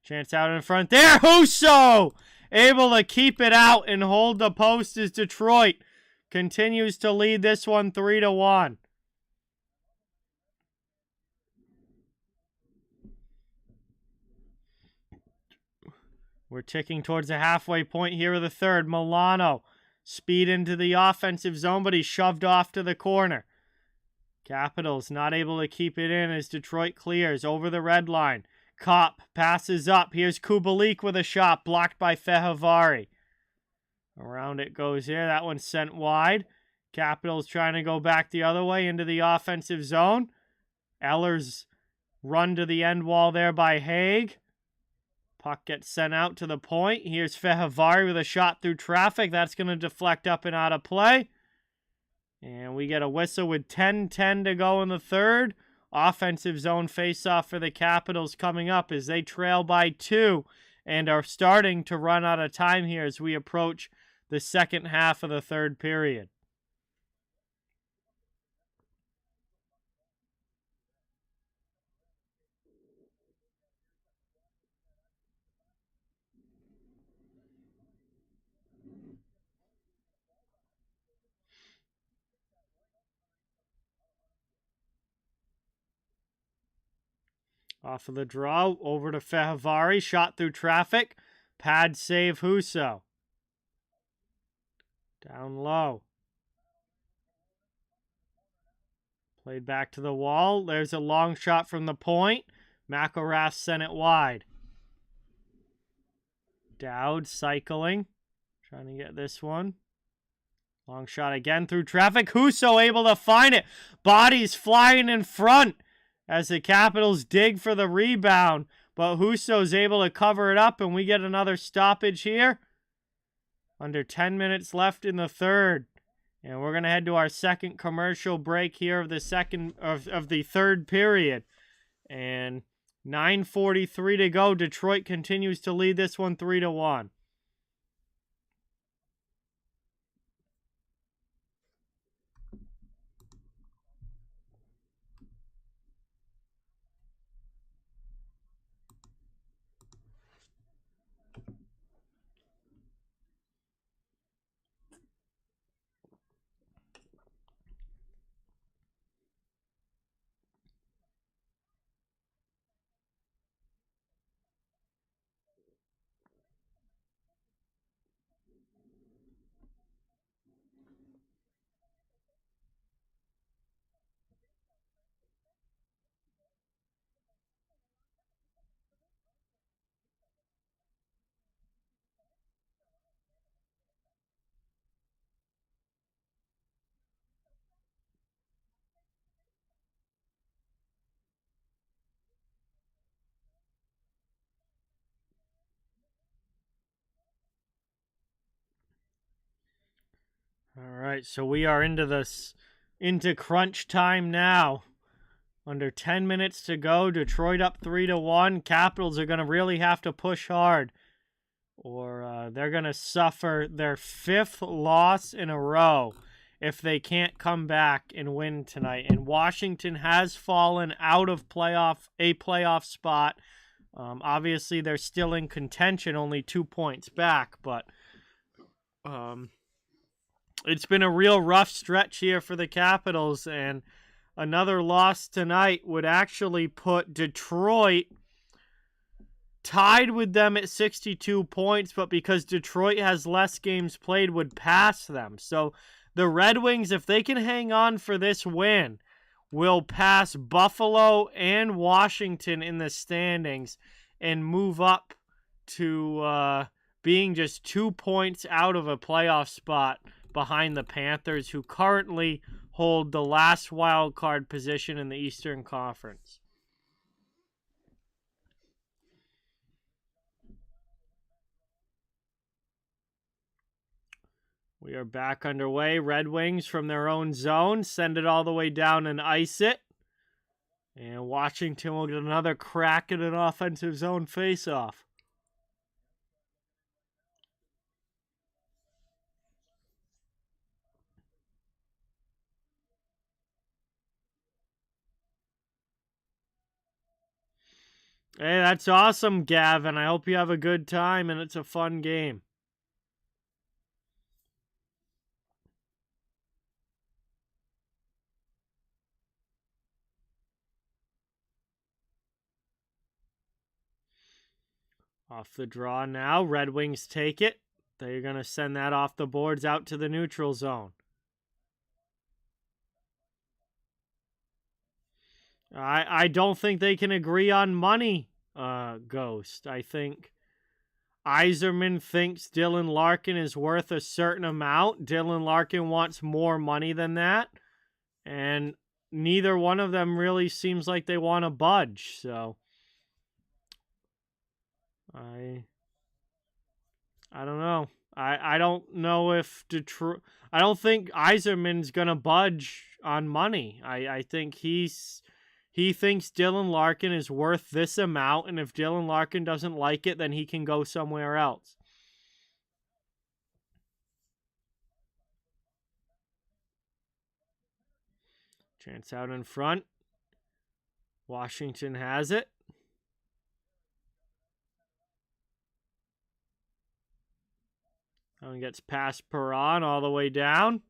Chance out in front there. Husso! Able to keep it out and hold the post as Detroit continues to lead this one 3-1. We're ticking towards the halfway point here of the third. Milano, speed into the offensive zone, but he's shoved off to the corner. Capitals not able to keep it in as Detroit clears over the red line. Kopp passes up. Here's Kubalik with a shot blocked by Fehervari. Around it goes here. That one's sent wide. Capitals trying to go back the other way into the offensive zone. Eller's run to the end wall there by Haig. Puck gets sent out to the point. Here's Fehervari with a shot through traffic. That's going to deflect up and out of play. And we get a whistle with 10:10 to go in the third. Offensive zone faceoff for the Capitals coming up as they trail by 2 and are starting to run out of time here as we approach the second half of the third period. Off of the draw, over to Fehervari, shot through traffic. Pad save Husso. Down low. Played back to the wall. There's a long shot from the point. McElrath sent it wide. Dowd cycling. Trying to get this one. Long shot again through traffic. Husso able to find it. Bodies flying in front as the Capitals dig for the rebound. But Husso's able to cover it up, and we get another stoppage here. Under 10 minutes left in the third. And we're going to head to our second commercial break here of the third period. And 9:43 to go. Detroit continues to lead this one 3-1. All right, so we are into crunch time now. Under 10 minutes to go. Detroit up 3-1. Capitals are going to really have to push hard, or they're going to suffer their 5th loss in a row if they can't come back and win tonight. And Washington has fallen out of a playoff spot. Obviously, they're still in contention, only 2 points back, but it's been a real rough stretch here for the Capitals, and another loss tonight would actually put Detroit tied with them at 62 points, but because Detroit has less games played, would pass them. So the Red Wings, if they can hang on for this win, will pass Buffalo and Washington in the standings and move up to being just 2 points out of a playoff spot behind the Panthers, who currently hold the last wild card position in the Eastern Conference. We are back underway. Red Wings from their own zone send it all the way down and ice it. And Washington will get another crack at an offensive zone faceoff. Hey, that's awesome, Gavin. I hope you have a good time and it's a fun game. Off the draw now. Red Wings take it. They're going to send that off the boards out to the neutral zone. I don't think they can agree on money, Ghost. I think Yzerman thinks Dylan Larkin is worth a certain amount. Dylan Larkin wants more money than that. And neither one of them really seems like they want to budge. So I don't know. I don't know if Detroit... I don't think Yzerman's going to budge on money. I think he thinks Dylan Larkin is worth this amount, and if Dylan Larkin doesn't like it, then he can go somewhere else. Chance out in front. Washington has it. And gets past Perron all the way down.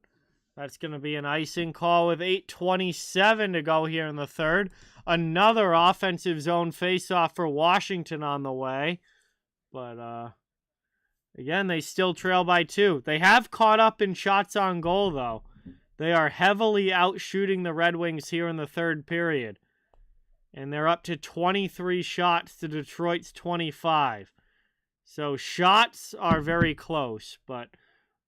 That's going to be an icing call with 8:27 to go here in the third. Another offensive zone faceoff for Washington on the way. But, again, they still trail by 2. They have caught up in shots on goal, though. They are heavily outshooting the Red Wings here in the third period. And they're up to 23 shots to Detroit's 25. So shots are very close, but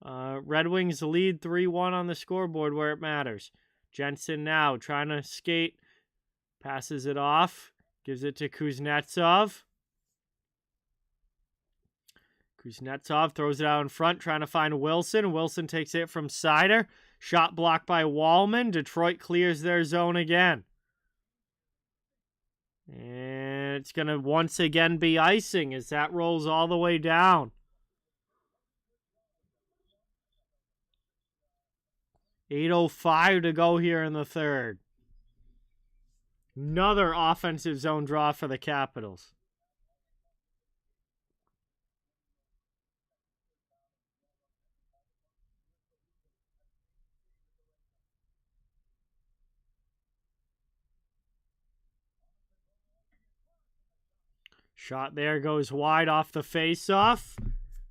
Red Wings lead 3-1 on the scoreboard where it matters. Jensen now trying to skate, passes it off, gives it to Kuznetsov. Kuznetsov throws it out in front, trying to find Wilson. Wilson takes it from Seider. Shot blocked by Wallman. Detroit clears their zone again. And it's going to once again be icing as that rolls all the way down. 8:05 to go here in the third. Another offensive zone draw for the Capitals. Shot there goes wide off the face-off.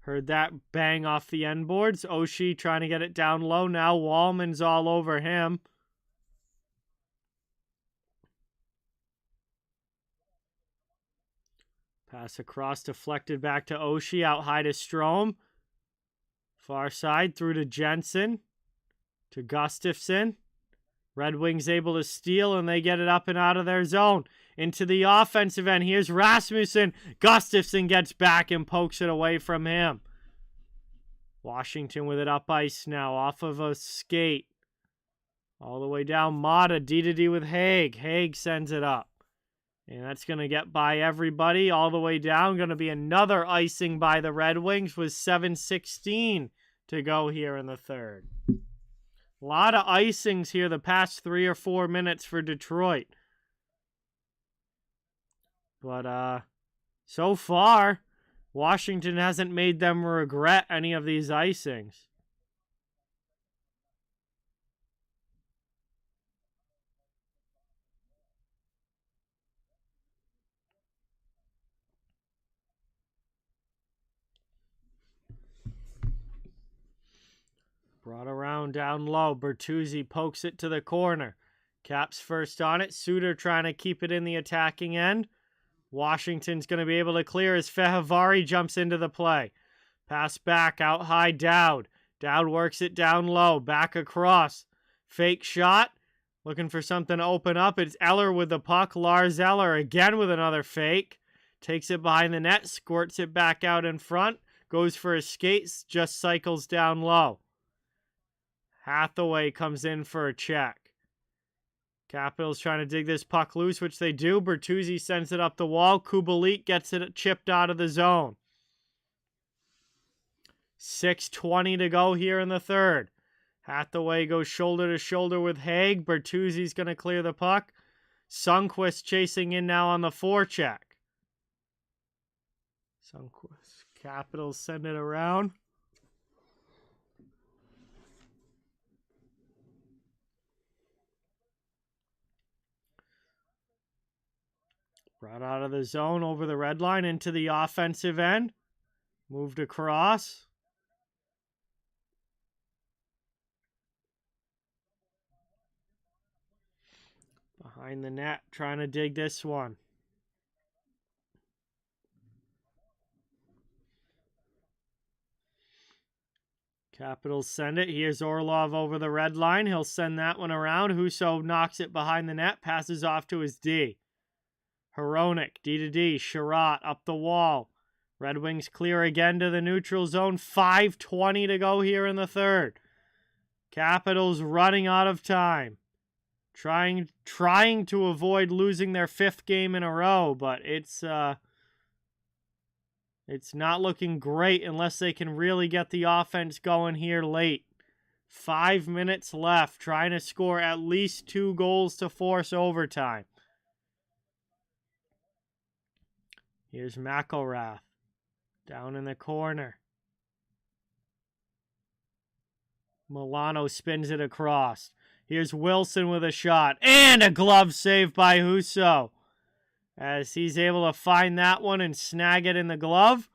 Heard that bang off the end boards. Oshie trying to get it down low. Now Wallman's all over him. Pass across, deflected back to Oshie. Out high to Strome. Far side through to Jensen. To Gustafsson. Red Wings able to steal, and they get it up and out of their zone. Into the offensive end. Here's Rasmussen. Gustafsson gets back and pokes it away from him. Washington with it up ice now. Off of a skate. All the way down. Mata. D-to-D with Haig. Haig sends it up. And that's going to get by everybody all the way down. Going to be another icing by the Red Wings with 7:16 to go here in the third. A lot of icings here the past 3 or 4 minutes for Detroit. But so far, Washington hasn't made them regret any of these icings. Brought around down low. Bertuzzi pokes it to the corner. Caps first on it. Suter trying to keep it in the attacking end. Washington's going to be able to clear as Fehervari jumps into the play. Pass back, out high, Dowd. Dowd works it down low, back across. Fake shot. Looking for something to open up. It's Eller with the puck. Lars Eller again with another fake. Takes it behind the net, squirts it back out in front. Goes for a skate, just cycles down low. Hathaway comes in for a check. Capitals trying to dig this puck loose, which they do. Bertuzzi sends it up the wall. Kubalik gets it chipped out of the zone. 6:20 to go here in the third. Hathaway goes shoulder to shoulder with Haig. Bertuzzi's going to clear the puck. Sundqvist chasing in now on the forecheck. Sundqvist. Capitals send it around. Brought out of the zone over the red line into the offensive end. Moved across. Behind the net, trying to dig this one. Capitals send it. Here's Orlov over the red line. He'll send that one around. Husso knocks it behind the net. Passes off to his D. Hronek, D to D. Sherratt up the wall. Red Wings clear again to the neutral zone. 5:20 to go here in the third. Capitals running out of time. Trying to avoid losing their 5th game in a row, but it's not looking great unless they can really get the offense going here late. 5 minutes left, trying to score at least 2 goals to force overtime. Here's McElrath down in the corner. Milano spins it across. Here's Wilson with a shot. And a glove save by Husso. As he's able to find that one and snag it in the glove.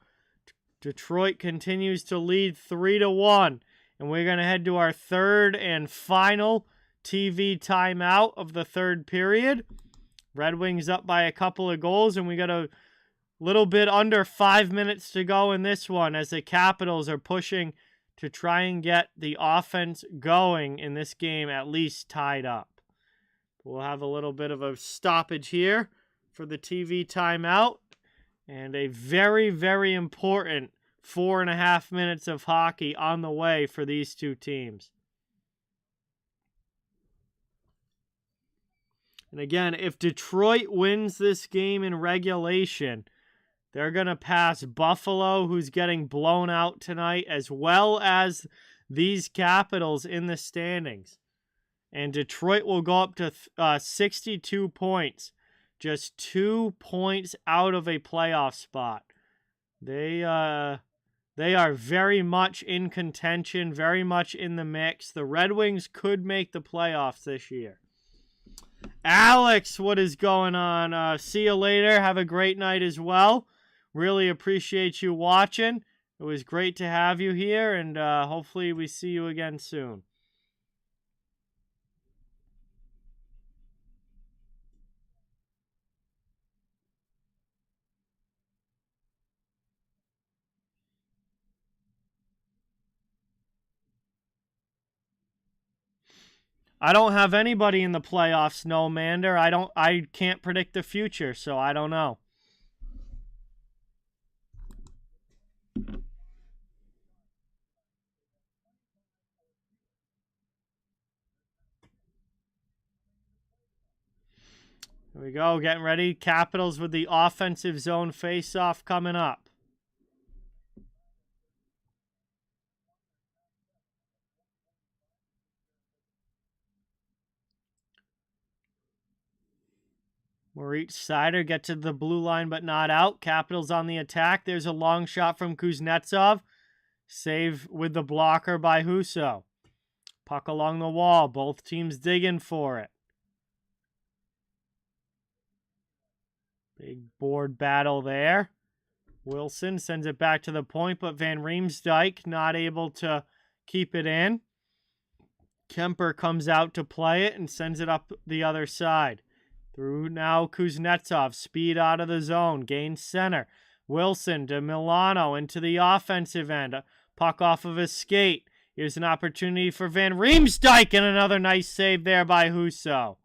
Detroit continues to lead 3-1. And we're going to head to our third and final TV timeout of the third period. Red Wings up by a couple of goals, and we got a little bit under 5 minutes to go in this one as the Capitals are pushing to try and get the offense going in this game, at least tied up. We'll have a little bit of a stoppage here for the TV timeout, and a very, very important 4.5 minutes of hockey on the way for these two teams. And again, if Detroit wins this game in regulation, they're going to pass Buffalo, who's getting blown out tonight, as well as these Capitals in the standings. And Detroit will go up to 62 points, just 2 points out of a playoff spot. They are very much in contention, very much in the mix. The Red Wings could make the playoffs this year. Alex, what is going on? See you later. Have a great night as well. Really appreciate you watching. It was great to have you here, and hopefully we see you again soon. I don't have anybody in the playoffs, no, Mander. I can't predict the future, so I don't know. Here we go, getting ready. Capitals with the offensive zone face-off coming up. Moritz Seider gets to the blue line but not out. Capitals on the attack. There's a long shot from Kuznetsov. Save with the blocker by Husso. Puck along the wall. Both teams digging for it. Big board battle there. Wilson sends it back to the point, but Van Riemsdyk not able to keep it in. Kemper comes out to play it and sends it up the other side. Through now Kuznetsov, speed out of the zone, gains center. Wilson to Milano into the offensive end. Puck off of his skate. Here's an opportunity for Van Riemsdyk, and another nice save there by Husso.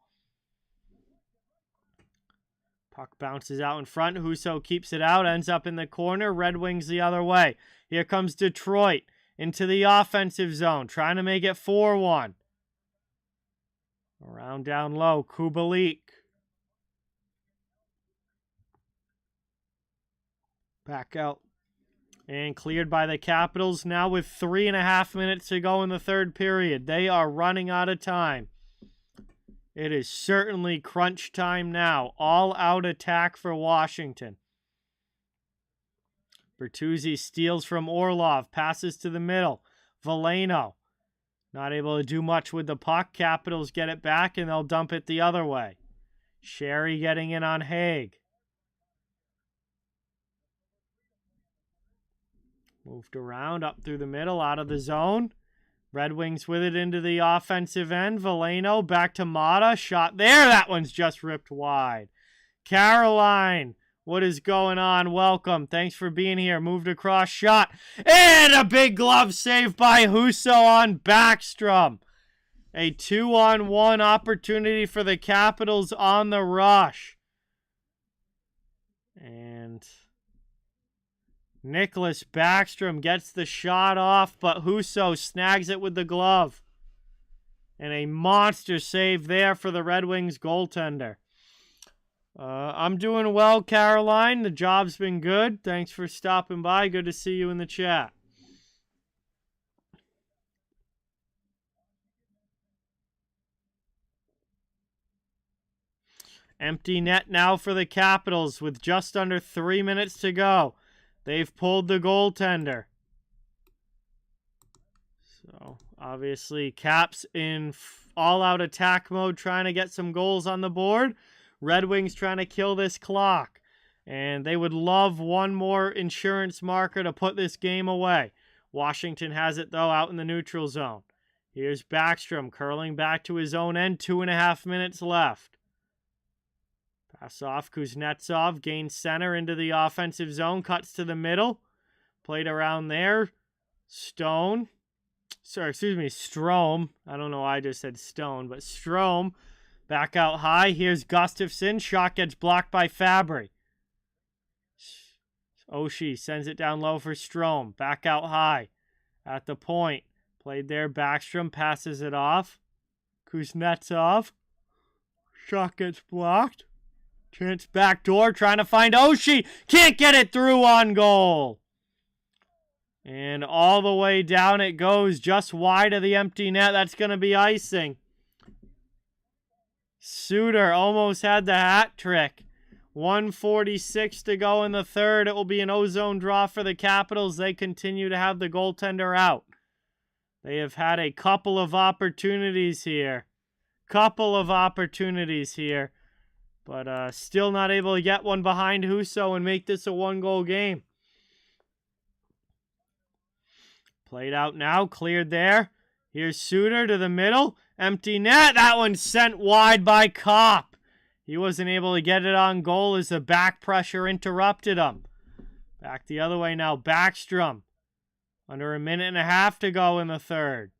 Puck bounces out in front. Husso keeps it out, ends up in the corner. Red Wings the other way. Here comes Detroit into the offensive zone, trying to make it 4-1. Around down low, Kubalik. Back out. And cleared by the Capitals now with 3.5 minutes to go in the third period. They are running out of time. It is certainly crunch time now. All-out attack for Washington. Bertuzzi steals from Orlov. Passes to the middle. Veleno. Not able to do much with the puck. Capitals get it back, and they'll dump it the other way. Sherry getting in on Haig. Moved around, up through the middle, out of the zone. Red Wings with it into the offensive end. Veleno back to Mata. Shot there. That one's just ripped wide. Caroline, what is going on? Welcome. Thanks for being here. Moved across. Shot. And a big glove save by Husso on Backstrom. A 2-on-1 opportunity for the Capitals on the rush. And Nicholas Backstrom gets the shot off, but Husso snags it with the glove. And a monster save there for the Red Wings goaltender. I'm doing well, Caroline. The job's been good. Thanks for stopping by. Good to see you in the chat. Empty net now for the Capitals with just under 3 minutes to go. They've pulled the goaltender. So, obviously, Caps in all-out attack mode trying to get some goals on the board. Red Wings trying to kill this clock. And they would love one more insurance marker to put this game away. Washington has it, though, out in the neutral zone. Here's Backstrom curling back to his own end. 2.5 minutes left. Pass off, Kuznetsov gains center into the offensive zone, cuts to the middle. Played around there. Strome. I don't know why I just said Stone, but Strome. Back out high. Here's Gustafsson. Shot gets blocked by Fabry. Oshie sends it down low for Strome. Back out high. At the point. Played there. Backstrom passes it off. Kuznetsov. Shot gets blocked. Chance back door, trying to find Oshie. Can't get it through on goal. And all the way down it goes, just wide of the empty net. That's going to be icing. Suter almost had the hat trick. 1:46 to go in the third. It will be an ozone draw for the Capitals. They continue to have the goaltender out. They have had a couple of opportunities here. But still not able to get one behind Husso and make this a one-goal game. Played out now. Cleared there. Here's Suter to the middle. Empty net. That one's sent wide by Kopp. He wasn't able to get it on goal as the back pressure interrupted him. Back the other way now. Backstrom. Under a minute and a half to go in the third.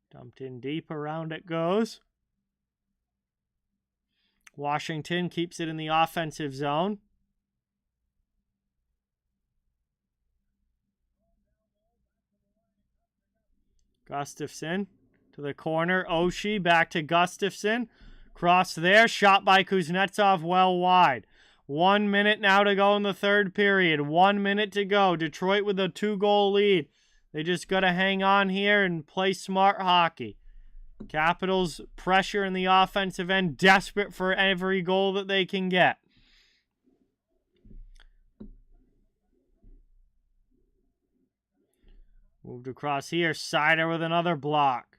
Dumped in deep. Around it goes. Washington keeps it in the offensive zone. Gustafsson to the corner. Oshie back to Gustafsson. Cross there. Shot by Kuznetsov well wide. 1 minute now to go in the third period. 1 minute to go. Detroit with a 2-goal lead. They just got to hang on here and play smart hockey. Capitals pressure in the offensive end, desperate for every goal that they can get. Moved across here, Sider with another block.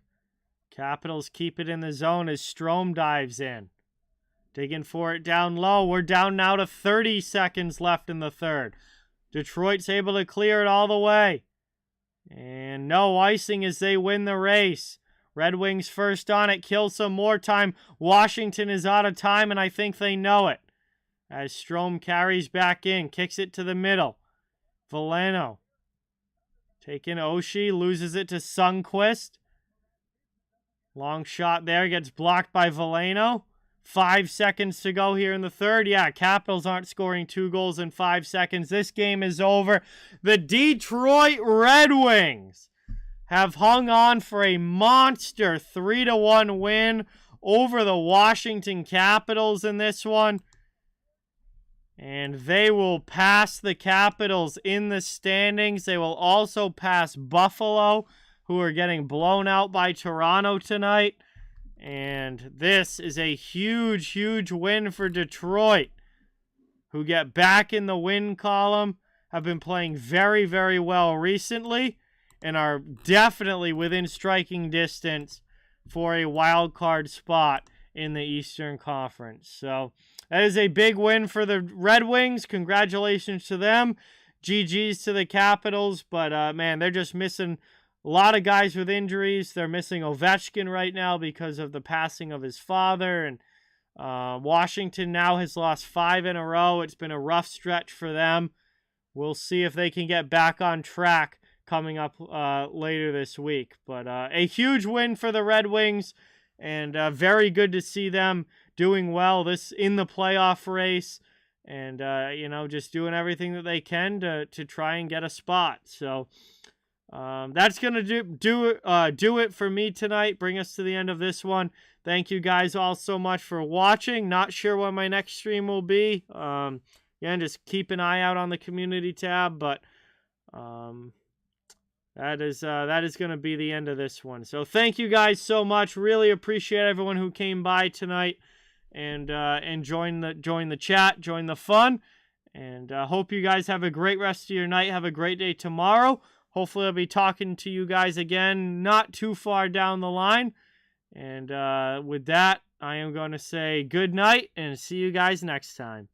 Capitals keep it in the zone as Strome dives in. Digging for it down low. We're down now to 30 seconds left in the third. Detroit's able to clear it all the way. And no icing as they win the race. Red Wings first on it, kill some more time. Washington is out of time, and I think they know it. As Strome carries back in, kicks it to the middle. Veleno. Taking Oshie, loses it to Sundqvist. Long shot there, gets blocked by Veleno. 5 seconds to go here in the third. Yeah, Capitals aren't scoring 2 goals in 5 seconds. This game is over. The Detroit Red Wings have hung on for a monster 3-1 win over the Washington Capitals in this one. And they will pass the Capitals in the standings. They will also pass Buffalo, who are getting blown out by Toronto tonight. And this is a huge, huge win for Detroit, who get back in the win column, have been playing very, very well recently, and are definitely within striking distance for a wild card spot in the Eastern Conference. So that is a big win for the Red Wings. Congratulations to them. GG's to the Capitals. But, man, they're just missing a lot of guys with injuries. They're missing Ovechkin right now because of the passing of his father. And Washington now has lost 5 in a row. It's been a rough stretch for them. We'll see if they can get back on track coming up later this week. But a huge win for the Red Wings, and very good to see them doing well in the playoff race, and just doing everything that they can to try and get a spot. So that's gonna do it for me tonight. Bring us to the end of this one. Thank you guys all so much for watching. Not sure when my next stream will be. Again, just keep an eye out on the community tab, but that is going to be the end of this one. So thank you guys so much. Really appreciate everyone who came by tonight and join the chat, join the fun, and hope you guys have a great rest of your night. Have a great day tomorrow. Hopefully I'll be talking to you guys again not too far down the line. And with that, I am going to say good night and see you guys next time.